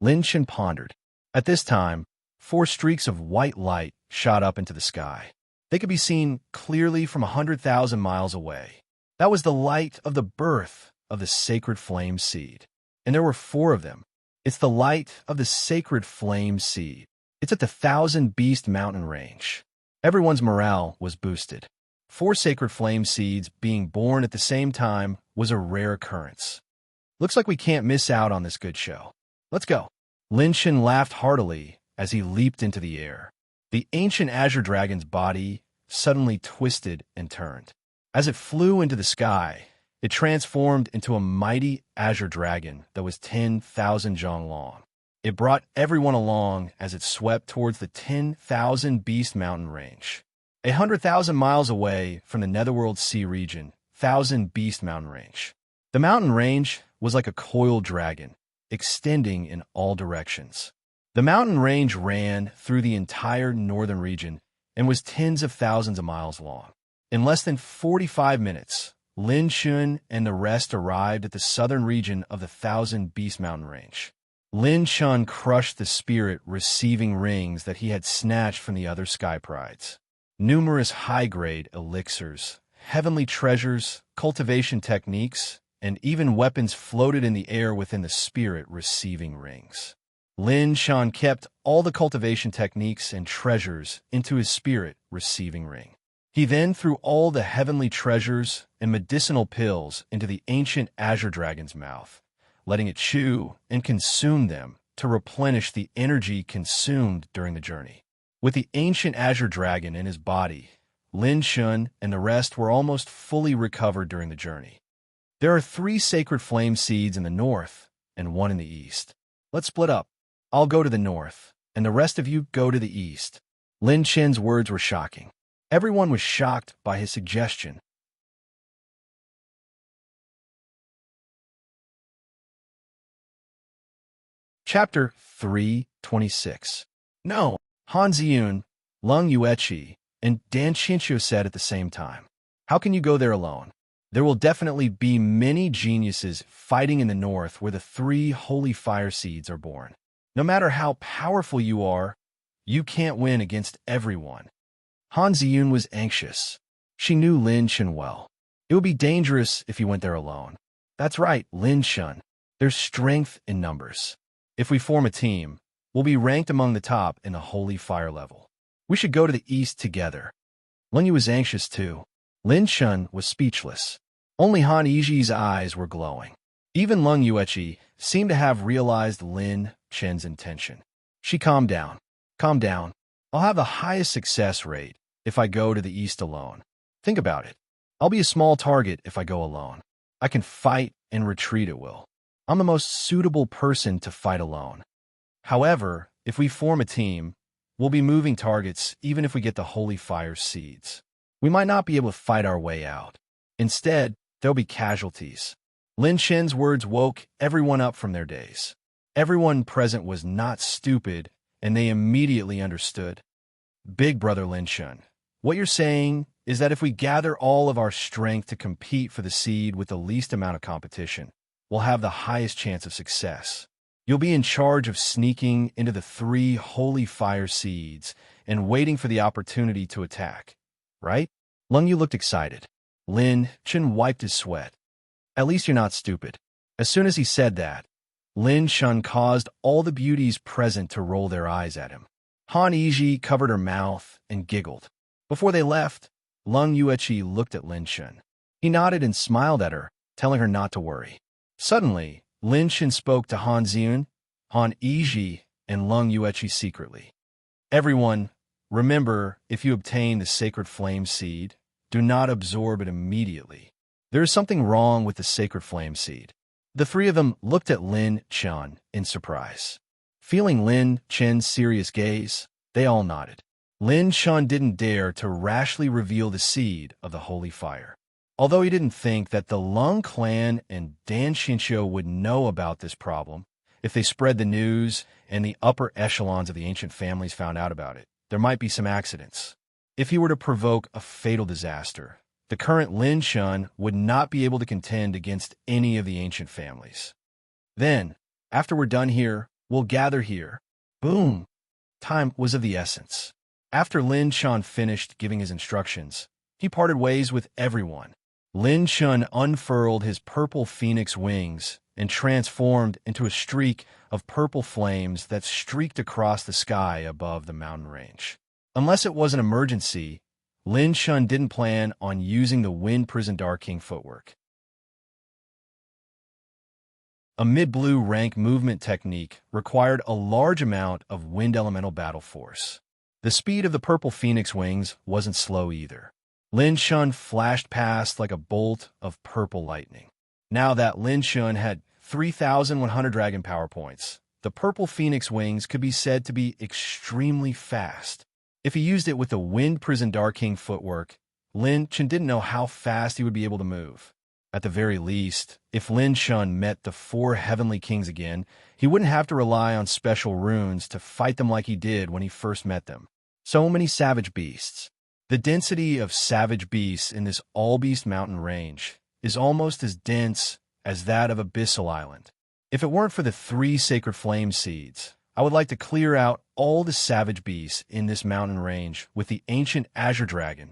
Lin Shan pondered. At this time, 4 streaks of white light shot up into the sky. They could be seen clearly from 100,000 miles away. That was the light of the birth of the Sacred Flame Seed. And there were 4 of them. It's the light of the Sacred Flame Seed. It's at the 1,000 Beast Mountain range. Everyone's morale was boosted. 4 Sacred Flame Seeds being born at the same time was a rare occurrence. Looks like we can't miss out on this good show. Let's go. Lin Shan laughed heartily as he leaped into the air. The ancient Azure Dragon's body suddenly twisted and turned. As it flew into the sky, it transformed into a mighty Azure Dragon that was 10,000 zhang long. It brought everyone along as it swept towards the 10,000 Beast Mountain range. 100,000 miles away from the Netherworld Sea region, 1,000 Beast Mountain range. The mountain range was like a coiled dragon, extending in all directions. The mountain range ran through the entire northern region and was tens of thousands of miles long. In less than 45 minutes, Lin Shan and the rest arrived at the southern region of the 1,000 Beast Mountain range. Lin Shan crushed the spirit receiving rings that he had snatched from the other sky prides. Numerous high-grade elixirs, heavenly treasures, cultivation techniques, and even weapons floated in the air within the spirit receiving rings. Lin Shan kept all the cultivation techniques and treasures into his spirit receiving ring. He then threw all the heavenly treasures and medicinal pills into the ancient Azure Dragon's mouth, letting it chew and consume them to replenish the energy consumed during the journey. With the ancient Azure Dragon in his body, Lin Shan and the rest were almost fully recovered during the journey. There are 3 Sacred Flame Seeds in the north and 1 in the east. Let's split up. I'll go to the north, and the rest of you go to the east. Lin Shan's words were shocking. Everyone was shocked by his suggestion. Chapter 326. No, Han Ziyun, Lung Yueqi, and Dan Xinqiu said at the same time. How can you go there alone? There will definitely be many geniuses fighting in the north where the 3 holy fire seeds are born. No matter how powerful you are, you can't win against everyone. Han Ziyun was anxious. She knew Lin Shan well. It would be dangerous if he went there alone. That's right, Lin Shan. There's strength in numbers. If we form a team, we'll be ranked among the top in the holy fire level. We should go to the east together. Lung Yu was anxious too. Lin Shan was speechless. Only Han Yiji's eyes were glowing. Even Lung Yueqi seemed to have realized Lin Shan's intention. She calmed down. Calm down. I'll have the highest success rate if I go to the east alone. Think about it. I'll be a small target if I go alone. I can fight and retreat at will. I'm the most suitable person to fight alone. However, If we form a team, we'll be moving targets even if we get the holy fire seeds. We might not be able to fight our way out. Instead, there'll be casualties. Lin Shen's words woke everyone up from their daze. Everyone present was not stupid, and they immediately understood. Big brother Lin Shen, what you're saying is that if we gather all of our strength to compete for the seed with the least amount of competition, we'll have the highest chance of success. You'll be in charge of sneaking into the 3 holy fire seeds and waiting for the opportunity to attack, right? Lung Yu looked excited. Lin Chen wiped his sweat. At least you're not stupid. As soon as he said that, Lin Shen caused all the beauties present to roll their eyes at him. Han Yiji covered her mouth and giggled. Before they left, Lung Yueqi looked at Lin Shen. He nodded and smiled at her, telling her not to worry. Suddenly, Lin Shen spoke to Han Xiun, Han Yiji, and Lung Yueqi secretly. Everyone, remember, if you obtain the sacred flame seed, do not absorb it immediately. There is something wrong with the sacred flame seed. The 3 of them looked at Lin Chen in surprise. Feeling Lin Chen's serious gaze, they all nodded. Lin Chen didn't dare to rashly reveal the seed of the holy fire. Although he didn't think that the Lung clan and Dan Xinqiu would know about this problem, if they spread the news and the upper echelons of the ancient families found out about it, there might be some accidents. If he were to provoke a fatal disaster, the current Lin Shen would not be able to contend against any of the ancient families. Then, after we're done here, we'll gather here. Boom! Time was of the essence. After Lin Shen finished giving his instructions, he parted ways with everyone. Lin Shen unfurled his purple phoenix wings and transformed into a streak of purple flames that streaked across the sky above the mountain range. Unless it was an emergency, Lin Shen didn't plan on using the Wind Prison Dark King footwork. A mid-blue rank movement technique required a large amount of wind elemental battle force. The speed of the purple phoenix wings wasn't slow either. Lin Shen flashed past like a bolt of purple lightning. Now that Lin Shen had 3,100 dragon power points, the purple phoenix wings could be said to be extremely fast. If he used it with the Wind Prison Dark King footwork, Lin Shen didn't know how fast he would be able to move. At the very least, if Lin Shen met the 4 heavenly kings again, he wouldn't have to rely on special runes to fight them like he did when he first met them. So many savage beasts. The density of savage beasts in this all-beast mountain range is almost as dense as that of Abyssal Island. If it weren't for the 3 sacred flame seeds, I would like to clear out all the savage beasts in this mountain range with the ancient azure dragon.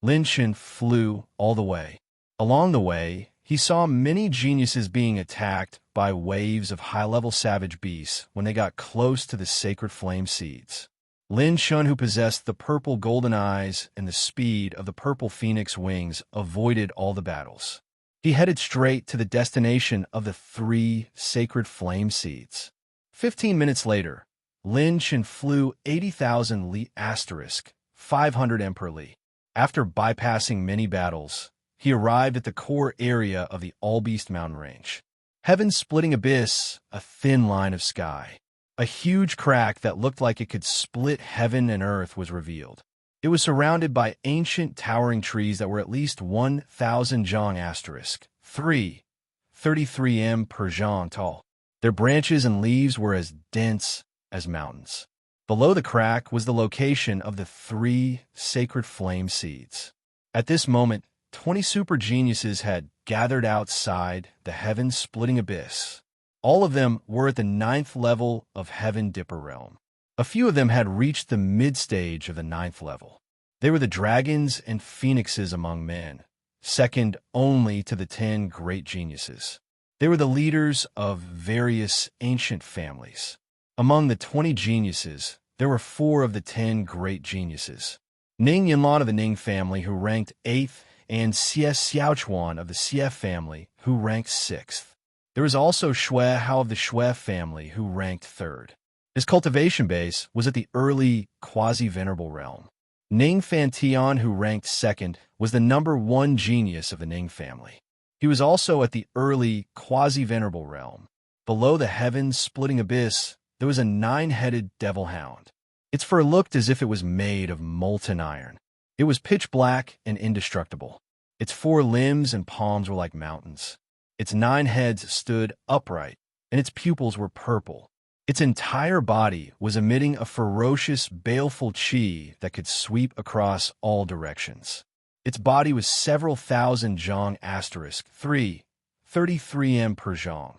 Lin Shen flew all the way. Along the way, he saw many geniuses being attacked by waves of high-level savage beasts when they got close to the sacred flame seeds. Lin Shen, who possessed the purple golden eyes and the speed of the purple phoenix wings, avoided all the battles. He headed straight to the destination of the 3 sacred flame seeds. 15 minutes later, Lin Shen flew 80,000 li *, 500 Emperor Li. After bypassing many battles, he arrived at the core area of the All-Beast mountain range. Heaven's splitting abyss, a thin line of sky. A huge crack that looked like it could split heaven and earth was revealed. It was surrounded by ancient towering trees that were at least 1,000 zhang * 33 m per zhang tall. Their branches and leaves were as dense as mountains. Below the crack was the location of the 3 sacred flame seeds. At this moment, 20 super geniuses had gathered outside the heaven-splitting abyss. All of them were at the 9th level of Heaven Dipper Realm. A few of them had reached the mid-stage of the 9th level. They were the dragons and phoenixes among men, second only to the 10 great geniuses. They were the leaders of various ancient families. Among the 20 geniuses, there were 4 of the 10 great geniuses. Ning Yinlan of the Ning family, who ranked 8th, and Xie Xiaochuan of the Xie family, who ranked 6th. There was also Xue Hao of the Xue family, who ranked 3rd. His cultivation base was at the early quasi-venerable realm. Ning Fantian, who ranked 2nd, was the number 1 genius of the Ning family. He was also at the early quasi-venerable realm. Below the heaven-splitting abyss, there was a nine-headed devil hound. Its fur looked as if it was made of molten iron. It was pitch black and indestructible. Its four limbs and palms were like mountains. Its 9 heads stood upright, and its pupils were purple. Its entire body was emitting a ferocious, baleful chi that could sweep across all directions. Its body was several thousand zhang asterisk 33 m per zhang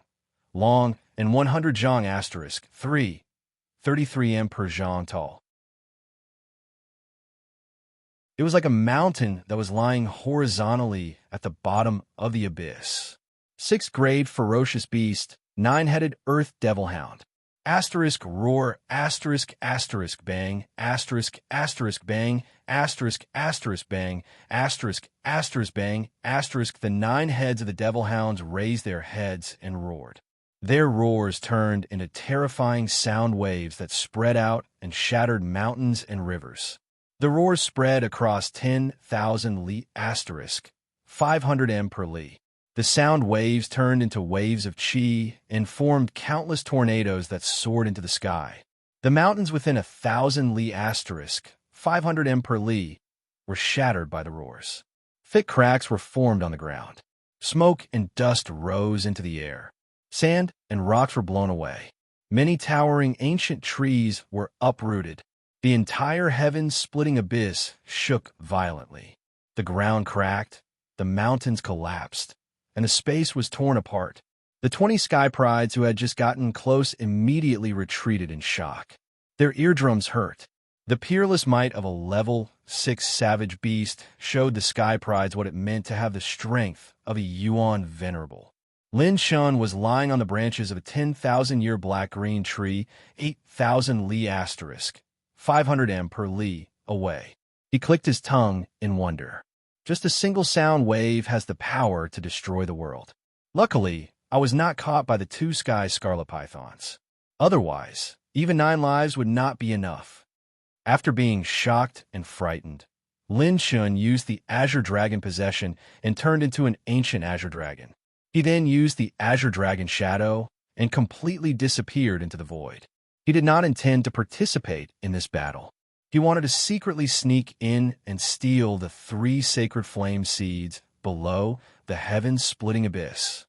long and 100 zhang asterisk 33 m per zhang tall. It was like a mountain that was lying horizontally at the bottom of the abyss. 6th grade ferocious beast, 9-headed earth devil hound. Asterisk roar, asterisk bang, asterisk bang, asterisk bang, asterisk bang, asterisk. The 9 heads of the devil hounds raised their heads and roared. Their roars turned into terrifying sound waves that spread out and shattered mountains and rivers. The roars spread across 10,000 li asterisk 500 m per li. The sound waves turned into waves of chi and formed countless tornadoes that soared into the sky. The mountains within 1,000 li asterisk 500 m per li were shattered by the roars. Thick cracks were formed on the ground. Smoke and dust rose into the air. Sand and rocks were blown away. Many towering ancient trees were uprooted. The entire heaven-splitting abyss shook violently. The ground cracked, the mountains collapsed, and the space was torn apart. The 20 sky prides who had just gotten close immediately retreated in shock. Their eardrums hurt. The peerless might of a level 6 savage beast showed the sky prides what it meant to have the strength of a Yuan venerable. Lin Shun was lying on the branches of a 10,000-year black-green tree, 8,000 li asterisk 500 m per li away. He clicked his tongue in wonder. Just a single sound wave has the power to destroy the world. Luckily, I was not caught by the 2 sky scarlet pythons. Otherwise, even 9 lives would not be enough. After being shocked and frightened, Lin Shun used the Azure Dragon possession and turned into an ancient Azure Dragon. He then used the Azure Dragon shadow and completely disappeared into the void. He did not intend to participate in this battle. He wanted to secretly sneak in and steal the 3 sacred flame seeds below the heaven-splitting abyss.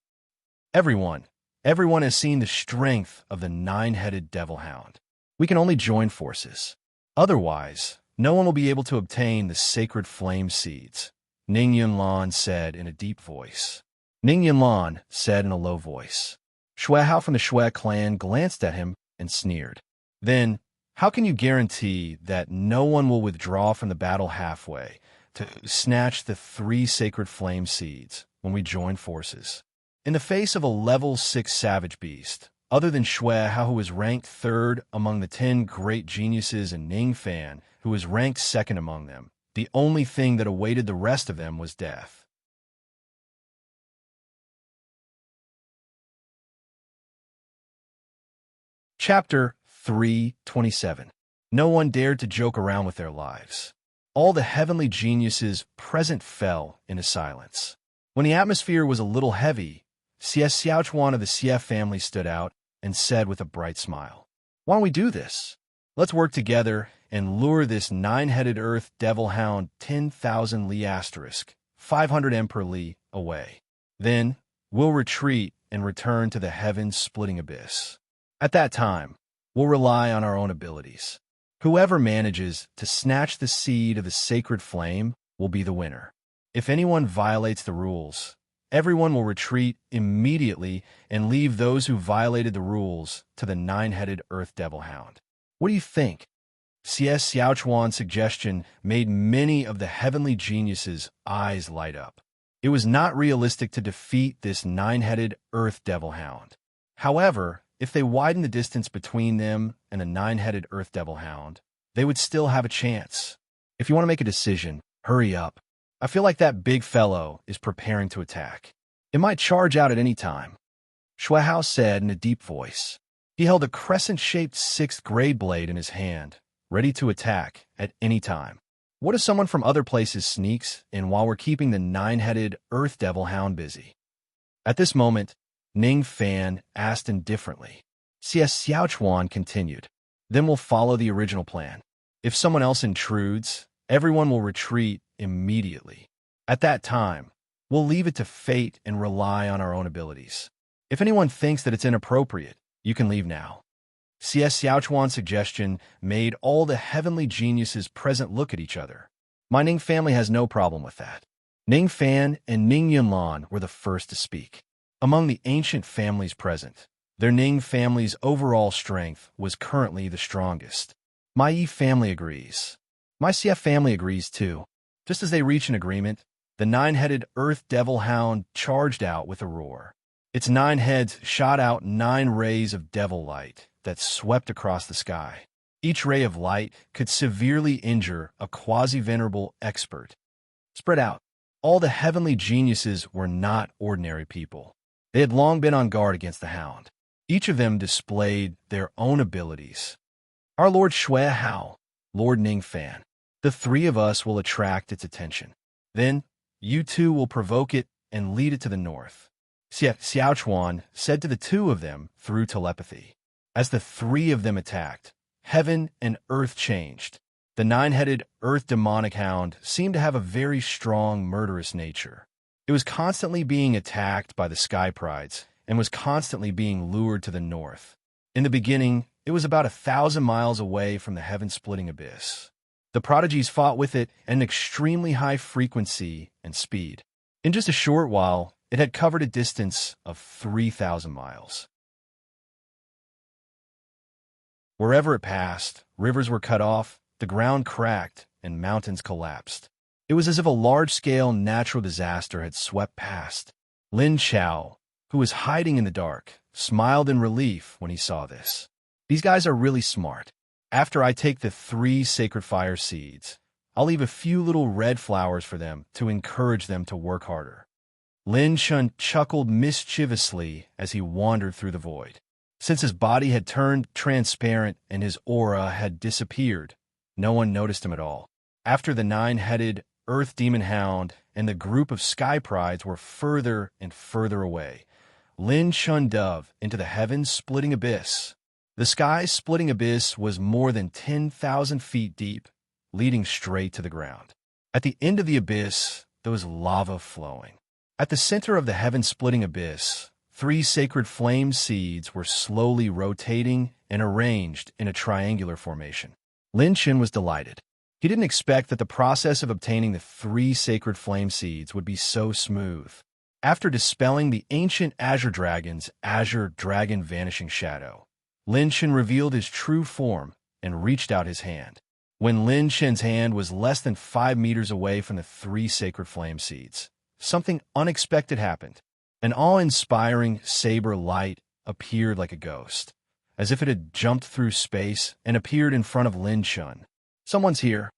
Everyone has seen the strength of the 9-headed devil hound. We can only join forces. Otherwise, no one will be able to obtain the sacred flame seeds, Ning Yunlan said in a deep voice. Ning Yunlan said in a low voice. Shui Hao from the Shui clan glanced at him and sneered. Then, how can you guarantee that no one will withdraw from the battle halfway to snatch the 3 sacred flame seeds when we join forces? In the face of a level 6 savage beast, other than Shui Hao, who was ranked 3rd among the 10 great geniuses, and Ning Fan, who was ranked 2nd among them, the only thing that awaited the rest of them was death. Chapter 327. No one dared to joke around with their lives. All the heavenly geniuses present fell into silence. When the atmosphere was a little heavy, Xie Xiaochuan of the Xie family stood out and said with a bright smile, "Why don't we do this? Let's work together and lure this 9-headed earth devil hound 10,000 li asterisk 500 m per li away. Then we'll retreat and return to the heaven-splitting abyss. At that time, we'll rely on our own abilities. Whoever manages to snatch the seed of the sacred flame will be the winner. If anyone violates the rules, everyone will retreat immediately and leave those who violated the rules to the 9-headed earth devil hound. What do you think?" Xie Xiaochuan's suggestion made many of the heavenly geniuses' eyes light up. It was not realistic to defeat this 9-headed earth devil hound. However, if they widened the distance between them and the 9-headed earth devil hound, they would still have a chance. If you want to make a decision, hurry up. I feel like that big fellow is preparing to attack. It might charge out at any time. Shui Hao said in a deep voice. He held a crescent-shaped 6th grade blade in his hand, ready to attack at any time. What if someone from other places sneaks in while we're keeping the 9-headed earth devil hound busy? At this moment, Ning Fan asked indifferently. Xiaochuan continued. Then we'll follow the original plan. If someone else intrudes, everyone will retreat immediately. At that time, we'll leave it to fate and rely on our own abilities. If anyone thinks that it's inappropriate, you can leave now. Xiaochuan's suggestion made all the heavenly geniuses present look at each other. My Ning family has no problem with that. Ning Fan and Ning Yunlan were the first to speak. Among the ancient families present, their Ning family's overall strength was currently the strongest. My Yi family agrees. My Xia family agrees too. Just as they reach an agreement, the nine-headed Earth Devil Hound charged out with a roar. Its 9 heads shot out 9 rays of devil light that swept across the sky. Each ray of light could severely injure a quasi-venerable expert. Spread out. All the heavenly geniuses were not ordinary people. They had long been on guard against the hound. Each of them displayed their own abilities. Our Lord Shui Hao, Lord Ning Fan. The 3 of us will attract its attention. Then, you 2 will provoke it and lead it to the north. Xiaochuan said to the 2 of them through telepathy. As the 3 of them attacked, heaven and earth changed. The 9-headed earth demonic hound seemed to have a very strong, murderous nature. It was constantly being attacked by the sky prides and was constantly being lured to the north. In the beginning, it was about 1,000 miles away from the heaven-splitting abyss. The prodigies fought with it at an extremely high frequency and speed. In just a short while, it had covered a distance of 3,000 miles. Wherever it passed, rivers were cut off, the ground cracked, and mountains collapsed. It was as if a large-scale natural disaster had swept past. Lin Chao, who was hiding in the dark, smiled in relief when he saw this. These guys are really smart. After I take the 3 sacred fire seeds, I'll leave a few little red flowers for them to encourage them to work harder. Lin Chun chuckled mischievously as he wandered through the void. Since his body had turned transparent and his aura had disappeared, no one noticed him at all. After the 9-headed Earth Demon Hound and the group of Sky Prides were further and further away, Lin Chun dove into the heaven-splitting abyss. The sky-splitting abyss was more than 10,000 feet deep, leading straight to the ground. At the end of the abyss, there was lava flowing. At the center of the heaven-splitting abyss, 3 sacred flame seeds were slowly rotating and arranged in a triangular formation. Lin Chin was delighted. He didn't expect that the process of obtaining the 3 sacred flame seeds would be so smooth. After dispelling the ancient Azure Dragon's Azure Dragon Vanishing Shadow, Lin Chin revealed his true form and reached out his hand. When Lin Chin's hand was less than 5 meters away from the 3 sacred flame seeds, something unexpected happened. An awe-inspiring saber light appeared like a ghost, as if it had jumped through space and appeared in front of Lin Chun. Someone's here.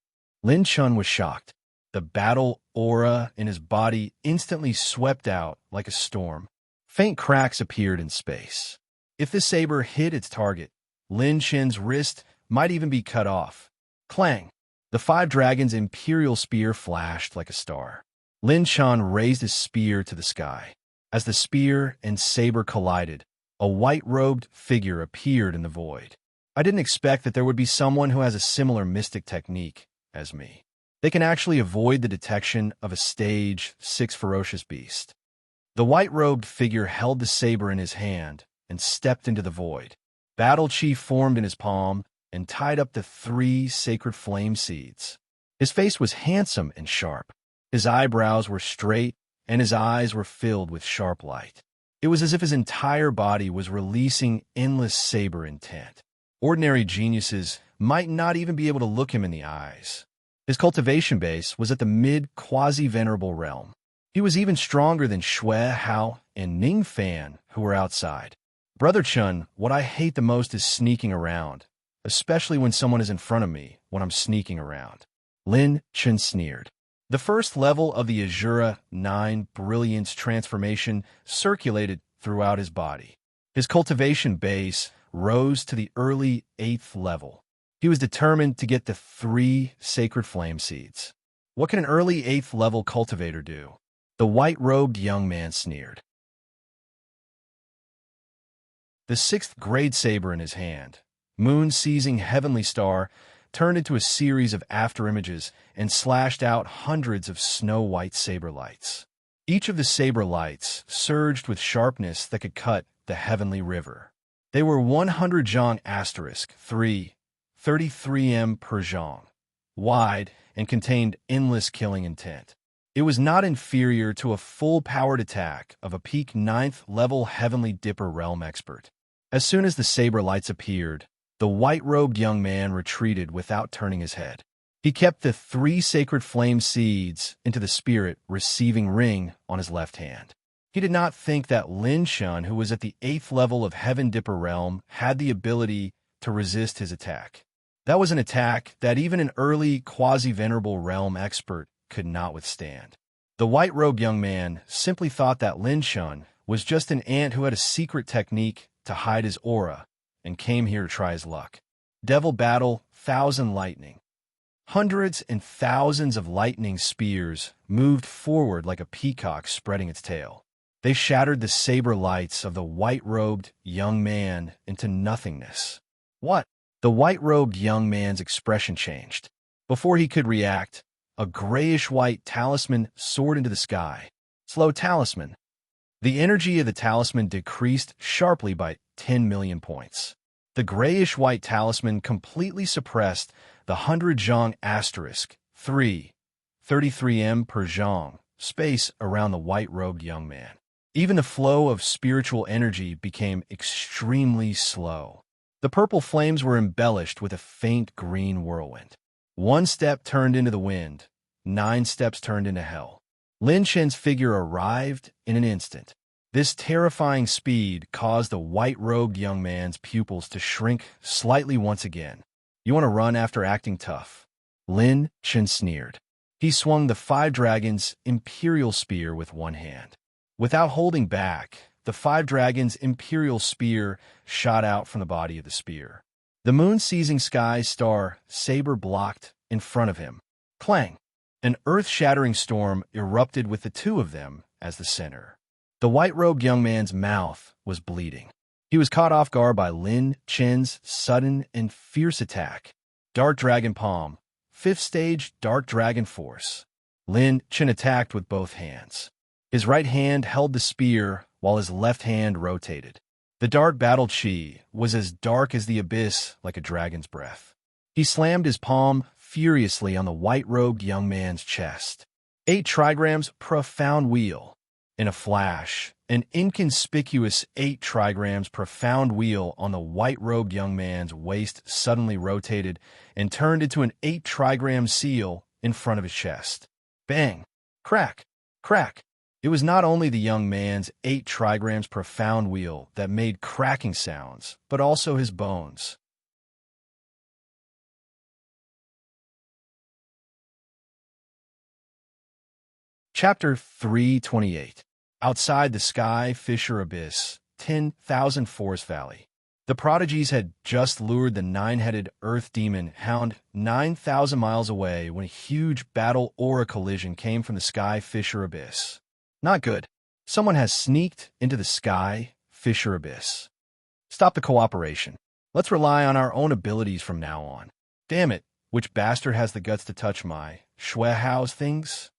Lin Chun was shocked. The battle aura in his body instantly swept out like a storm. Faint cracks appeared in space. If the saber hit its target, Lin Chin's wrist might even be cut off. Clang! The 5 dragons' imperial spear flashed like a star. Lin Chun raised his spear to the sky. As the spear and saber collided, a white-robed figure appeared in the void. I didn't expect that there would be someone who has a similar mystic technique as me. They can actually avoid the detection of a stage 6 ferocious beast. The white-robed figure held the saber in his hand and stepped into the void. Battle Chi formed in his palm and tied up the 3 sacred flame seeds. His face was handsome and sharp. His eyebrows were straight and his eyes were filled with sharp light. It was as if his entire body was releasing endless saber intent. Ordinary geniuses might not even be able to look him in the eyes. His cultivation base was at the mid-quasi-venerable realm. He was even stronger than Shui Hao and Ning Fan, who were outside. Brother Chun, what I hate the most is sneaking around, especially when someone is in front of me when I'm sneaking around. Lin Chun sneered. The first level of the Azura 9 Brilliance transformation circulated throughout his body. His cultivation base rose to the early 8th level. He was determined to get the 3 sacred flame seeds. What can an early 8th level cultivator do? The white-robed young man sneered. the sixth grade saber in his hand. Moon-seizing heavenly star turned into a series of afterimages and slashed out hundreds of snow-white saber lights. Each of the saber lights surged with sharpness that could cut the heavenly river. They were 100 zhang asterisk 3, 33 m per zhang, wide and contained endless killing intent. It was not inferior to a full-powered attack of a peak 9th level Heavenly Dipper realm expert. As soon as the saber lights appeared, the white-robed young man retreated without turning his head. He kept the 3 sacred flame seeds into the spirit receiving ring on his left hand. He did not think that Lin Shun, who was at the 8th level of Heaven Dipper realm, had the ability to resist his attack. That was an attack that even an early quasi-venerable realm expert could not withstand. The white-robed young man simply thought that Lin Shun was just an ant who had a secret technique to hide his aura and came here to try his luck. Devil Battle, Thousand Lightning. Hundreds and thousands of lightning spears moved forward like a peacock spreading its tail. They shattered the saber lights of the white-robed young man into nothingness. What? The white-robed young man's expression changed. Before he could react, a grayish-white talisman soared into the sky. Slow talisman. The energy of the talisman decreased sharply by 10 million points. The grayish-white talisman completely suppressed the 100 zhang asterisk 3, 33 m per zhang space around the white-robed young man. Even the flow of spiritual energy became extremely slow. The purple flames were embellished with a faint green whirlwind. 1 step turned into the wind, 9 steps turned into hell. Lin Shen's figure arrived in an instant. This terrifying speed caused the white-robed young man's pupils to shrink slightly once again. You want to run after acting tough? Lin Shen sneered. He swung the 5 Dragons' Imperial Spear with one hand. Without holding back, the 5 Dragons' Imperial Spear shot out from the body of the spear. The moon-seizing sky star saber blocked in front of him. Clang! An earth-shattering storm erupted with the 2 of them as the center. The white-robed young man's mouth was bleeding. He was caught off guard by Lin Chen's sudden and fierce attack. Dark Dragon Palm, 5th stage Dark Dragon Force. Lin Chen attacked with both hands. His right hand held the spear while his left hand rotated. The dark battle chi was as dark as the abyss, like a dragon's breath. He slammed his palm furiously on the white-robed young man's chest. 8 trigrams profound wheel. In a flash, an inconspicuous 8 trigrams profound wheel on the white-robed young man's waist suddenly rotated and turned into an 8 trigram seal in front of his chest. Bang! Crack! Crack! It was not only the young man's 8 trigrams profound wheel that made cracking sounds, but also his bones. Chapter 328. Outside the sky, Fisher Abyss, 10,000 Forest Valley. The prodigies had just lured the 9-headed Earth Demon Hound 9,000 miles away when a huge battle aura collision came from the sky Fisher Abyss. Not good. Someone has sneaked into the sky Fisher Abyss. Stop the cooperation. Let's rely on our own abilities from now on. Damn it, which bastard has the guts to touch my Shuehao's things?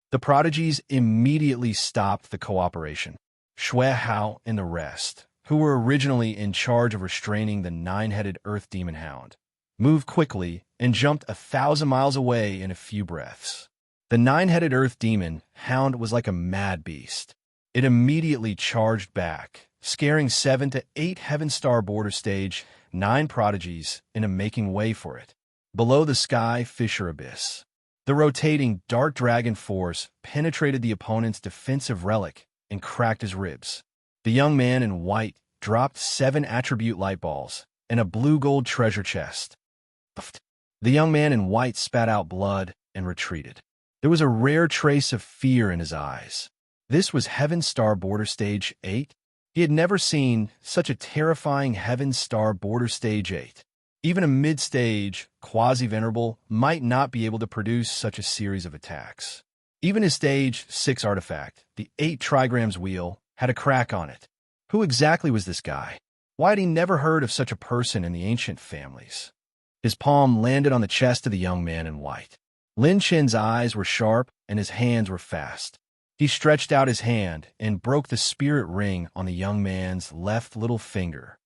The prodigies immediately stopped the cooperation. Shuehao and the rest, who were originally in charge of restraining the 9-headed Earth Demon Hound, moved quickly and jumped 1,000 miles away in a few breaths. The 9-headed Earth Demon Hound was like a mad beast. It immediately charged back, scaring 7 to 8 Heaven Star Border Stage 9 prodigies into making way for it. Below the sky, Fisher Abyss. The rotating Dark Dragon Force penetrated the opponent's defensive relic and cracked his ribs. The young man in white dropped 7 attribute light balls and a blue-gold treasure chest. The young man in white spat out blood and retreated. There was a rare trace of fear in his eyes. This was Heaven Star Border Stage 8. He had never seen such a terrifying Heaven Star Border Stage 8. Even a mid-stage, quasi-venerable might not be able to produce such a series of attacks. Even his Stage 6 artifact, the 8 trigrams wheel, had a crack on it. Who exactly was this guy? Why had he never heard of such a person in the ancient families? His palm landed on the chest of the young man in white. Lin Chen's eyes were sharp and his hands were fast. He stretched out his hand and broke the spirit ring on the young man's left little finger.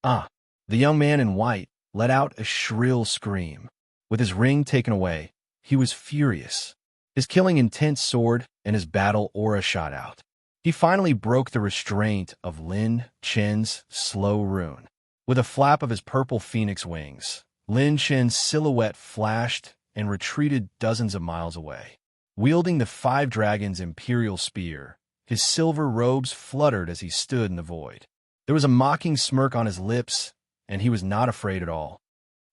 Ah! The young man in white let out a shrill scream. With his ring taken away, he was furious. His killing intent soared and his battle aura shot out. He finally broke the restraint of Lin Chen's slow rune. With a flap of his purple phoenix wings, Lin Chen's silhouette flashed and retreated dozens of miles away. Wielding the five dragons' imperial spear, his silver robes fluttered as he stood in the void. There was a mocking smirk on his lips, and he was not afraid at all.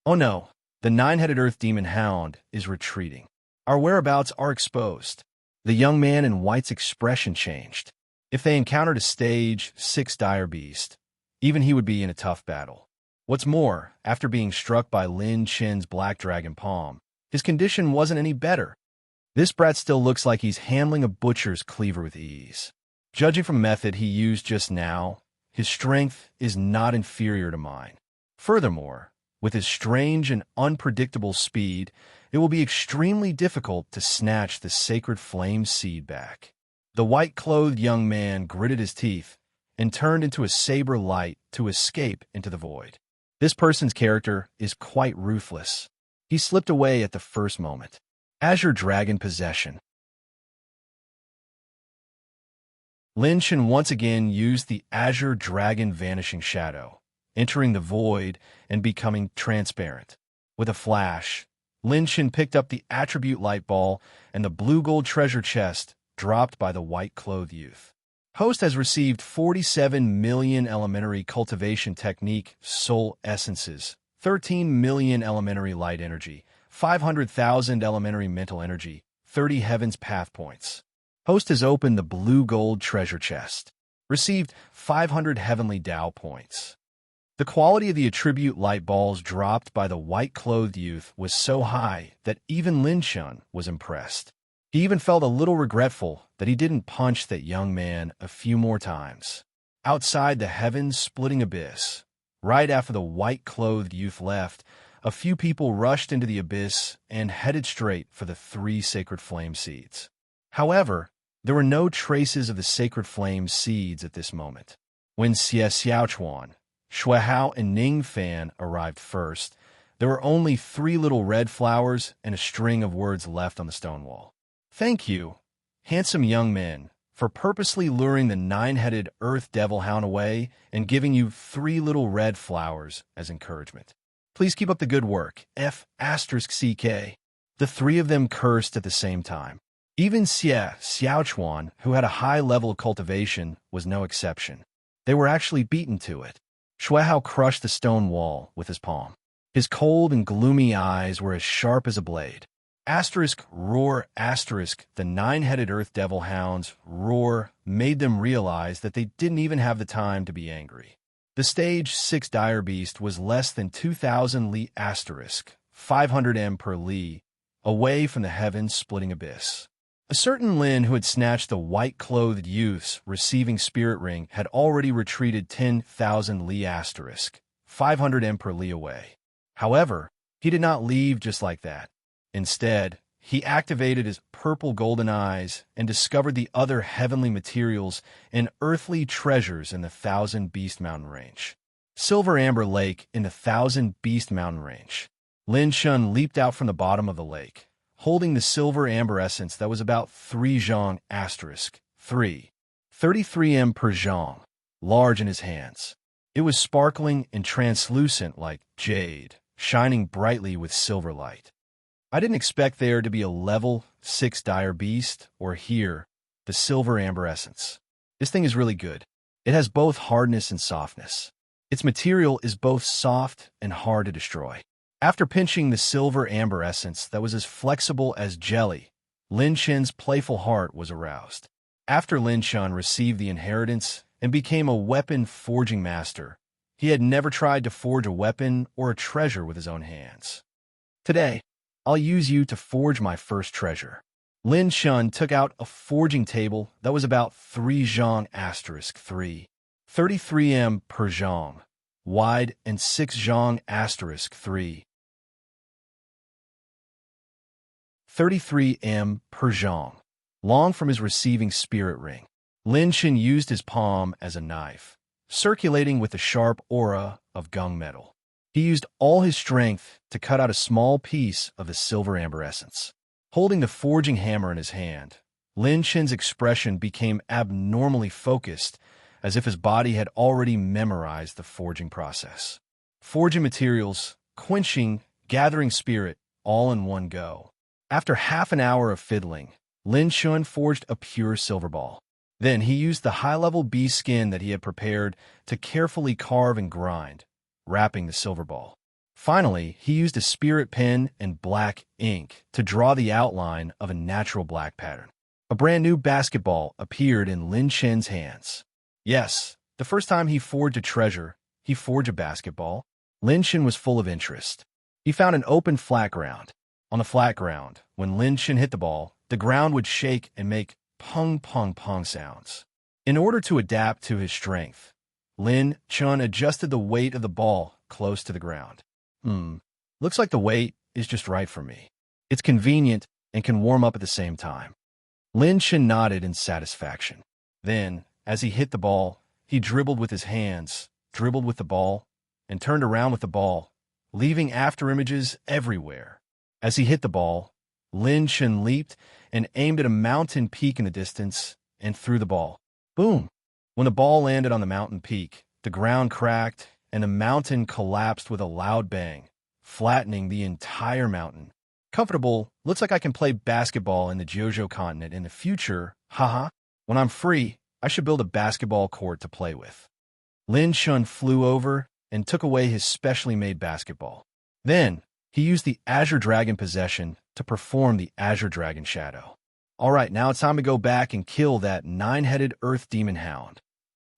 Oh no, the nine-headed earth demon hound is retreating. Our whereabouts are exposed. The young man in white's expression changed. If they encountered a stage 6 dire beast, even he would be in a tough battle. What's more, after being struck by Lin Chen's black dragon palm, his condition wasn't any better. This brat still looks like he's handling a butcher's cleaver with ease. Judging from method he used just now, his strength is not inferior to mine. Furthermore, with his strange and unpredictable speed, it will be extremely difficult to snatch the sacred flame seed back. The white-clothed young man gritted his teeth and turned into a saber light to escape into the void. This person's character is quite ruthless. He slipped away at the first moment. Azure Dragon Possession. Lin Chen once again used the Azure Dragon Vanishing Shadow, entering the void and becoming transparent. With a flash, Lin Chen picked up the attribute light ball and the blue gold treasure chest dropped by the white-clothed youth. Host has received 47 million elementary cultivation technique soul essences, 13 million elementary light energy, 500,000 elementary mental energy, 30 heavens path points. Host has opened the blue gold treasure chest. Received 500 heavenly Tao points. The quality of the attribute light balls dropped by the white-clothed youth was so high that even Lin Chen was impressed. He even felt a little regretful that he didn't punch that young man a few more times. Outside the heavens-splitting abyss, right after the white-clothed youth left, a few people rushed into the abyss and headed straight for the 3 sacred flame seeds. However, there were no traces of the sacred flame seeds at this moment. When Xie Xiaochuan, Shuihao, and Ning Fan arrived first, there were only 3 little red flowers and a string of words left on the stone wall. Thank you, handsome young men, for purposely luring the 9-headed earth devil hound away and giving you 3 little red flowers as encouragement. Please keep up the good work, F***CK. The 3 of them cursed at the same time. Even Xie Xiaochuan, who had a high level of cultivation, was no exception. They were actually beaten to it. Shuihao crushed the stone wall with his palm. His cold and gloomy eyes were as sharp as a blade. Asterisk roar asterisk, the 9-headed earth devil hound's roar made them realize that they didn't even have the time to be angry. The stage 6 dire beast was less than 2,000 li asterisk, 500 m per li, away from the heaven-splitting abyss. A certain Lin who had snatched the white-clothed youth's receiving spirit ring had already retreated 10,000 li asterisk, 500 m per li away. However, he did not leave just like that. Instead, he activated his purple golden eyes and discovered the other heavenly materials and earthly treasures in the Thousand Beast Mountain Range. Silver Amber Lake in the Thousand Beast Mountain Range. Lin Shun leaped out from the bottom of the lake, holding the silver amber essence that was about 3 zhong asterisk, 33 m per zhong, large in his hands. It was sparkling and translucent like jade, shining brightly with silver light. I didn't expect there to be a level 6 dire beast or here, the silver amber essence. This thing is really good. It has both hardness and softness. Its material is both soft and hard to destroy. After pinching the silver amber essence that was as flexible as jelly, Lin Chen's playful heart was aroused. After Lin Chen received the inheritance and became a weapon forging master, he had never tried to forge a weapon or a treasure with his own hands. Today, I'll use you to forge my first treasure. Lin Shun took out a forging table that was about 3 zhong asterisk 33 m per zhong, wide, and 6 zhang asterisk 3. 33 m per zhang, long from his receiving spirit ring. Lin Shen used his palm as a knife, circulating with the sharp aura of gung metal. He used all his strength to cut out a small piece of the silver amber essence. Holding the forging hammer in his hand, Lin Shen's expression became abnormally focused, as if his body had already memorized the forging process. Forging materials, quenching, gathering spirit, all in one go. After half an hour of fiddling, Lin Shen forged a pure silver ball. Then he used the high-level bee skin that he had prepared to carefully carve and grind, wrapping the silver ball. Finally, he used a spirit pen and black ink to draw the outline of a natural black pattern. A brand new basketball appeared in Lin Shen's hands. Yes, the first time he forged a treasure, he forged a basketball. Lin Shen was full of interest. He found an open flat ground. On the flat ground, when Lin Shen hit the ball, the ground would shake and make pong pong pong sounds. In order to adapt to his strength, Lin Shen adjusted the weight of the ball close to the ground. Looks like the weight is just right for me. It's convenient and can warm up at the same time. Lin Shen nodded in satisfaction. Then, as he hit the ball, he dribbled with his hands, dribbled with the ball, and turned around with the ball, leaving afterimages everywhere. As he hit the ball, Lin Shen leaped and aimed at a mountain peak in the distance and threw the ball. Boom! When the ball landed on the mountain peak, the ground cracked and the mountain collapsed with a loud bang, flattening the entire mountain. Comfortable, looks like I can play basketball in the Jojo continent in the future, haha. When I'm free, I should build a basketball court to play with. Lin Shen flew over and took away his specially made basketball. Then, he used the Azure Dragon possession to perform the Azure Dragon Shadow. Alright, now it's time to go back and kill that 9-headed Earth Demon Hound.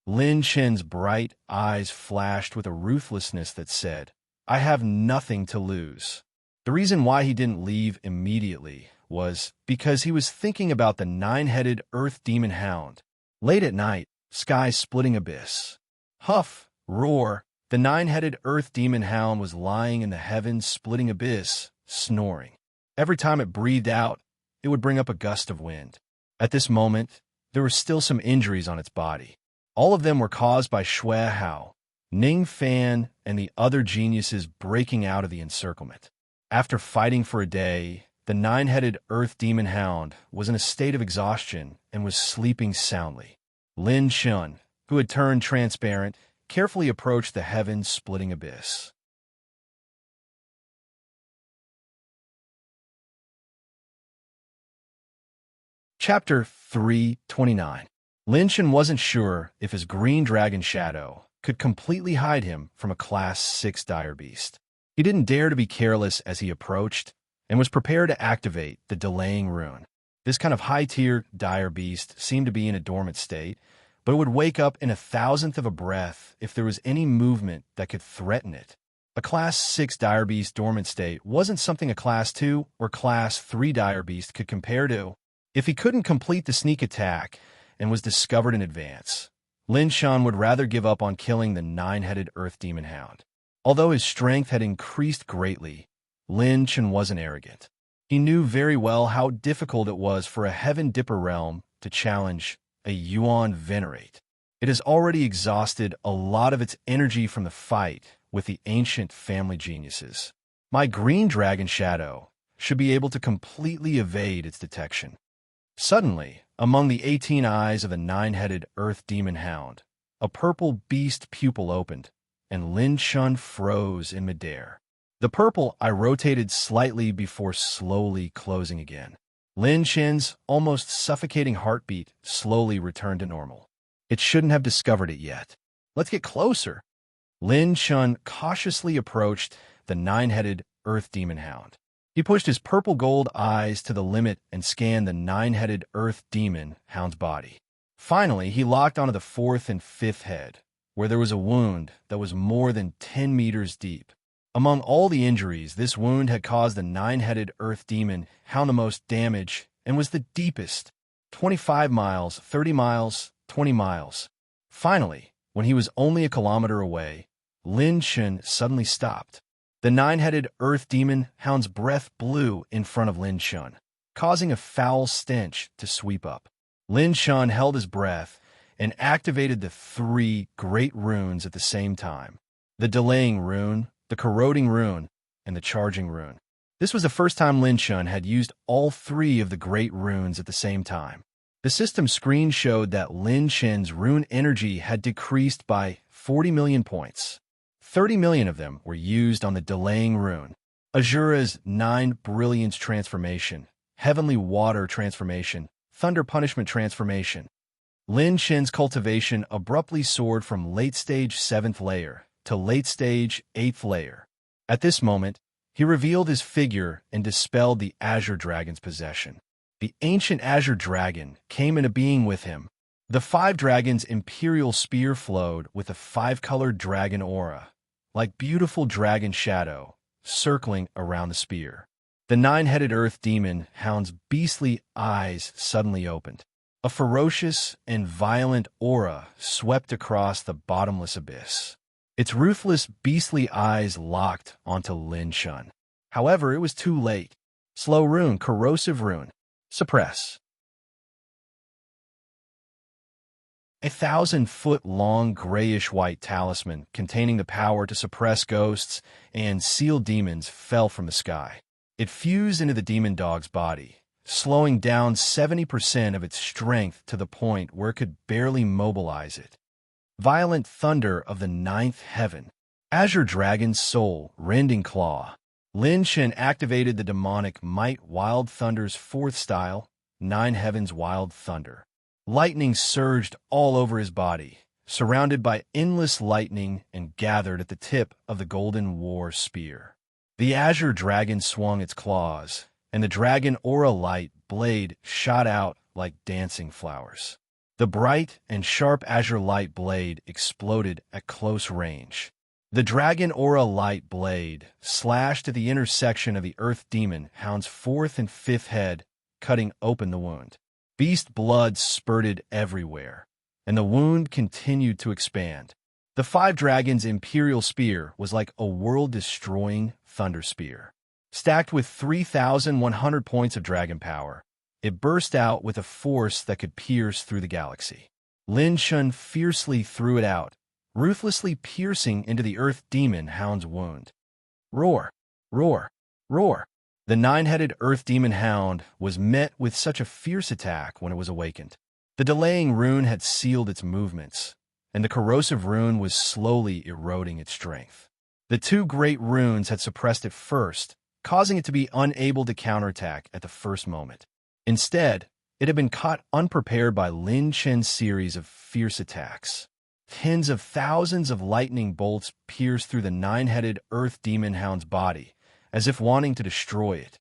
Lin Shen's bright eyes flashed with a ruthlessness that said, I have nothing to lose. The reason why he didn't leave immediately was because he was thinking about the 9-headed Earth Demon Hound. Late at night, sky-splitting abyss. Huff, roar, the 9-headed Earth Demon Hound was lying in the heavens-splitting abyss, snoring. Every time it breathed out, it would bring up a gust of wind. At this moment, there were still some injuries on its body. All of them were caused by Shui Hao, Ning Fan, and the other geniuses breaking out of the encirclement. After fighting for a day, the 9-headed Earth Demon Hound was in a state of exhaustion and was sleeping soundly. Lin Shen, who had turned transparent, carefully approached the heaven-splitting abyss. Chapter 329. Lin Shen wasn't sure if his green dragon shadow could completely hide him from a Class 6 dire beast. He didn't dare to be careless as he approached, and was prepared to activate the delaying rune. This kind of high-tier dire beast seemed to be in a dormant state, but it would wake up in a thousandth of a breath if there was any movement that could threaten it. A Class 6 dire beast dormant state wasn't something a Class 2 or Class 3 dire beast could compare to. If he couldn't complete the sneak attack and was discovered in advance, Lin Shen would rather give up on killing the 9-headed Earth Demon Hound. Although his strength had increased greatly, Lin Shen wasn't arrogant. He knew very well how difficult it was for a Heaven Dipper realm to challenge a Yuan Venerate. It has already exhausted a lot of its energy from the fight with the ancient family geniuses. My green dragon shadow should be able to completely evade its detection. Suddenly, among the 18 eyes of the 9-headed Earth Demon Hound, a purple beast pupil opened, and Lin Shen froze in midair. The purple eye rotated slightly before slowly closing again. Lin Shen's almost suffocating heartbeat slowly returned to normal. It shouldn't have discovered it yet. Let's get closer. Lin Shen cautiously approached the 9-headed Earth Demon Hound. He pushed his purple gold eyes to the limit and scanned the 9-headed Earth Demon Hound's body. Finally, he locked onto the 4th and 5th head, where there was a wound that was more than 10 meters deep. Among all the injuries, this wound had caused the 9-headed Earth Demon Hound the most damage and was the deepest. 25 miles, 30 miles, 20 miles. Finally, when he was only a kilometer away, Lin Shun suddenly stopped. The nine-headed earth demon hound's breath blew in front of Lin Shun, causing a foul stench to sweep up. Lin Shun held his breath and activated the three great runes at the same time: the delaying rune, the corroding rune, and the charging rune. This was the first time Lin Shun had used all three of the great runes at the same time. The system screen showed that Lin Shun's rune energy had decreased by 40 million points. 30 million of them were used on the delaying rune. Azura's 9 Brilliance Transformation, Heavenly Water Transformation, Thunder Punishment Transformation. Lin Shun's cultivation abruptly soared from late-stage 7th layer to late-stage 8th layer. At this moment, he revealed his figure and dispelled the Azure Dragon's possession. The ancient Azure Dragon came into being with him. The 5 Dragons' imperial spear flowed with a 5-colored dragon aura, like beautiful dragon shadow, circling around the spear. The 9-headed earth demon hound's beastly eyes suddenly opened. A ferocious and violent aura swept across the bottomless abyss. Its ruthless, beastly eyes locked onto Lin Shun. However, it was too late. Slow rune, corrosive rune. Suppress. 1,000-foot-long grayish-white talisman containing the power to suppress ghosts and seal demons fell from the sky. It fused into the demon dog's body, slowing down 70% of its strength to the point where it could barely mobilize it. Violent thunder of the 9th heaven. Azure Dragon's soul, rending claw. Lin Shun activated the demonic might Wild Thunder's 4th style, 9 heavens Wild Thunder. Lightning surged all over his body, surrounded by endless lightning and gathered at the tip of the Golden War Spear. The Azure Dragon swung its claws, and the dragon aura light blade shot out like dancing flowers. The bright and sharp azure light blade exploded at close range. The dragon aura light blade slashed at the intersection of the earth demon hound's 4th and 5th head, cutting open the wound. Beast blood spurted everywhere, and the wound continued to expand. The 5 Dragons' imperial spear was like a world-destroying thunder spear. Stacked with 3,100 points of dragon power, it burst out with a force that could pierce through the galaxy. Lin Shun fiercely threw it out, ruthlessly piercing into the earth demon hound's wound. Roar! Roar! Roar! The 9-headed earth demon hound was met with such a fierce attack when it was awakened. The delaying rune had sealed its movements, and the corrosive rune was slowly eroding its strength. The 2 great runes had suppressed it first, causing it to be unable to counterattack at the first moment. Instead, it had been caught unprepared by Lin Shun's series of fierce attacks. Tens of thousands of lightning bolts pierced through the 9-headed earth demon hound's body, as if wanting to destroy it.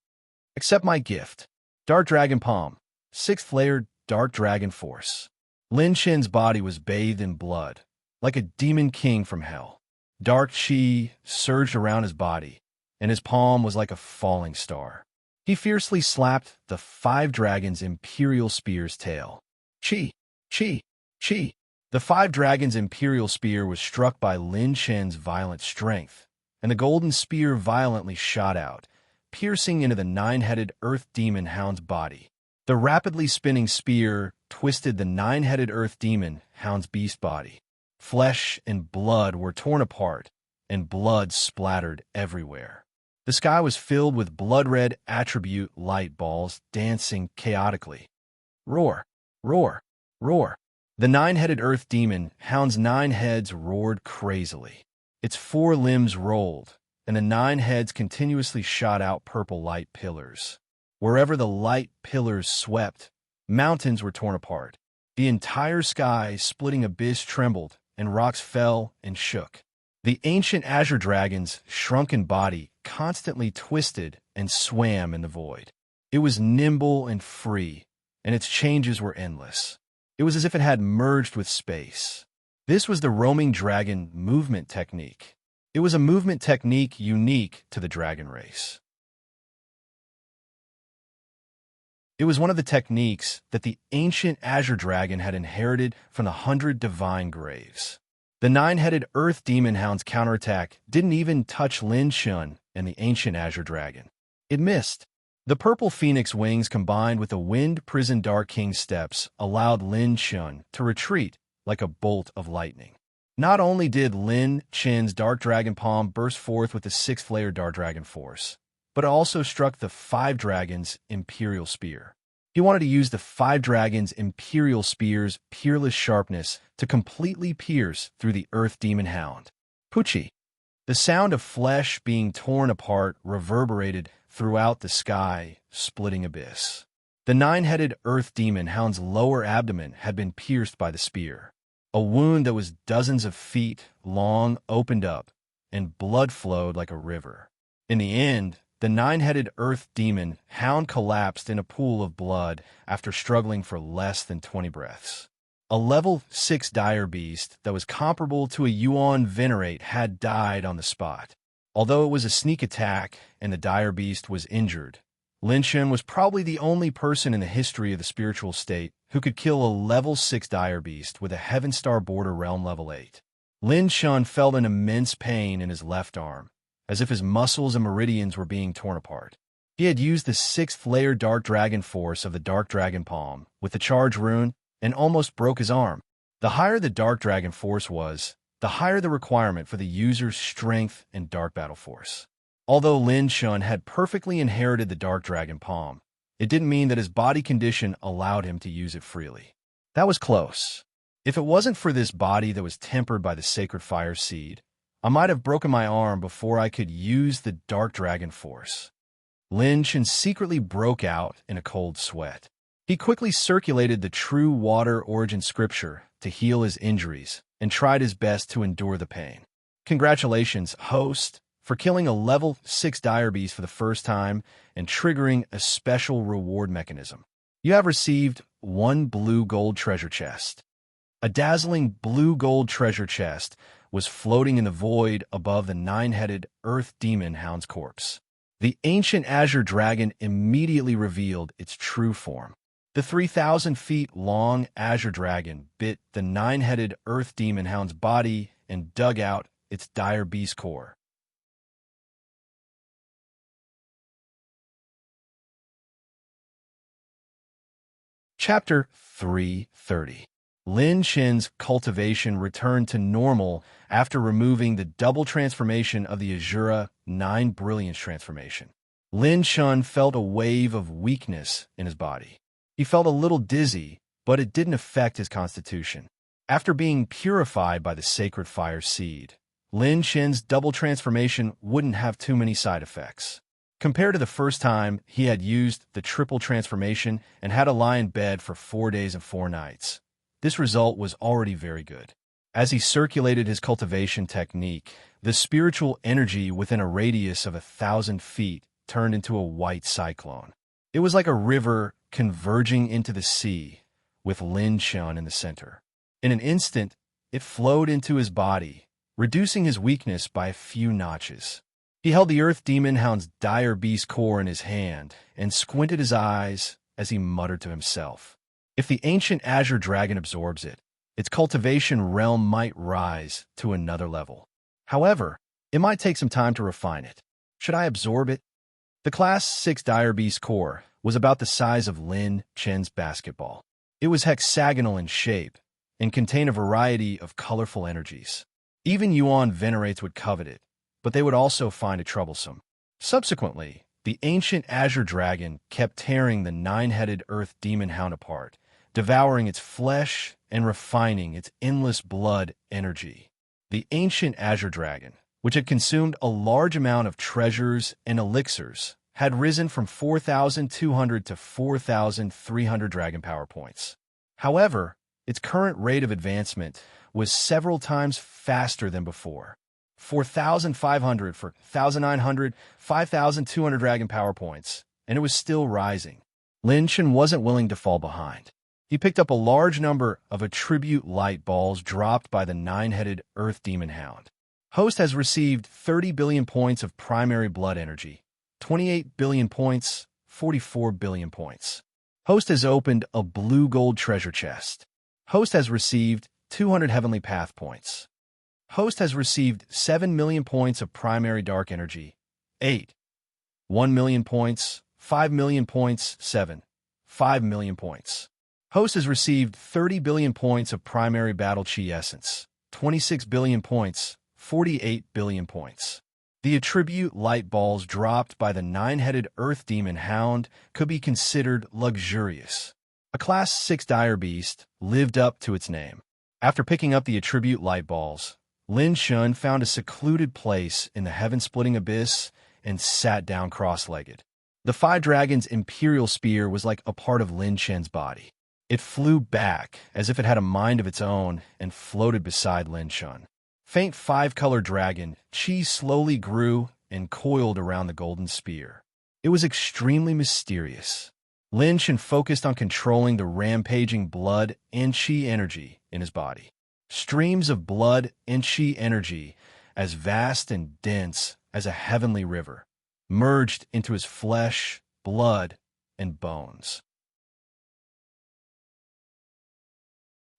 Accept my gift. Dark Dragon Palm, 6th layer Dark Dragon Force. Lin Shun's body was bathed in blood, like a demon king from hell. Dark chi surged around his body, and his palm was like a falling star. He fiercely slapped the 5 Dragons' imperial spear's tail. Chi! Chi! Chi! The 5 Dragons' imperial spear was struck by Lin Shun's violent strength, and the golden spear violently shot out, piercing into the 9-headed earth demon hound's body. The rapidly spinning spear twisted the 9-headed earth demon hound's beast body. Flesh and blood were torn apart, and blood splattered everywhere. The sky was filled with blood-red attribute light balls dancing chaotically. Roar! Roar! Roar! The 9-headed earth demon hound's 9 heads roared crazily. Its 4 limbs rolled, and the 9 heads continuously shot out purple light pillars. Wherever the light pillars swept, mountains were torn apart. The entire sky splitting abyss trembled, and rocks fell and shook. The ancient Azure Dragon's shrunken body constantly twisted and swam in the void. It was nimble and free, and its changes were endless. It was as if it had merged with space. This was the roaming dragon movement technique. It was a movement technique unique to the dragon race. It was one of the techniques that the ancient Azure Dragon had inherited from the 100 divine graves. The nine-headed Earth Demon Hound's counterattack didn't even touch Lin Shun and the ancient Azure Dragon. It missed. The purple phoenix wings combined with the wind-prisoned Dark King steps allowed Lin Shun to retreat like a bolt of lightning. Not only did Lin Chen's Dark Dragon Palm burst forth with the sixth-layered Dark Dragon Force, but it also struck the Five Dragons' Imperial Spear. He wanted to use the Five Dragons' Imperial Spear's peerless sharpness to completely pierce through the Earth Demon Hound. Poochie. The sound of flesh being torn apart reverberated throughout the sky, splitting abyss. The nine-headed Earth Demon Hound's lower abdomen had been pierced by the spear. A wound that was dozens of feet long opened up, and blood flowed like a river. In the end, the nine-headed Earth Demon Hound collapsed in a pool of blood after struggling for less than 20 breaths. A level 6 dire beast that was comparable to a Yuan Venerate had died on the spot. Although it was a sneak attack and the dire beast was injured, Lin Shun was probably the only person in the history of the spiritual state who could kill a level 6 dire beast with a Heaven Star Border Realm level 8. Lin Shun felt an immense pain in his left arm, as if his muscles and meridians were being torn apart. He had used the sixth-layer Dark Dragon Force of the Dark Dragon Palm with the Charge Rune and almost broke his arm. The higher the Dark Dragon Force was, the higher the requirement for the user's strength and Dark Battle Force. Although Lin Shun had perfectly inherited the Dark Dragon Palm, it didn't mean that his body condition allowed him to use it freely. That was close. If it wasn't for this body that was tempered by the Sacred Fire Seed, I might have broken my arm before I could use the Dark Dragon Force. Lin Shun secretly broke out in a cold sweat. He quickly circulated the True Water Origin Scripture to heal his injuries and tried his best to endure the pain. Congratulations, host, for killing a level 6 dire beast for the first time and triggering a special reward mechanism. You have received 1 blue gold treasure chest. A dazzling blue gold treasure chest was floating in the void above the nine-headed Earth Demon Hound's corpse. The ancient Azure Dragon immediately revealed its true form. The 3,000 feet long Azure Dragon bit the nine-headed Earth Demon Hound's body and dug out its dire beast core. Chapter 330. Lin Shen's cultivation returned to normal after removing the double transformation of the Azura 9 Brilliance transformation. Lin Shun felt a wave of weakness in his body. He felt a little dizzy, but it didn't affect his constitution. After being purified by the Sacred Fire Seed, Lin Shen's double transformation wouldn't have too many side effects. Compared to the first time he had used the triple transformation and had to lie in bed for 4 days and 4 nights, this result was already very good. As he circulated his cultivation technique, the spiritual energy within a radius of 1,000 feet turned into a white cyclone. It was like a river converging into the sea, with Lin Shun in the center. In an instant, it flowed into his body, reducing his weakness by a few notches. He held the Earth Demon Hound's dire beast core in his hand and squinted his eyes as he muttered to himself. If the ancient Azure Dragon absorbs it, its cultivation realm might rise to another level. However, it might take some time to refine it. Should I absorb it? The Class 6 Dire Beast core was about the size of Lin Chen's basketball. It was hexagonal in shape and contained a variety of colorful energies. Even Yuan Venerates would covet it, but they would also find it troublesome. Subsequently, the ancient Azure Dragon kept tearing the nine-headed Earth Demon Hound apart, devouring its flesh and refining its endless blood energy. The ancient Azure Dragon, which had consumed a large amount of treasures and elixirs, had risen from 4,200 to 4,300 dragon power points. However, its current rate of advancement was several times faster than before. 4,500 for 1,900, 5,200 dragon power points, and it was still rising. Lin Shun wasn't willing to fall behind. He picked up a large number of attribute light balls dropped by the nine-headed Earth Demon Hound. Host has received 30 billion points of primary blood energy, 28 billion points, 44 billion points. Host has opened a blue gold treasure chest. Host has received 200 heavenly path points. Host has received 7 million points of primary dark energy. 8. 1 million points. 5 million points. 7. 5 million points. Host has received 30 billion points of primary battle chi essence. 26 billion points. 48 billion points. The attribute light balls dropped by the 9-headed Earth Demon Hound could be considered luxurious. A Class 6 dire beast lived up to its name. After picking up the attribute light balls, Lin Shun found a secluded place in the heaven-splitting abyss and sat down cross-legged. The Five Dragon's Imperial Spear was like a part of Lin Shen's body. It flew back as if it had a mind of its own and floated beside Lin Shun. Faint 5-color dragon, Qi slowly grew and coiled around the golden spear. It was extremely mysterious. Lin Shen focused on controlling the rampaging blood and Qi energy in his body. Streams of blood and Qi energy, as vast and dense as a heavenly river, merged into his flesh, blood, and bones.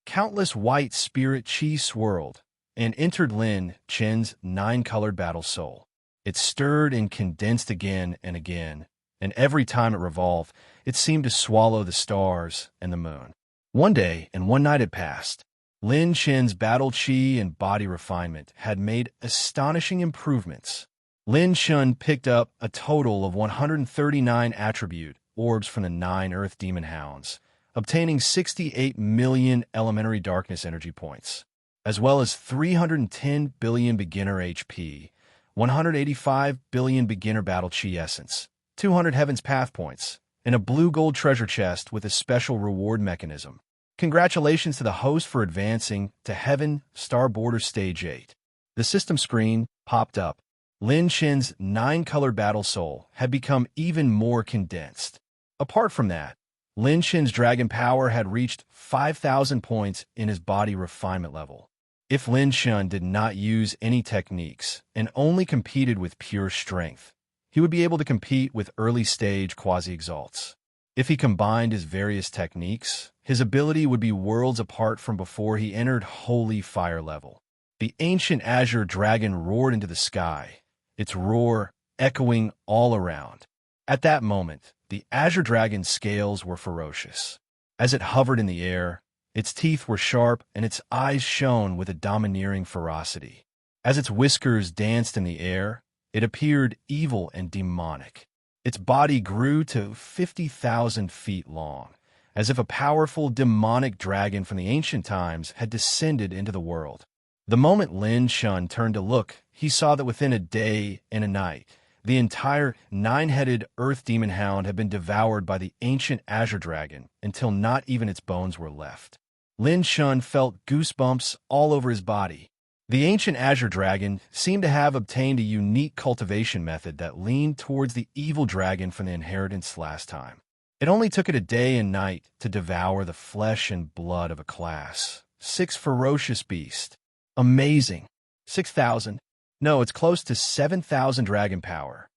Countless white spirit Qi swirled and entered Lin Shen's 9-colored battle soul. It stirred and condensed again and again, and every time it revolved, it seemed to swallow the stars and the moon. One day and one night had passed. Lin Shen's battle chi and body refinement had made astonishing improvements. Lin Shun picked up a total of 139 attribute orbs from the 9 Earth Demon Hounds, obtaining 68 million elementary darkness energy points, as well as 310 billion beginner HP, 185 billion beginner battle chi essence, 200 Heaven's Path points, and a blue-gold treasure chest with a special reward mechanism. Congratulations to the host for advancing to Heaven Star Border Stage 8. The system screen popped up. Lin Shen's 9-color battle soul had become even more condensed. Apart from that, Lin Shen's dragon power had reached 5,000 points in his body refinement level. If Lin Shen did not use any techniques and only competed with pure strength, he would be able to compete with early-stage quasi-exalts. If he combined his various techniques, his ability would be worlds apart from before he entered Holy Fire level. The ancient azure dragon roared into the sky, its roar echoing all around. At that moment, the azure dragon's scales were ferocious. As it hovered in the air, its teeth were sharp and its eyes shone with a domineering ferocity. As its whiskers danced in the air, it appeared evil and demonic. Its body grew to 50,000 feet long, as if a powerful demonic dragon from the ancient times had descended into the world. The moment Lin Shun turned to look, he saw that within a day and a night, the entire 9-headed Earth Demon Hound had been devoured by the ancient azure dragon until not even its bones were left. Lin Shun felt goosebumps all over his body. The ancient azure dragon seemed to have obtained a unique cultivation method that leaned towards the evil dragon from the inheritance last time. It only took it a day and night to devour the flesh and blood of a Class 6 ferocious beast. Amazing. 6,000. No, it's close to 7,000 dragon power.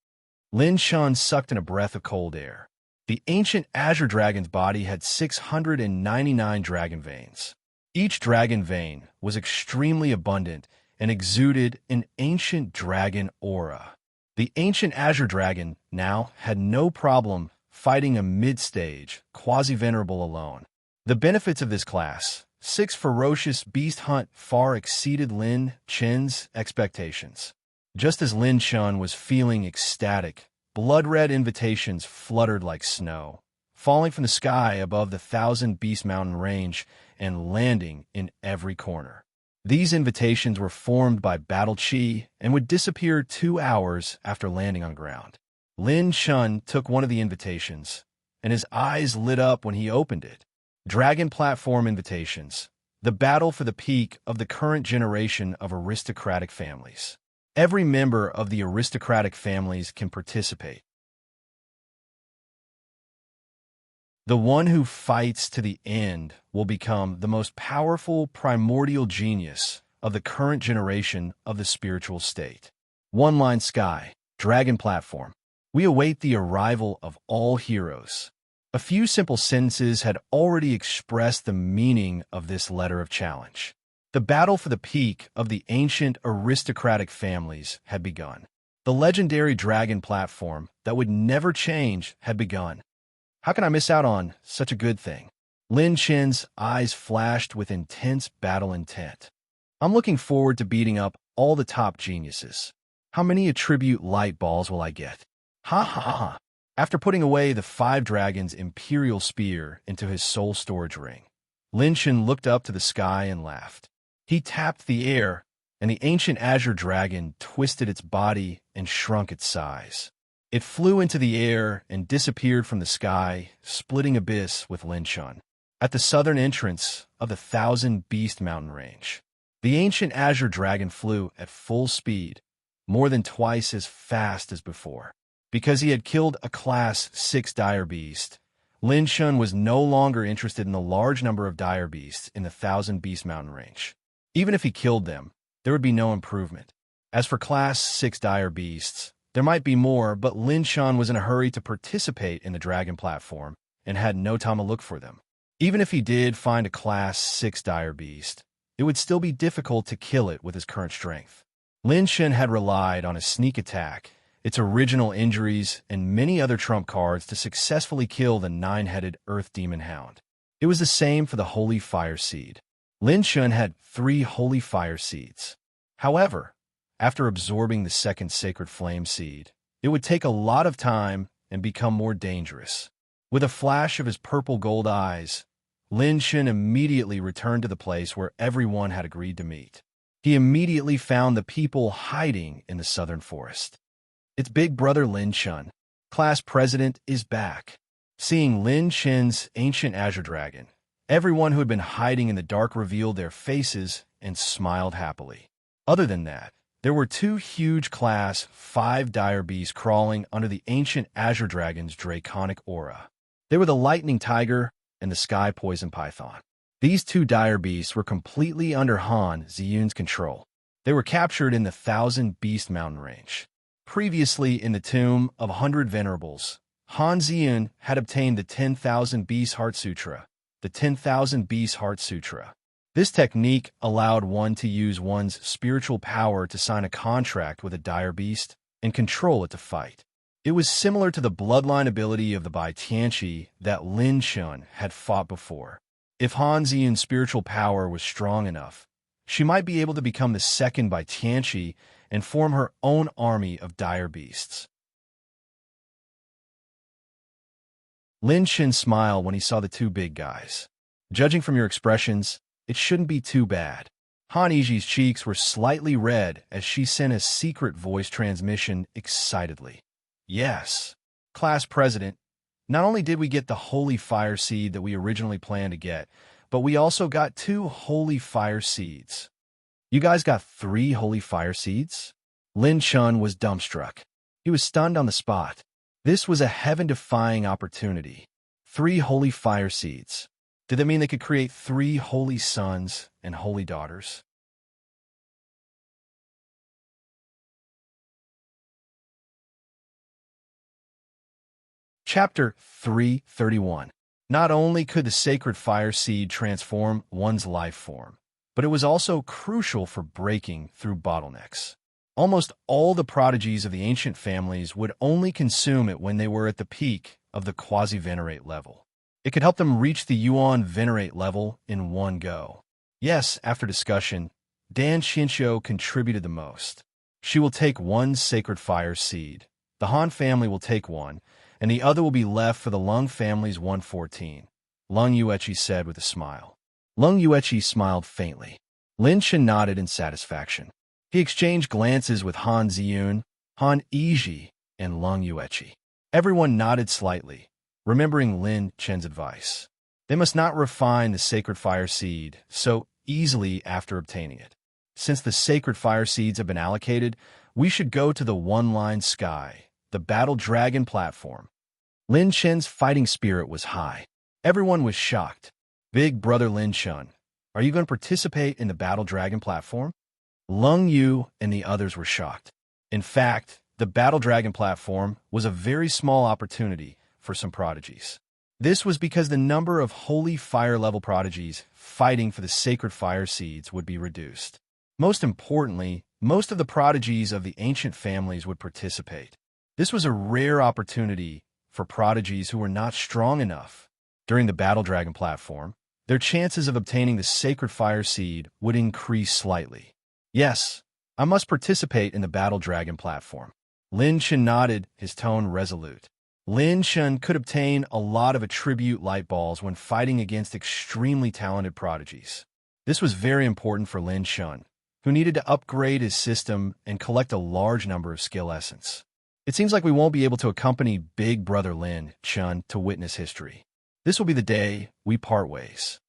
Lin Shun sucked in a breath of cold air. The ancient azure dragon's body had 699 dragon veins. Each dragon vein was extremely abundant and exuded an ancient dragon aura. The ancient azure dragon now had no problem fighting a mid-stage, quasi-venerable alone. The benefits of this Class 6 ferocious beast hunt far exceeded Lin Shen's expectations. Just as Lin Shun was feeling ecstatic, blood-red invitations fluttered like snow, falling from the sky above the 1,000 Beast Mountain range and landing in every corner. These invitations were formed by battle chi and would disappear 2 hours after landing on ground. Lin Shun took one of the invitations, and his eyes lit up when he opened it. Dragon Platform Invitations, the battle for the peak of the current generation of aristocratic families. Every member of the aristocratic families can participate. The one who fights to the end will become the most powerful primordial genius of the current generation of the spiritual state. One Line Sky, Dragon Platform. We await the arrival of all heroes. A few simple sentences had already expressed the meaning of this letter of challenge. The battle for the peak of the ancient aristocratic families had begun. The legendary dragon platform that would never change had begun. How can I miss out on such a good thing? Lin Chen's eyes flashed with intense battle intent. I'm looking forward to beating up all the top geniuses. How many attribute light balls will I get? Ha ha ha. After putting away the 5 dragons' imperial spear into his soul storage ring, Lin Chen looked up to the sky and laughed. He tapped the air, and the ancient azure dragon twisted its body and shrunk its size. It flew into the air and disappeared from the sky, splitting abyss with Lin Chen. At the southern entrance of the Thousand Beast mountain range, the ancient azure dragon flew at full speed, more than twice as fast as before. Because he had killed a Class 6 dire beast, Lin Chen was no longer interested in the large number of dire beasts in the Thousand Beast mountain range. Even if he killed them, there would be no improvement. As for Class 6 dire beasts, there might be more, but Lin Chen was in a hurry to participate in the dragon platform and had no time to look for them. Even if he did find a Class 6 dire beast, it would still be difficult to kill it with his current strength. Lin Chen had relied on a sneak attack, its original injuries, and many other trump cards to successfully kill the 9-headed Earth Demon Hound. It was the same for the Holy Fire Seed. Lin Chen had 3 Holy Fire Seeds. However, after absorbing the second Sacred Flame Seed, it would take a lot of time and become more dangerous. With a flash of his purple-gold eyes, Lin Chen immediately returned to the place where everyone had agreed to meet. He immediately found the people hiding in the southern forest. It's big brother Lin Chen. Class president is back. Seeing Lin Chen's ancient azure dragon, everyone who had been hiding in the dark revealed their faces and smiled happily. Other than that, there were 2 huge Class 5 dire beasts crawling under the ancient azure dragon's draconic aura. They were the lightning tiger and the sky poison python. These 2 dire beasts were completely under Han Ziyun's control. They were captured in the Thousand Beast mountain range. Previously in the Tomb of 100 Venerables, Han Ziyun had obtained the 10,000 Beast Heart Sutra. The 10,000 Beast Heart Sutra. This technique allowed one to use one's spiritual power to sign a contract with a dire beast and control it to fight. It was similar to the bloodline ability of the Bai Tianqi that Lin Chen had fought before. If Han Ziyun's spiritual power was strong enough, she might be able to become the second Bai Tianqi and form her own army of dire beasts. Lin Chen smiled when he saw the 2 big guys. Judging from your expressions, it shouldn't be too bad. Han Yiji's cheeks were slightly red as she sent a secret voice transmission excitedly. Yes, Class President, not only did we get the Holy Fire Seed that we originally planned to get, but we also got 2 Holy Fire Seeds. You guys got 3 Holy Fire Seeds? Lin Chen was dumbstruck. He was stunned on the spot. This was a heaven-defying opportunity. 3 Holy Fire Seeds. Did that mean they could create 3 holy sons and holy daughters? Chapter 331. Not only could the sacred fire seed transform one's life form, but it was also crucial for breaking through bottlenecks. Almost all the prodigies of the ancient families would only consume it when they were at the peak of the quasi-venerate level. It could help them reach the Yuan venerate level in one go. Yes, after discussion, Dan Xinqiu contributed the most. She will take 1 sacred fire seed. The Han family will take 1, and the other will be left for the Lung family's 114, Lung Yueqi said with a smile. Lung Yueqi smiled faintly. Lin Chen nodded in satisfaction. He exchanged glances with Han Ziyun, Han Yiji, and Lung Yueqi. Everyone nodded slightly, remembering Lin Chen's advice. They must not refine the sacred fire seed so easily after obtaining it. Since the sacred fire seeds have been allocated, we should go to the one-line sky, the battle dragon platform. Lin Chen's fighting spirit was high. Everyone was shocked. Big brother Lin Chen, are you going to participate in the battle dragon platform? Lung Yu and the others were shocked. In fact, the battle dragon platform was a very small opportunity for some prodigies. This was because the number of holy fire-level prodigies fighting for the sacred fire seeds would be reduced. Most importantly, most of the prodigies of the ancient families would participate. This was a rare opportunity for prodigies who were not strong enough. During the Battle Dragon platform, their chances of obtaining the sacred fire seed would increase slightly. Yes, I must participate in the Battle Dragon platform. Lin Shen nodded, his tone resolute. Lin Shen could obtain a lot of attribute light balls when fighting against extremely talented prodigies. This was very important for Lin Shen, who needed to upgrade his system and collect a large number of skill essence. It seems like we won't be able to accompany Big Brother Lin Shen to witness history. This will be the day we part ways.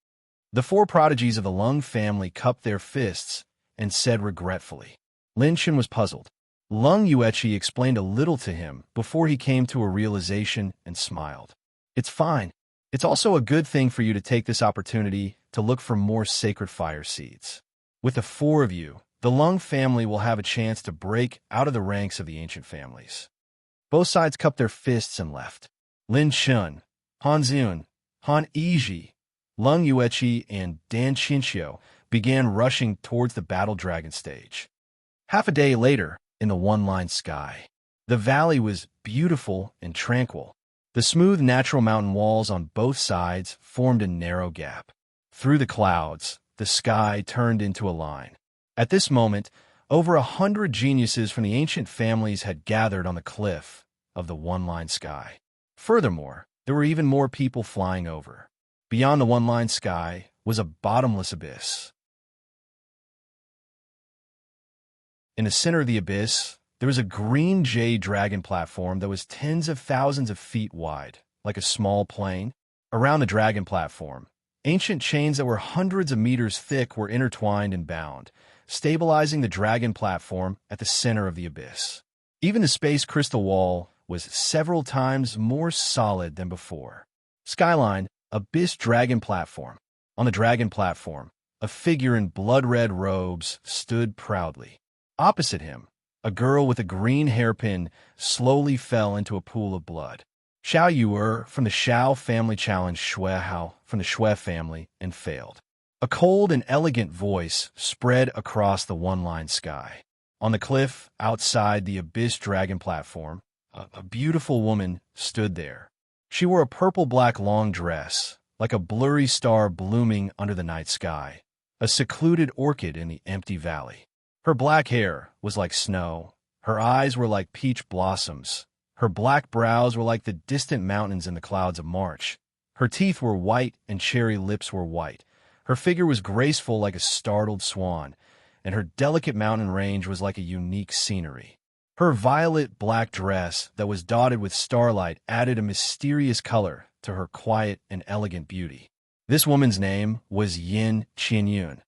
The four prodigies of the Lung family cupped their fists and said regretfully. Lin Shen was puzzled. Lung Yueqi explained a little to him before he came to a realization and smiled. It's fine. It's also a good thing for you to take this opportunity to look for more sacred fire seeds. With the four of you, the Lung family will have a chance to break out of the ranks of the ancient families. Both sides cupped their fists and left. Lin Shen, Han Zun, Han Yizhi, Lung Yueqi, and Dan Qinxiu began rushing towards the Battle Dragon stage. Half a day later, in the one-line sky, the valley was beautiful and tranquil. The smooth natural mountain walls on both sides formed a narrow gap. Through the clouds, the sky turned into a line. At this moment, over 100 geniuses from the ancient families had gathered on the cliff of the one-line sky. Furthermore, there were even more people flying over. Beyond the one-line sky was a bottomless abyss. In the center of the abyss, there was a green jade dragon platform that was tens of thousands of feet wide, like a small plane. Around the dragon platform, ancient chains that were hundreds of meters thick were intertwined and bound, stabilizing the dragon platform at the center of the abyss. Even the space crystal wall was several times more solid than before. Skyline, abyss dragon platform. On the dragon platform, a figure in blood-red robes stood proudly. Opposite him, a girl with a green hairpin slowly fell into a pool of blood. Xiao Yuer from the Xiao family challenged Xue Hao from the Xue family and failed. A cold and elegant voice spread across the one-line sky. On the cliff outside the Abyss Dragon platform, a beautiful woman stood there. She wore a purple-black long dress, like a blurry star blooming under the night sky, a secluded orchid in the empty valley. Her black hair was like snow, her eyes were like peach blossoms, her black brows were like the distant mountains in the clouds of March. Her teeth were white and cherry lips were white. Her figure was graceful like a startled swan, and her delicate mountain range was like a unique scenery. Her violet-black dress that was dotted with starlight added a mysterious color to her quiet and elegant beauty. This woman's name was Yin Qianyun,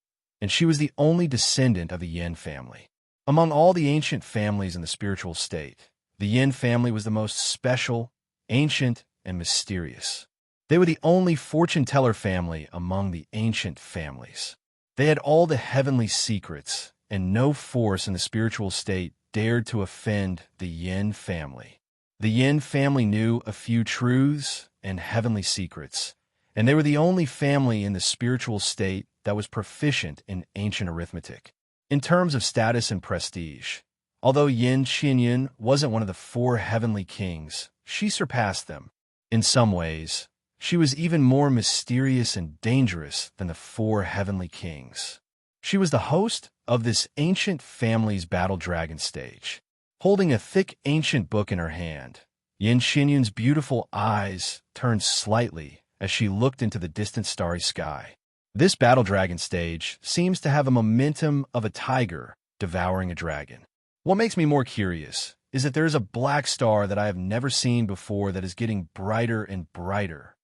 and she was the only descendant of the Yin family. Among all the ancient families in the spiritual state, the Yin family was the most special, ancient, and mysterious. They were the only fortune-teller family among the ancient families. They had all the heavenly secrets, and no force in the spiritual state dared to offend the Yin family. The Yin family knew a few truths and heavenly secrets, and they were the only family in the spiritual state that was proficient in ancient arithmetic. In terms of status and prestige, although Yin Qianyun wasn't one of the four heavenly kings, she surpassed them. In some ways, she was even more mysterious and dangerous than the four heavenly kings. She was the host of this ancient family's Battle Dragon stage. Holding a thick ancient book in her hand, Yin Qianyun's beautiful eyes turned slightly as she looked into the distant starry sky. This Battle Dragon stage seems to have a momentum of a tiger devouring a dragon. What makes me more curious is that there is a black star that I have never seen before that is getting brighter and brighter.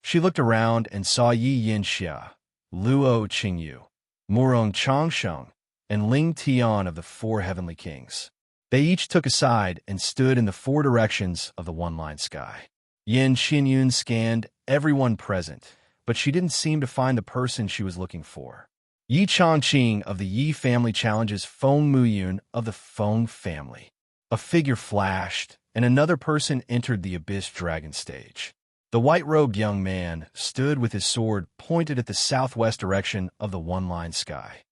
She looked around and saw Yi Yinxia, Luo Qingyu, Murong Changsheng, and Ling Tian of the four heavenly kings. They each took a side and stood in the four directions of the one-line sky. Yin Qianyun scanned everyone present, but she didn't seem to find the person she was looking for. Yi Changqing of the Yi family challenges Feng Muyun of the Feng family. A figure flashed, and another person entered the Abyss Dragon stage. The white-robed young man stood with his sword pointed at the southwest direction of the one-line sky.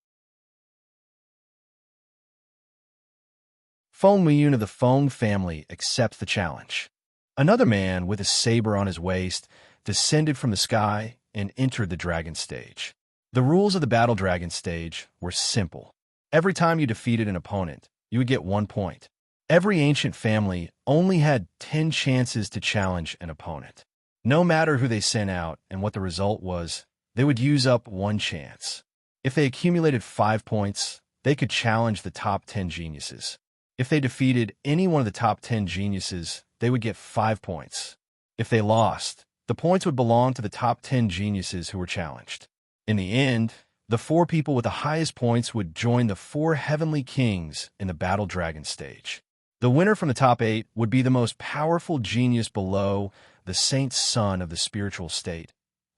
Feng Muyun of the Feng family accepts the challenge. Another man with a saber on his waist descended from the sky and entered the dragon stage. The rules of the battle dragon stage were simple. Every time you defeated an opponent, you would get 1 point. Every ancient family only had 10 chances to challenge an opponent. No matter who they sent out and what the result was, they would use up 1 chance. If they accumulated 5 points, they could challenge the top 10 geniuses. If they defeated any one of the top 10 geniuses, they would get 5 points. If they lost, the points would belong to the top 10 geniuses who were challenged. In the end, the 4 people with the highest points would join the 4 heavenly kings in the battle dragon stage. The winner from the top 8 would be the most powerful genius below the saint's son of the spiritual state,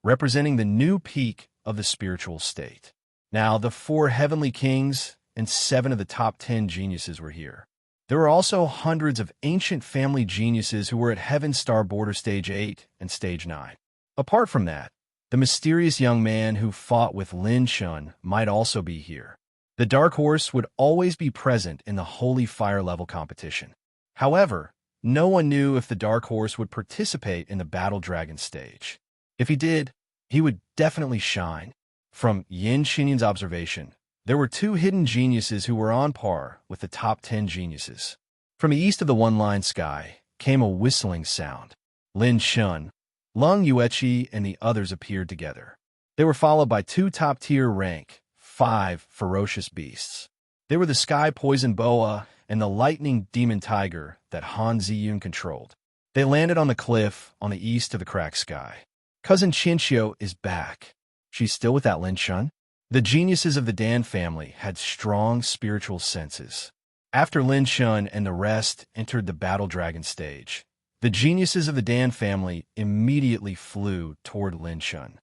representing the new peak of the spiritual state. Now, the 4 heavenly kings and 7 of the top 10 geniuses were here. There were also hundreds of ancient family geniuses who were at Heaven Star Border Stage 8 and Stage 9. Apart from that, the mysterious young man who fought with Lin Shun might also be here. The Dark Horse would always be present in the Holy Fire level competition. However, no one knew if the Dark Horse would participate in the Battle Dragon stage. If he did, he would definitely shine. From Yin Xinyin's observation, there were 2 hidden geniuses who were on par with the top 10 geniuses. From the east of the one-line sky came a whistling sound. Lin Shun, Lung Yueqi, and the others appeared together. They were followed by 2 top-tier rank, 5 ferocious beasts. They were the Sky Poison Boa and the Lightning Demon Tiger that Han Ziyun controlled. They landed on the cliff on the east of the cracked sky. Cousin Qinxiu is back. She's still with that Lin Shun? The geniuses of the Dan family had strong spiritual senses. After Lin Shun and the rest entered the Battle Dragon stage, the geniuses of the Dan family immediately flew toward Lin Shun.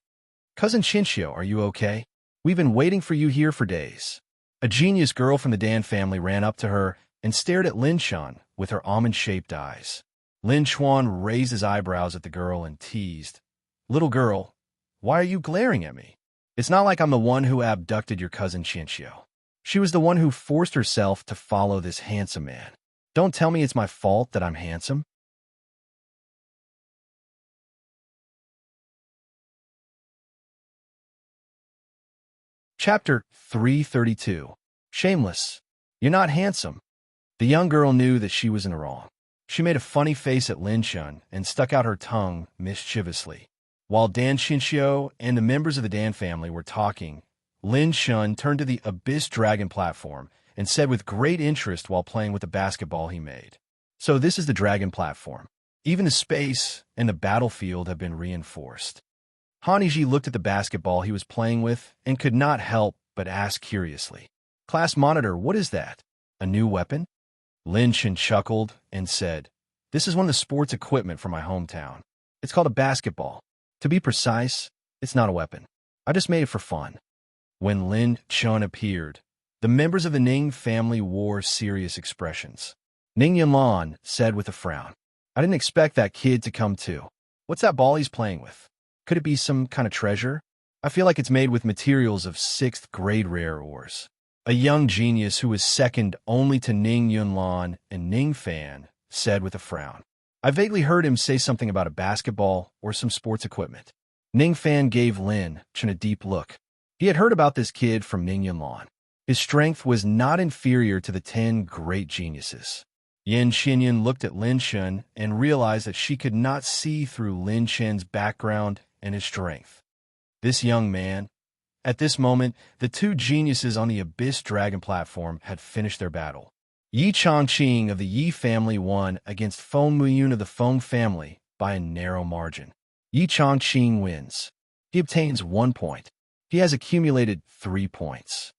Cousin Qinxiu, are you okay? We've been waiting for you here for days. A genius girl from the Dan family ran up to her and stared at Lin Shun with her almond-shaped eyes. Lin Chuan raised his eyebrows at the girl and teased, "Little girl, why are you glaring at me? It's not like I'm the one who abducted your cousin Qinxiu. She was the one who forced herself to follow this handsome man. Don't tell me it's my fault that I'm handsome." Chapter 332. Shameless. You're not handsome. The young girl knew that she was in the wrong. She made a funny face at Lin Shun and stuck out her tongue mischievously. While Dan Qinxiu and the members of the Dan family were talking, Lin Shun turned to the Abyss Dragon platform and said with great interest while playing with the basketball he made, "So this is the Dragon platform. Even the space and the battlefield have been reinforced." Han Yiji looked at the basketball he was playing with and could not help but ask curiously, "Class monitor, what is that? A new weapon?" Lin Shun chuckled and said, "This is one of the sports equipment from my hometown. It's called a basketball. To be precise, it's not a weapon. I just made it for fun." When Lin Chun appeared, the members of the Ning family wore serious expressions. Ning Yanlan said with a frown, "I didn't expect that kid to come too. What's that ball he's playing with? Could it be some kind of treasure? I feel like it's made with materials of 6th grade rare ores." A young genius who was second only to Ning Yunlan and Ning Fan said with a frown, "I vaguely heard him say something about a basketball or some sports equipment." Ning Fan gave Lin Chun a deep look. He had heard about this kid from Ning Yunlan. His strength was not inferior to the 10 great geniuses. Yin Xinyan looked at Lin Shun and realized that she could not see through Lin Chen's background and his strength. This young man. At this moment, the 2 geniuses on the Abyss Dragon platform had finished their battle. Yi Chongqing of the Yi family won against Feng Muyun of the Feng family by a narrow margin. Yi Chongqing wins. He obtains 1 point. He has accumulated 3 points.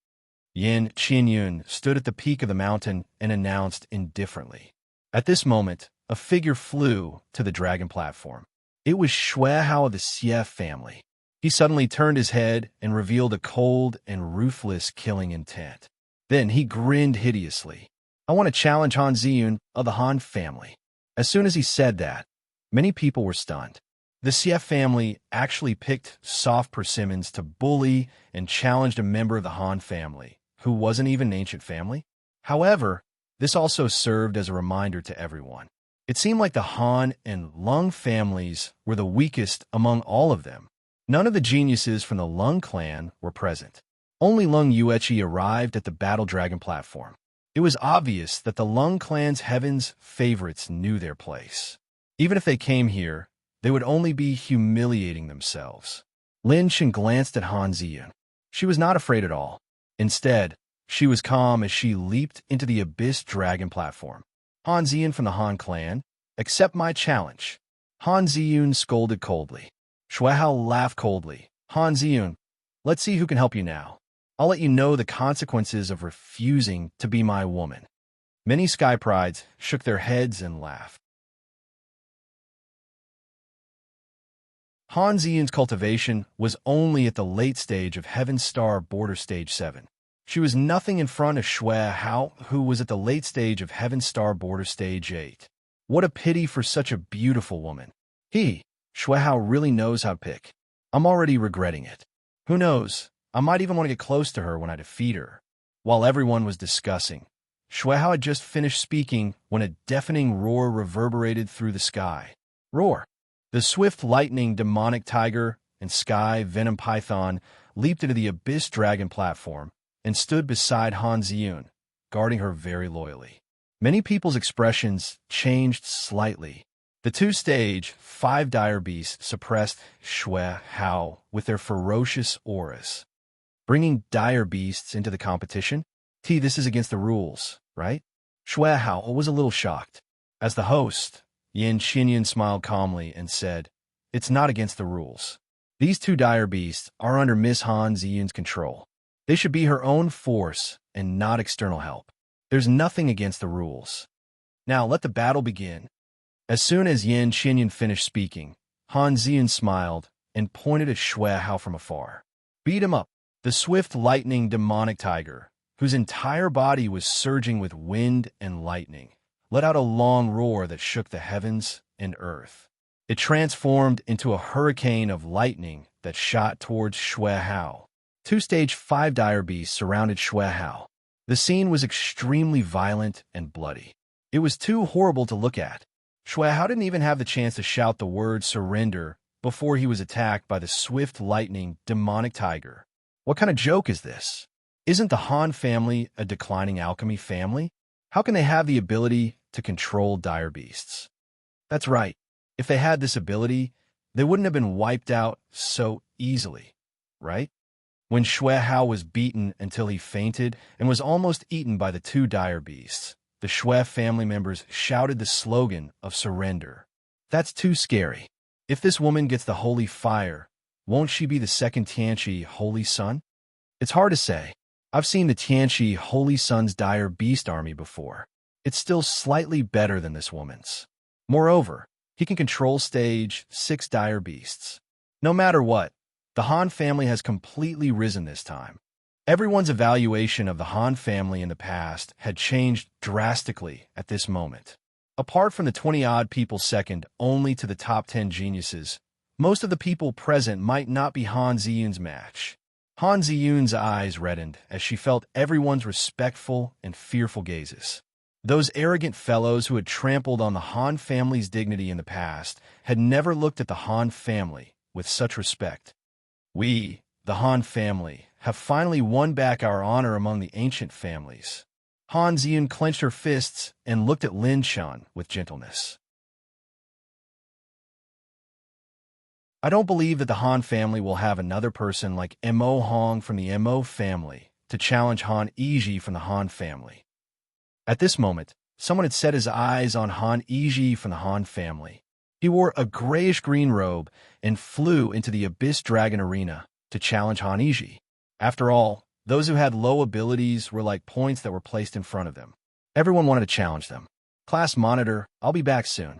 Yin Qinyun stood at the peak of the mountain and announced indifferently. At this moment, a figure flew to the dragon platform. It was Xue Hao of the Xie family. He suddenly turned his head and revealed a cold and ruthless killing intent. Then he grinned hideously. "I want to challenge Han Ziyun of the Han family." As soon as he said that, many people were stunned. The Xie family actually picked soft persimmons to bully and challenged a member of the Han family, who wasn't even an ancient family. However, this also served as a reminder to everyone. It seemed like the Han and Lung families were the weakest among all of them. None of the geniuses from the Lung clan were present. Only Lung Yuechi arrived at the Battle Dragon platform. It was obvious that the Lung clan's heaven's favorites knew their place. Even if they came here, they would only be humiliating themselves. Lin Chen glanced at Han Ziyun. She was not afraid at all. Instead, she was calm as she leaped into the Abyss Dragon platform. Han Ziyun from the Han clan, accept my challenge. Han Ziyun scolded coldly. Shuehao laughed coldly. Han Ziyun, let's see who can help you now. I'll let you know the consequences of refusing to be my woman. Many Sky Prides shook their heads and laughed. Han Ziyun's cultivation was only at the late stage of Heaven Star Border Stage 7. She was nothing in front of Shuehao, who was at the late stage of Heaven Star Border Stage 8. What a pity for such a beautiful woman. Shuehao really knows how to pick. I'm already regretting it. Who knows, I might even want to get close to her when I defeat her. While everyone was discussing, Shuehao had just finished speaking when a deafening roar reverberated through the sky. Roar! The swift lightning demonic tiger and sky venom python leaped into the Abyss Dragon platform and stood beside Han Ziyun, guarding her very loyally. Many people's expressions changed slightly. The two-stage, 5 dire beasts suppressed Shuehao with their ferocious auras. Bringing dire beasts into the competition? This is against the rules, right? Shuehao was a little shocked. As the host, Yin Xinyan smiled calmly and said, it's not against the rules. These 2 dire beasts are under Miss Han Ziyun's control. They should be her own force and not external help. There's nothing against the rules. Now let the battle begin. As soon as Yin Xinyan finished speaking, Han Ziyun smiled and pointed at Shuehao from afar. Beat him up. The swift lightning demonic tiger, whose entire body was surging with wind and lightning, let out a long roar that shook the heavens and earth. It transformed into a hurricane of lightning that shot towards Shuehao. 2-stage 5 dire beasts surrounded Shuehao. The scene was extremely violent and bloody. It was too horrible to look at. Shuehao didn't even have the chance to shout the word surrender before he was attacked by the swift lightning demonic tiger. What kind of joke is this? Isn't the Han family a declining alchemy family? How can they have the ability to control dire beasts? That's right. If they had this ability, they wouldn't have been wiped out so easily, right? When Shuehao was beaten until he fainted and was almost eaten by the 2 dire beasts, the Shui family members shouted the slogan of surrender. That's too scary. If this woman gets the holy fire, won't she be the second Tianqi Holy Sun? It's hard to say. I've seen the Tianqi Holy Sun's dire beast army before. It's still slightly better than this woman's. Moreover, he can control stage 6 dire beasts. No matter what, the Han family has completely risen this time. Everyone's evaluation of the Han family in the past had changed drastically at this moment. Apart from the 20-odd people second only to the top 10 geniuses, most of the people present might not be Han Ziyun's match. Han Ziyun's eyes reddened as she felt everyone's respectful and fearful gazes. Those arrogant fellows who had trampled on the Han family's dignity in the past had never looked at the Han family with such respect. We, the Han family, have finally won back our honor among the ancient families. Han Ziyun clenched her fists and looked at Lin Shan with gentleness. I don't believe that the Han family will have another person like Mo Hong from the Mo family to challenge Han Yiji from the Han family. At this moment, someone had set his eyes on Han Yiji from the Han family. He wore a grayish-green robe and flew into the Abyss Dragon arena to challenge Han Yiji. After all, those who had low abilities were like points that were placed in front of them. Everyone wanted to challenge them. Class monitor, I'll be back soon.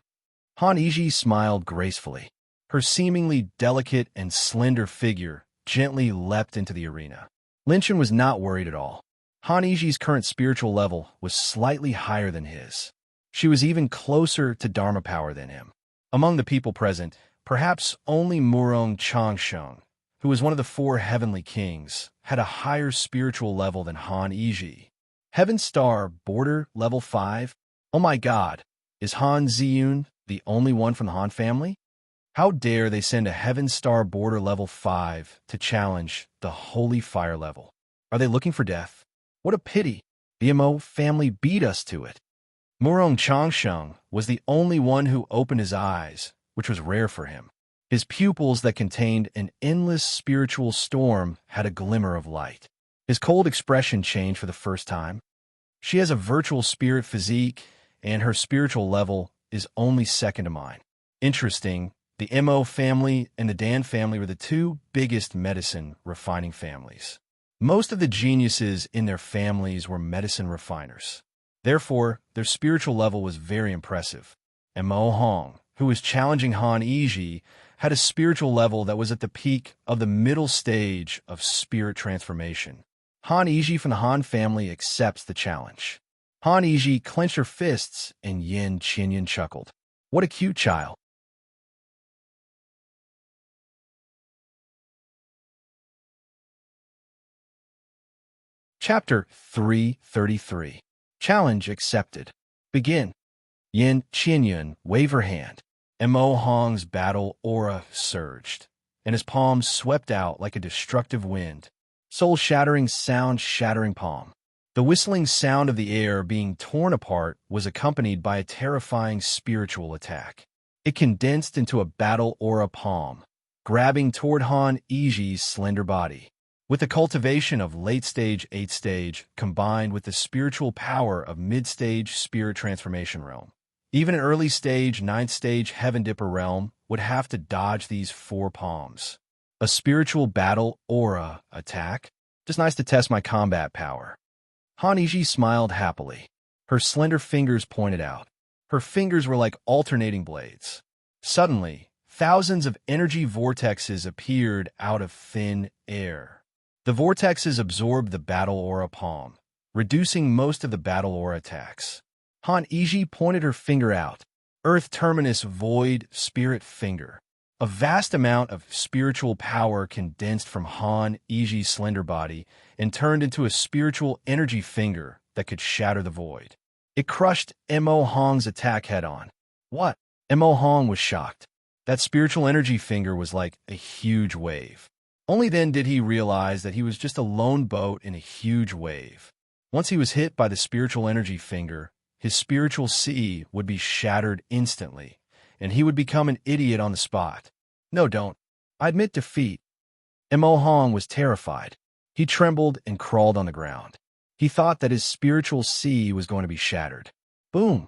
Han Yiji smiled gracefully. Her seemingly delicate and slender figure gently leapt into the arena. Lin Chen was not worried at all. Han Yiji's current spiritual level was slightly higher than his. She was even closer to Dharma power than him. Among the people present, Perhaps only Murong Changsheng, who was one of the four heavenly kings, had a higher spiritual level than Han Yiji. Heaven Star, Border, Level 5? Oh my god, is Han Ziyun the only one from the Han family? How dare they send a Heaven Star Border Level 5 to challenge the Holy Fire level? Are they looking for death? What a pity. The MO family beat us to it. Murong Changsheng was the only one who opened his eyes, which was rare for him. His pupils that contained an endless spiritual storm had a glimmer of light. His cold expression changed for the first time. She has a virtual spirit physique, and her spiritual level is only second to mine. Interesting, the MO family and the Dan family were the two biggest medicine refining families. Most of the geniuses in their families were medicine refiners. Therefore, their spiritual level was very impressive. Mo Hong, who was challenging Han Yiji, had a spiritual level that was at the peak of the middle stage of spirit transformation. Han Yiji from the Han family accepts the challenge. Han Yiji clenched her fists, and Yin Qinyan chuckled. What a cute child. Chapter 333. Challenge accepted. Begin. Yin Qinyan waved her hand. Mo Hong's battle aura surged, and his palms swept out like a destructive wind. Soul-shattering sound shattering palm. The whistling sound of the air being torn apart was accompanied by a terrifying spiritual attack. It condensed into a battle aura palm, grabbing toward Han Yiji's slender body. With the cultivation of late-stage 8th stage combined with the spiritual power of mid-stage spirit transformation realm, even an early-stage 9th stage Heaven Dipper realm would have to dodge these four palms. A spiritual battle aura attack? Just nice to test my combat power. Han Yiji smiled happily. Her slender fingers pointed out. Her fingers were like alternating blades. Suddenly, thousands of energy vortexes appeared out of thin air. The vortexes absorbed the battle aura palm, reducing most of the battle aura attacks. Han Yiji pointed her finger out. Earth Terminus Void Spirit Finger. A vast amount of spiritual power condensed from Han Yiji's slender body and turned into a spiritual energy finger that could shatter the void. It crushed Mo Hong's attack head-on. What? Mo Hong was shocked. That spiritual energy finger was like a huge wave. Only then did he realize that he was just a lone boat in a huge wave. Once he was hit by the spiritual energy finger, his spiritual sea would be shattered instantly, and he would become an idiot on the spot. No, don't. I admit defeat. Mo Hong was terrified. He trembled and crawled on the ground. He thought that his spiritual sea was going to be shattered. Boom!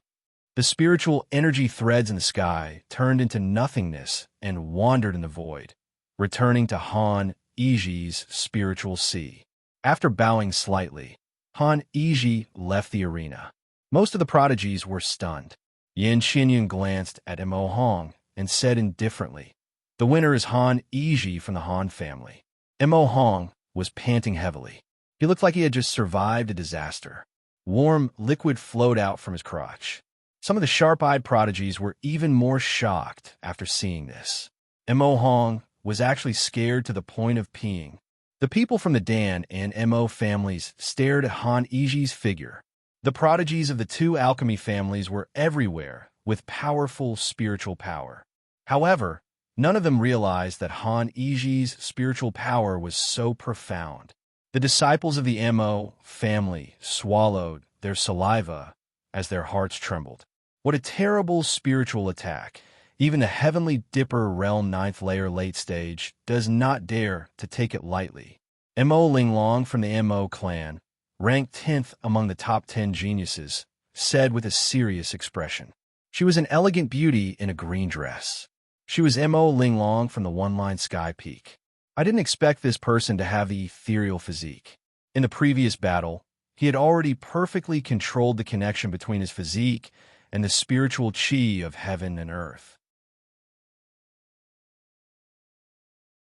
The spiritual energy threads in the sky turned into nothingness and wandered in the void, returning to Han Yiji's spiritual sea. After bowing slightly, Han Yiji left the arena. Most of the prodigies were stunned. Yin Xinyan glanced at Mo Hong and said indifferently, "The winner is Han Yiji from the Han family." Mo Hong was panting heavily. He looked like he had just survived a disaster. Warm liquid flowed out from his crotch. Some of the sharp-eyed prodigies were even more shocked after seeing this. Mo Hong was actually scared to the point of peeing. The people from the Dan and Mo families stared at Han Yiji's figure. The prodigies of the two alchemy families were everywhere with powerful spiritual power. However, none of them realized that Han Yiji's spiritual power was so profound. The disciples of the Mo family swallowed their saliva as their hearts trembled. What a terrible spiritual attack. Even the Heavenly Dipper Realm 9th layer late stage does not dare to take it lightly. Mo Linglong from the Mo clan, ranked 10th among the top 10 geniuses, said with a serious expression. She was an elegant beauty in a green dress. She was Mo Linglong from the one-line Sky Peak. I didn't expect this person to have the ethereal physique. In the previous battle, he had already perfectly controlled the connection between his physique and the spiritual chi of heaven and earth.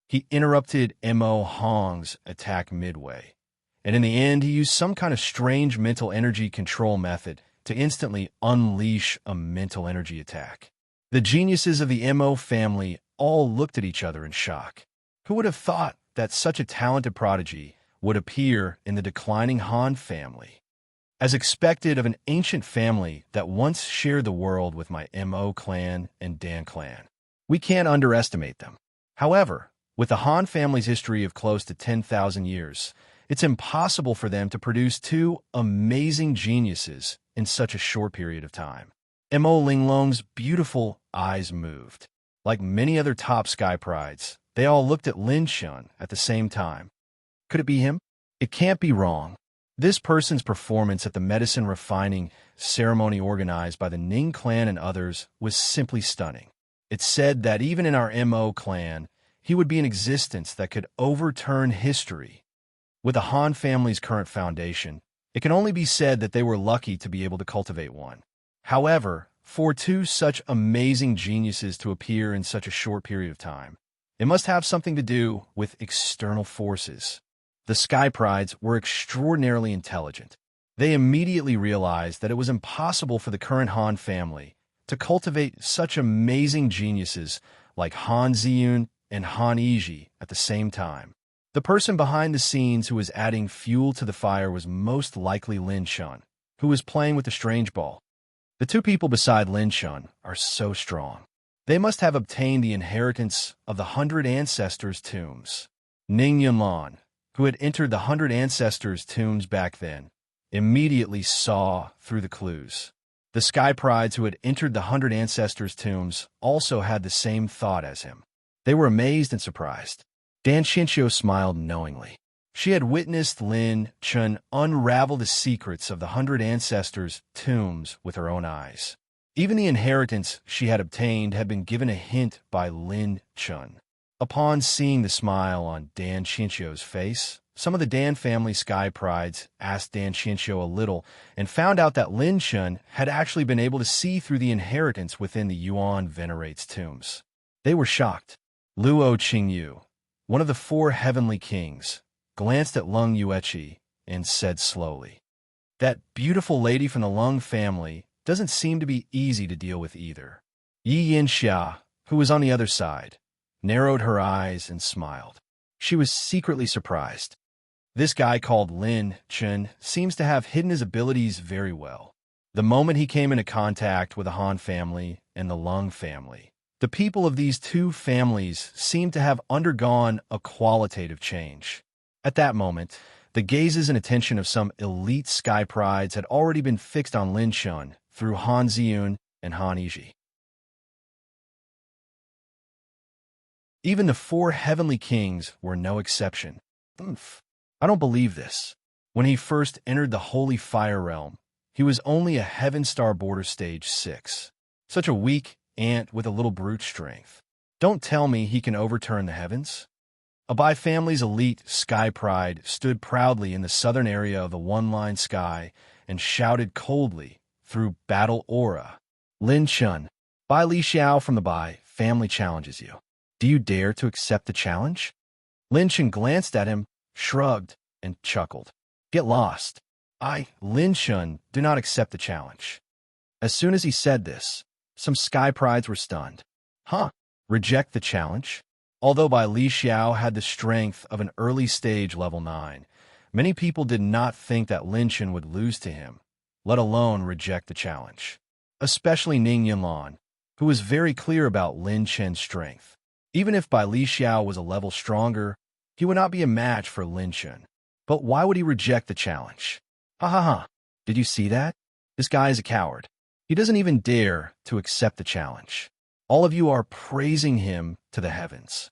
He interrupted Mo Hong's attack midway, and in the end he used some kind of strange mental energy control method to instantly unleash a mental energy attack. The geniuses of the Mo family all looked at each other in shock. Who would have thought that such a talented prodigy would appear in the declining Han family? As expected of an ancient family that once shared the world with my Mo clan and Dan clan. We can't underestimate them. However, with the Han family's history of close to 10,000 years, it's impossible for them to produce two amazing geniuses in such a short period of time. Mo Linglong's beautiful eyes moved. Like many other top sky prides, they all looked at Lin Shun at the same time. Could it be him? It can't be wrong. This person's performance at the medicine refining ceremony organized by the Ning clan and others was simply stunning. It's said that even in our Mo clan, he would be an existence that could overturn history. With the Han family's current foundation, it can only be said that they were lucky to be able to cultivate one. However, for two such amazing geniuses to appear in such a short period of time, it must have something to do with external forces. The Sky Prides were extraordinarily intelligent. They immediately realized that it was impossible for the current Han family to cultivate such amazing geniuses like Han Ziyun and Han Yiji at the same time. The person behind the scenes who was adding fuel to the fire was most likely Lin Shun, who was playing with the strange ball. The two people beside Lin Shun are so strong. They must have obtained the inheritance of the 100 Ancestors' tombs. Ning Yunlan, who had entered the 100 Ancestors' tombs back then, immediately saw through the clues. The Sky Prides who had entered the 100 Ancestors' tombs also had the same thought as him. They were amazed and surprised. Dan Shinshio smiled knowingly. She had witnessed Lin Chun unravel the secrets of the 100 Ancestors' tombs with her own eyes. Even the inheritance she had obtained had been given a hint by Lin Chun. Upon seeing the smile on Dan Shinshio's face, some of the Dan family Sky Prides asked Dan Shinshio a little and found out that Lin Chun had actually been able to see through the inheritance within the Yuan Venerate's tombs. They were shocked. Luo Qingyu, one of the four heavenly kings, glanced at Lung Yueqi and said slowly, "That beautiful lady from the Lung family doesn't seem to be easy to deal with either." Yi Yanxia, who was on the other side, narrowed her eyes and smiled. She was secretly surprised. This guy called Lin Chun seems to have hidden his abilities very well. The moment he came into contact with the Han family and the Lung family, the people of these two families seemed to have undergone a qualitative change. At that moment, the gazes and attention of some elite Sky Prides had already been fixed on Lin Chun through Han Ziyun and Han Yiji. Even the four heavenly kings were no exception. I don't believe this. When he first entered the Holy Fire Realm, he was only a Heaven Star Border Stage 6. Such a weak ant with a little brute strength. Don't tell me he can overturn the heavens? Abai family's elite Sky Pride stood proudly in the southern area of the one-line sky and shouted coldly through battle aura. "Lin Chun, Bai Li Xiao from the Bai family challenges you. Do you dare to accept the challenge?" Lin Chun glanced at him, shrugged, and chuckled. "Get lost. Lin Chun, do not accept the challenge." As soon as he said this, some Sky Prides were stunned. Reject the challenge? Although Bai Li Xiao had the strength of an early stage level 9, many people did not think that Lin Chun would lose to him, let alone reject the challenge. Especially Ning Yunlan, who was very clear about Lin Chun's strength. Even if Bai Li Xiao was a level stronger, he would not be a match for Lin Chun. But why would he reject the challenge? Did you see that? This guy is a coward. He doesn't even dare to accept the challenge. All of you are praising him to the heavens.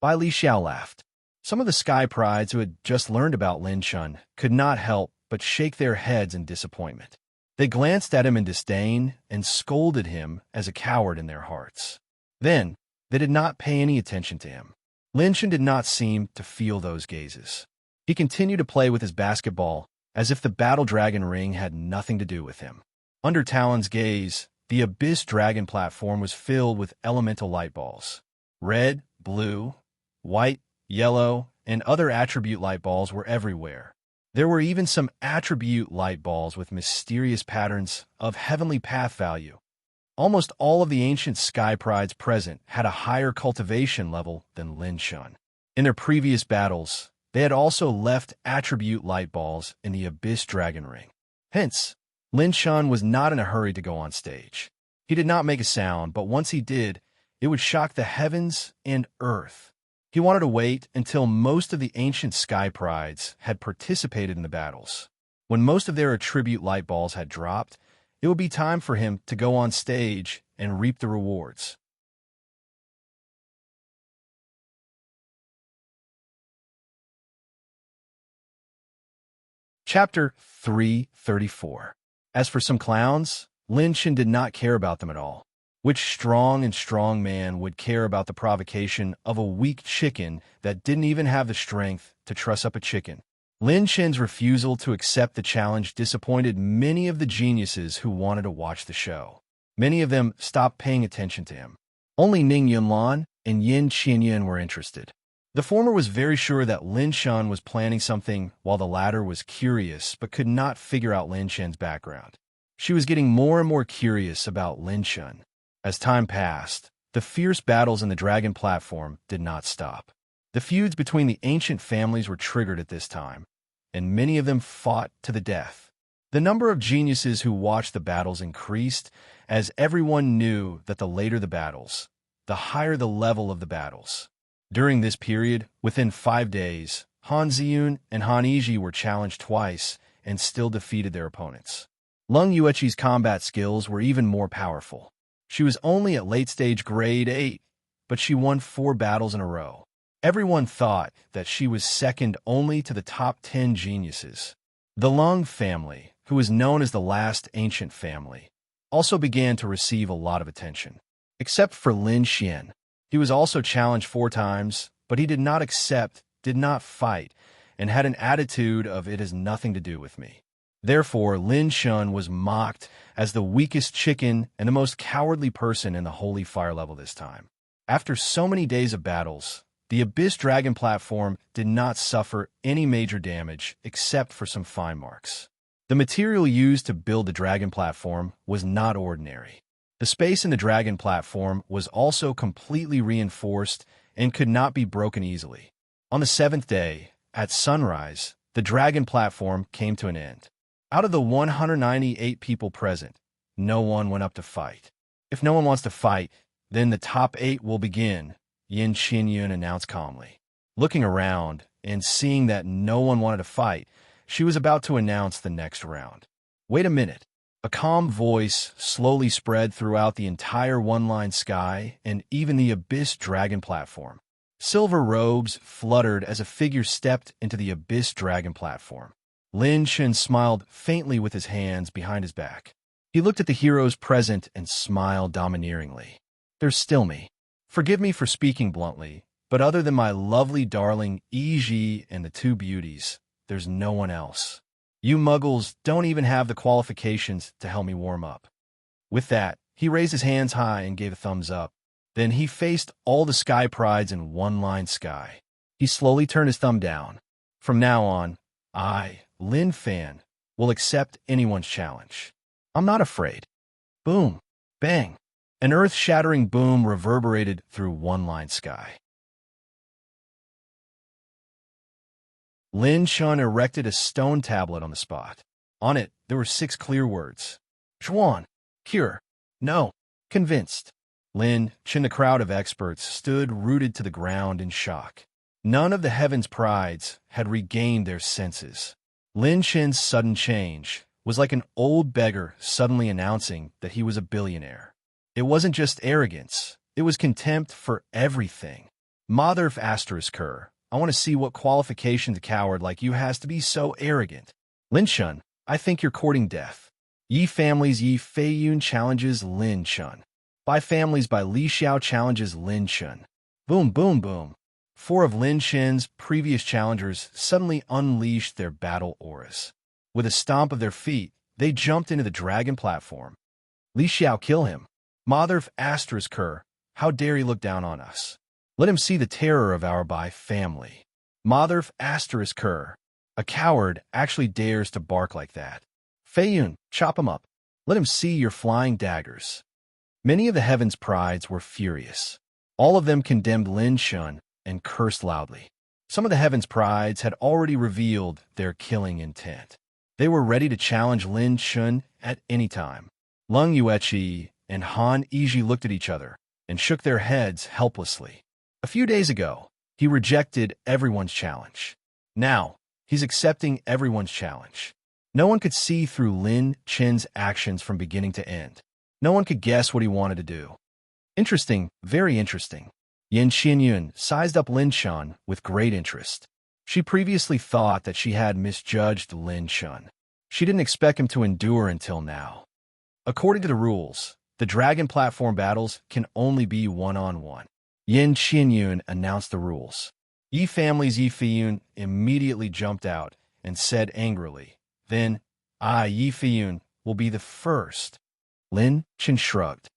Bai Li Xiao laughed. Some of the Sky Prides who had just learned about Lin Chun could not help but shake their heads in disappointment. They glanced at him in disdain and scolded him as a coward in their hearts. Then, they did not pay any attention to him. Lin Chun did not seem to feel those gazes. He continued to play with his basketball as if the Battle Dragon ring had nothing to do with him. Under Talon's gaze, the Abyss Dragon platform was filled with elemental light balls. Red, blue, white, yellow, and other attribute light balls were everywhere. There were even some attribute light balls with mysterious patterns of heavenly path value. Almost all of the ancient sky prides present had a higher cultivation level than Lin Shun. In their previous battles, they had also left attribute light balls in the Abyss Dragon Ring. Hence, Lin Shun was not in a hurry to go on stage. He did not make a sound, but once he did, it would shock the heavens and earth. He wanted to wait until most of the ancient sky prides had participated in the battles. When most of their attribute light balls had dropped, it would be time for him to go on stage and reap the rewards. Chapter 334. As for some clowns, Lin Shin did not care about them at all. Which strong man would care about the provocation of a weak chicken that didn't even have the strength to truss up a chicken? Lin Shin's refusal to accept the challenge disappointed many of the geniuses who wanted to watch the show. Many of them stopped paying attention to him. Only Ning Yunlan and Yin Qianyan were interested. The former was very sure that Lin Shan was planning something, while the latter was curious but could not figure out Lin Shan's background. She was getting more and more curious about Lin Shan. As time passed, the fierce battles in the dragon platform did not stop. The feuds between the ancient families were triggered at this time, and many of them fought to the death. The number of geniuses who watched the battles increased, as everyone knew that the later the battles, the higher the level of the battles. During this period, within 5 days, Han Ziyun and Han Yizhi were challenged twice and still defeated their opponents. Lung Yueqi's combat skills were even more powerful. She was only at late-stage grade 8, but she won 4 battles in a row. Everyone thought that she was second only to the top 10 geniuses. The Lung family, who was known as the last ancient family, also began to receive a lot of attention. Except for Lin Xian. He was also challenged 4 times, but he did not accept, did not fight, and had an attitude of "it has nothing to do with me." Therefore, Lin Shun was mocked as the weakest chicken and the most cowardly person in the Holy Fire level this time. After so many days of battles, the Abyss Dragon platform did not suffer any major damage except for some fine marks. The material used to build the dragon platform was not ordinary. The space in the dragon platform was also completely reinforced and could not be broken easily. On the 7th day, at sunrise, the dragon platform came to an end. Out of the 198 people present, no one went up to fight. If no one wants to fight, then the top 8 will begin, Yin Qianyan announced calmly. Looking around and seeing that no one wanted to fight, she was about to announce the next round. Wait a minute. A calm voice slowly spread throughout the entire one-line sky and even the Abyss Dragon platform. Silver robes fluttered as a figure stepped into the Abyss Dragon platform. Lin Shin smiled faintly with his hands behind his back. He looked at the heroes present and smiled domineeringly. There's still me. Forgive me for speaking bluntly, but other than my lovely darling Yizhi and the 2 beauties, there's no one else. You muggles don't even have the qualifications to help me warm up. With that, he raised his hands high and gave a thumbs up. Then he faced all the sky prides in one-line sky. He slowly turned his thumb down. From now on, I, Lin Fan, will accept anyone's challenge. I'm not afraid. Boom. Bang. An earth-shattering boom reverberated through one-line sky. Lin Shun erected a stone tablet on the spot. On it, there were 6 clear words. Zhuan. Cure. No. Convinced. Lin Shin, the crowd of experts, stood rooted to the ground in shock. None of the heaven's prides had regained their senses. Lin Shin's sudden change was like an old beggar suddenly announcing that he was a billionaire. It wasn't just arrogance. It was contempt for everything. Mother asterisk her. I want to see what qualifications a coward like you has to be so arrogant. Lin Shun, I think you're courting death. Yi families Yi Feiyun challenges Lin Shun. By families by Li Xiao challenges Lin Shun. Boom, boom, boom. 4 of Lin Shin's previous challengers suddenly unleashed their battle auras. With a stomp of their feet, they jumped into the dragon platform. Li Xiao, kill him. Mother asterisk her. How dare he look down on us? Let him see the terror of our Bai family. Mother asterisk her. A coward actually dares to bark like that. Feiyun, chop him up. Let him see your flying daggers. Many of the Heaven's Prides were furious. All of them condemned Lin Shun and cursed loudly. Some of the Heaven's Prides had already revealed their killing intent. They were ready to challenge Lin Shun at any time. Lung Yueqi and Han Yiji looked at each other and shook their heads helplessly. A few days ago, he rejected everyone's challenge. Now, he's accepting everyone's challenge. No one could see through Lin Chen's actions from beginning to end. No one could guess what he wanted to do. Interesting, very interesting. Yin Xinyun sized up Lin Shun with great interest. She previously thought that she had misjudged Lin Shun. She didn't expect him to endure until now. According to the rules, the dragon platform battles can only be one-on-one. Yin Xinyun announced the rules. Yi family's Yi Fiyun immediately jumped out and said angrily, "Then, I, Yi Fiyun, will be the first." Lin Chen shrugged.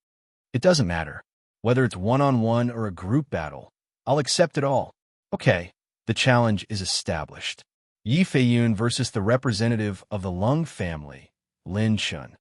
"It doesn't matter. Whether it's one-on-one or a group battle, I'll accept it all." Okay, the challenge is established. Yi Feiyun versus the representative of the Lung family, Lin Shun.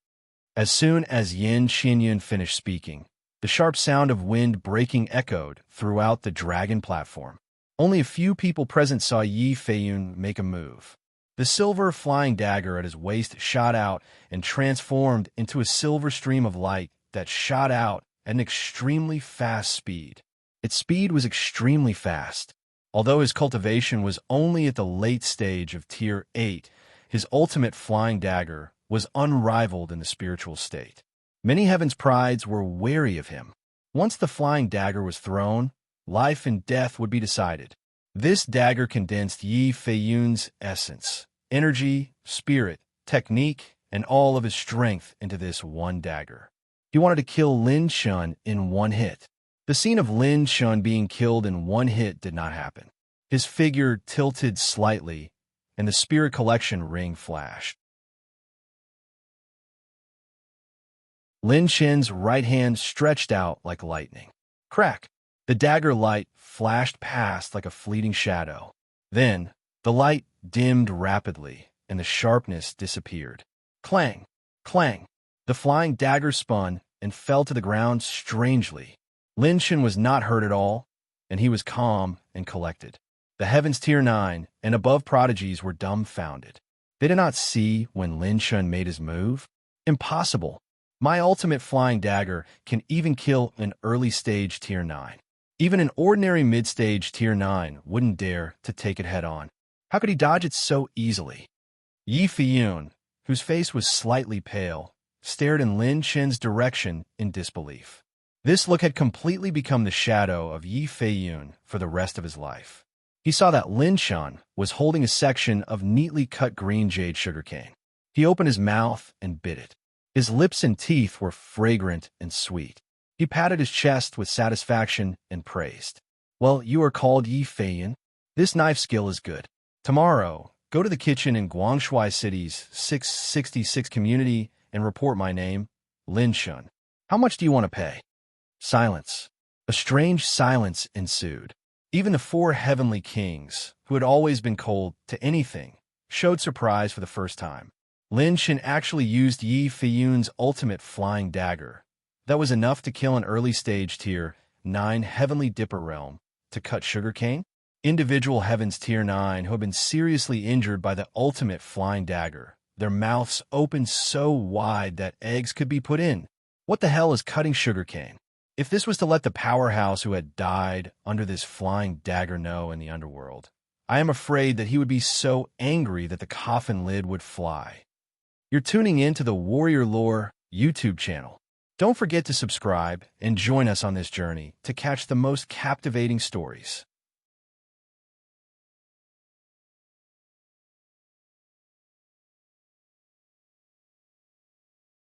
As soon as Yin Xinyun finished speaking, the sharp sound of wind breaking echoed throughout the dragon platform. Only a few people present saw Yi Feiyun make a move. The silver flying dagger at his waist shot out and transformed into a silver stream of light that shot out at an extremely fast speed. Its speed was extremely fast. Although his cultivation was only at the late stage of Tier 8, his ultimate flying dagger was unrivaled in the spiritual state. Many Heaven's Prides were wary of him. Once the flying dagger was thrown, life and death would be decided. This dagger condensed Yi Feiyun's essence, energy, spirit, technique, and all of his strength into this one dagger. He wanted to kill Lin Shun in one hit. The scene of Lin Shun being killed in one hit did not happen. His figure tilted slightly, and the Spirit Collection ring flashed. Lin Shen's right hand stretched out like lightning. Crack! The dagger light flashed past like a fleeting shadow. Then, the light dimmed rapidly, and the sharpness disappeared. Clang! Clang! The flying dagger spun and fell to the ground strangely. Lin Shen was not hurt at all, and he was calm and collected. The Heavens Tier 9 and above prodigies were dumbfounded. They did not see when Lin Shen made his move. Impossible! My ultimate flying dagger can even kill an early-stage Tier 9. Even an ordinary mid-stage Tier 9 wouldn't dare to take it head-on. How could he dodge it so easily? Yi Feiyun, whose face was slightly pale, stared in Lin Shen's direction in disbelief. This look had completely become the shadow of Yi Feiyun for the rest of his life. He saw that Lin Shen was holding a section of neatly cut green jade sugarcane. He opened his mouth and bit it. His lips and teeth were fragrant and sweet. He patted his chest with satisfaction and praised. "Well, you are called Yi Feiyun. This knife skill is good. Tomorrow, go to the kitchen in Guangshui City's 666 community and report my name, Lin Shun. How much do you want to pay?" Silence. A strange silence ensued. Even the four heavenly kings, who had always been cold to anything, showed surprise for the first time. Lin Shen actually used Yi Feiyun's ultimate flying dagger. That was enough to kill an early-stage Tier 9 Heavenly Dipper realm to cut sugarcane. Individual Heavens Tier 9 who had been seriously injured by the ultimate flying dagger, their mouths opened so wide that eggs could be put in. What the hell is cutting sugarcane? If this was to let the powerhouse who had died under this flying dagger know in the underworld, I am afraid that he would be so angry that the coffin lid would fly. You're tuning in to the Warrior Lore YouTube channel. Don't forget to subscribe and join us on this journey to catch the most captivating stories.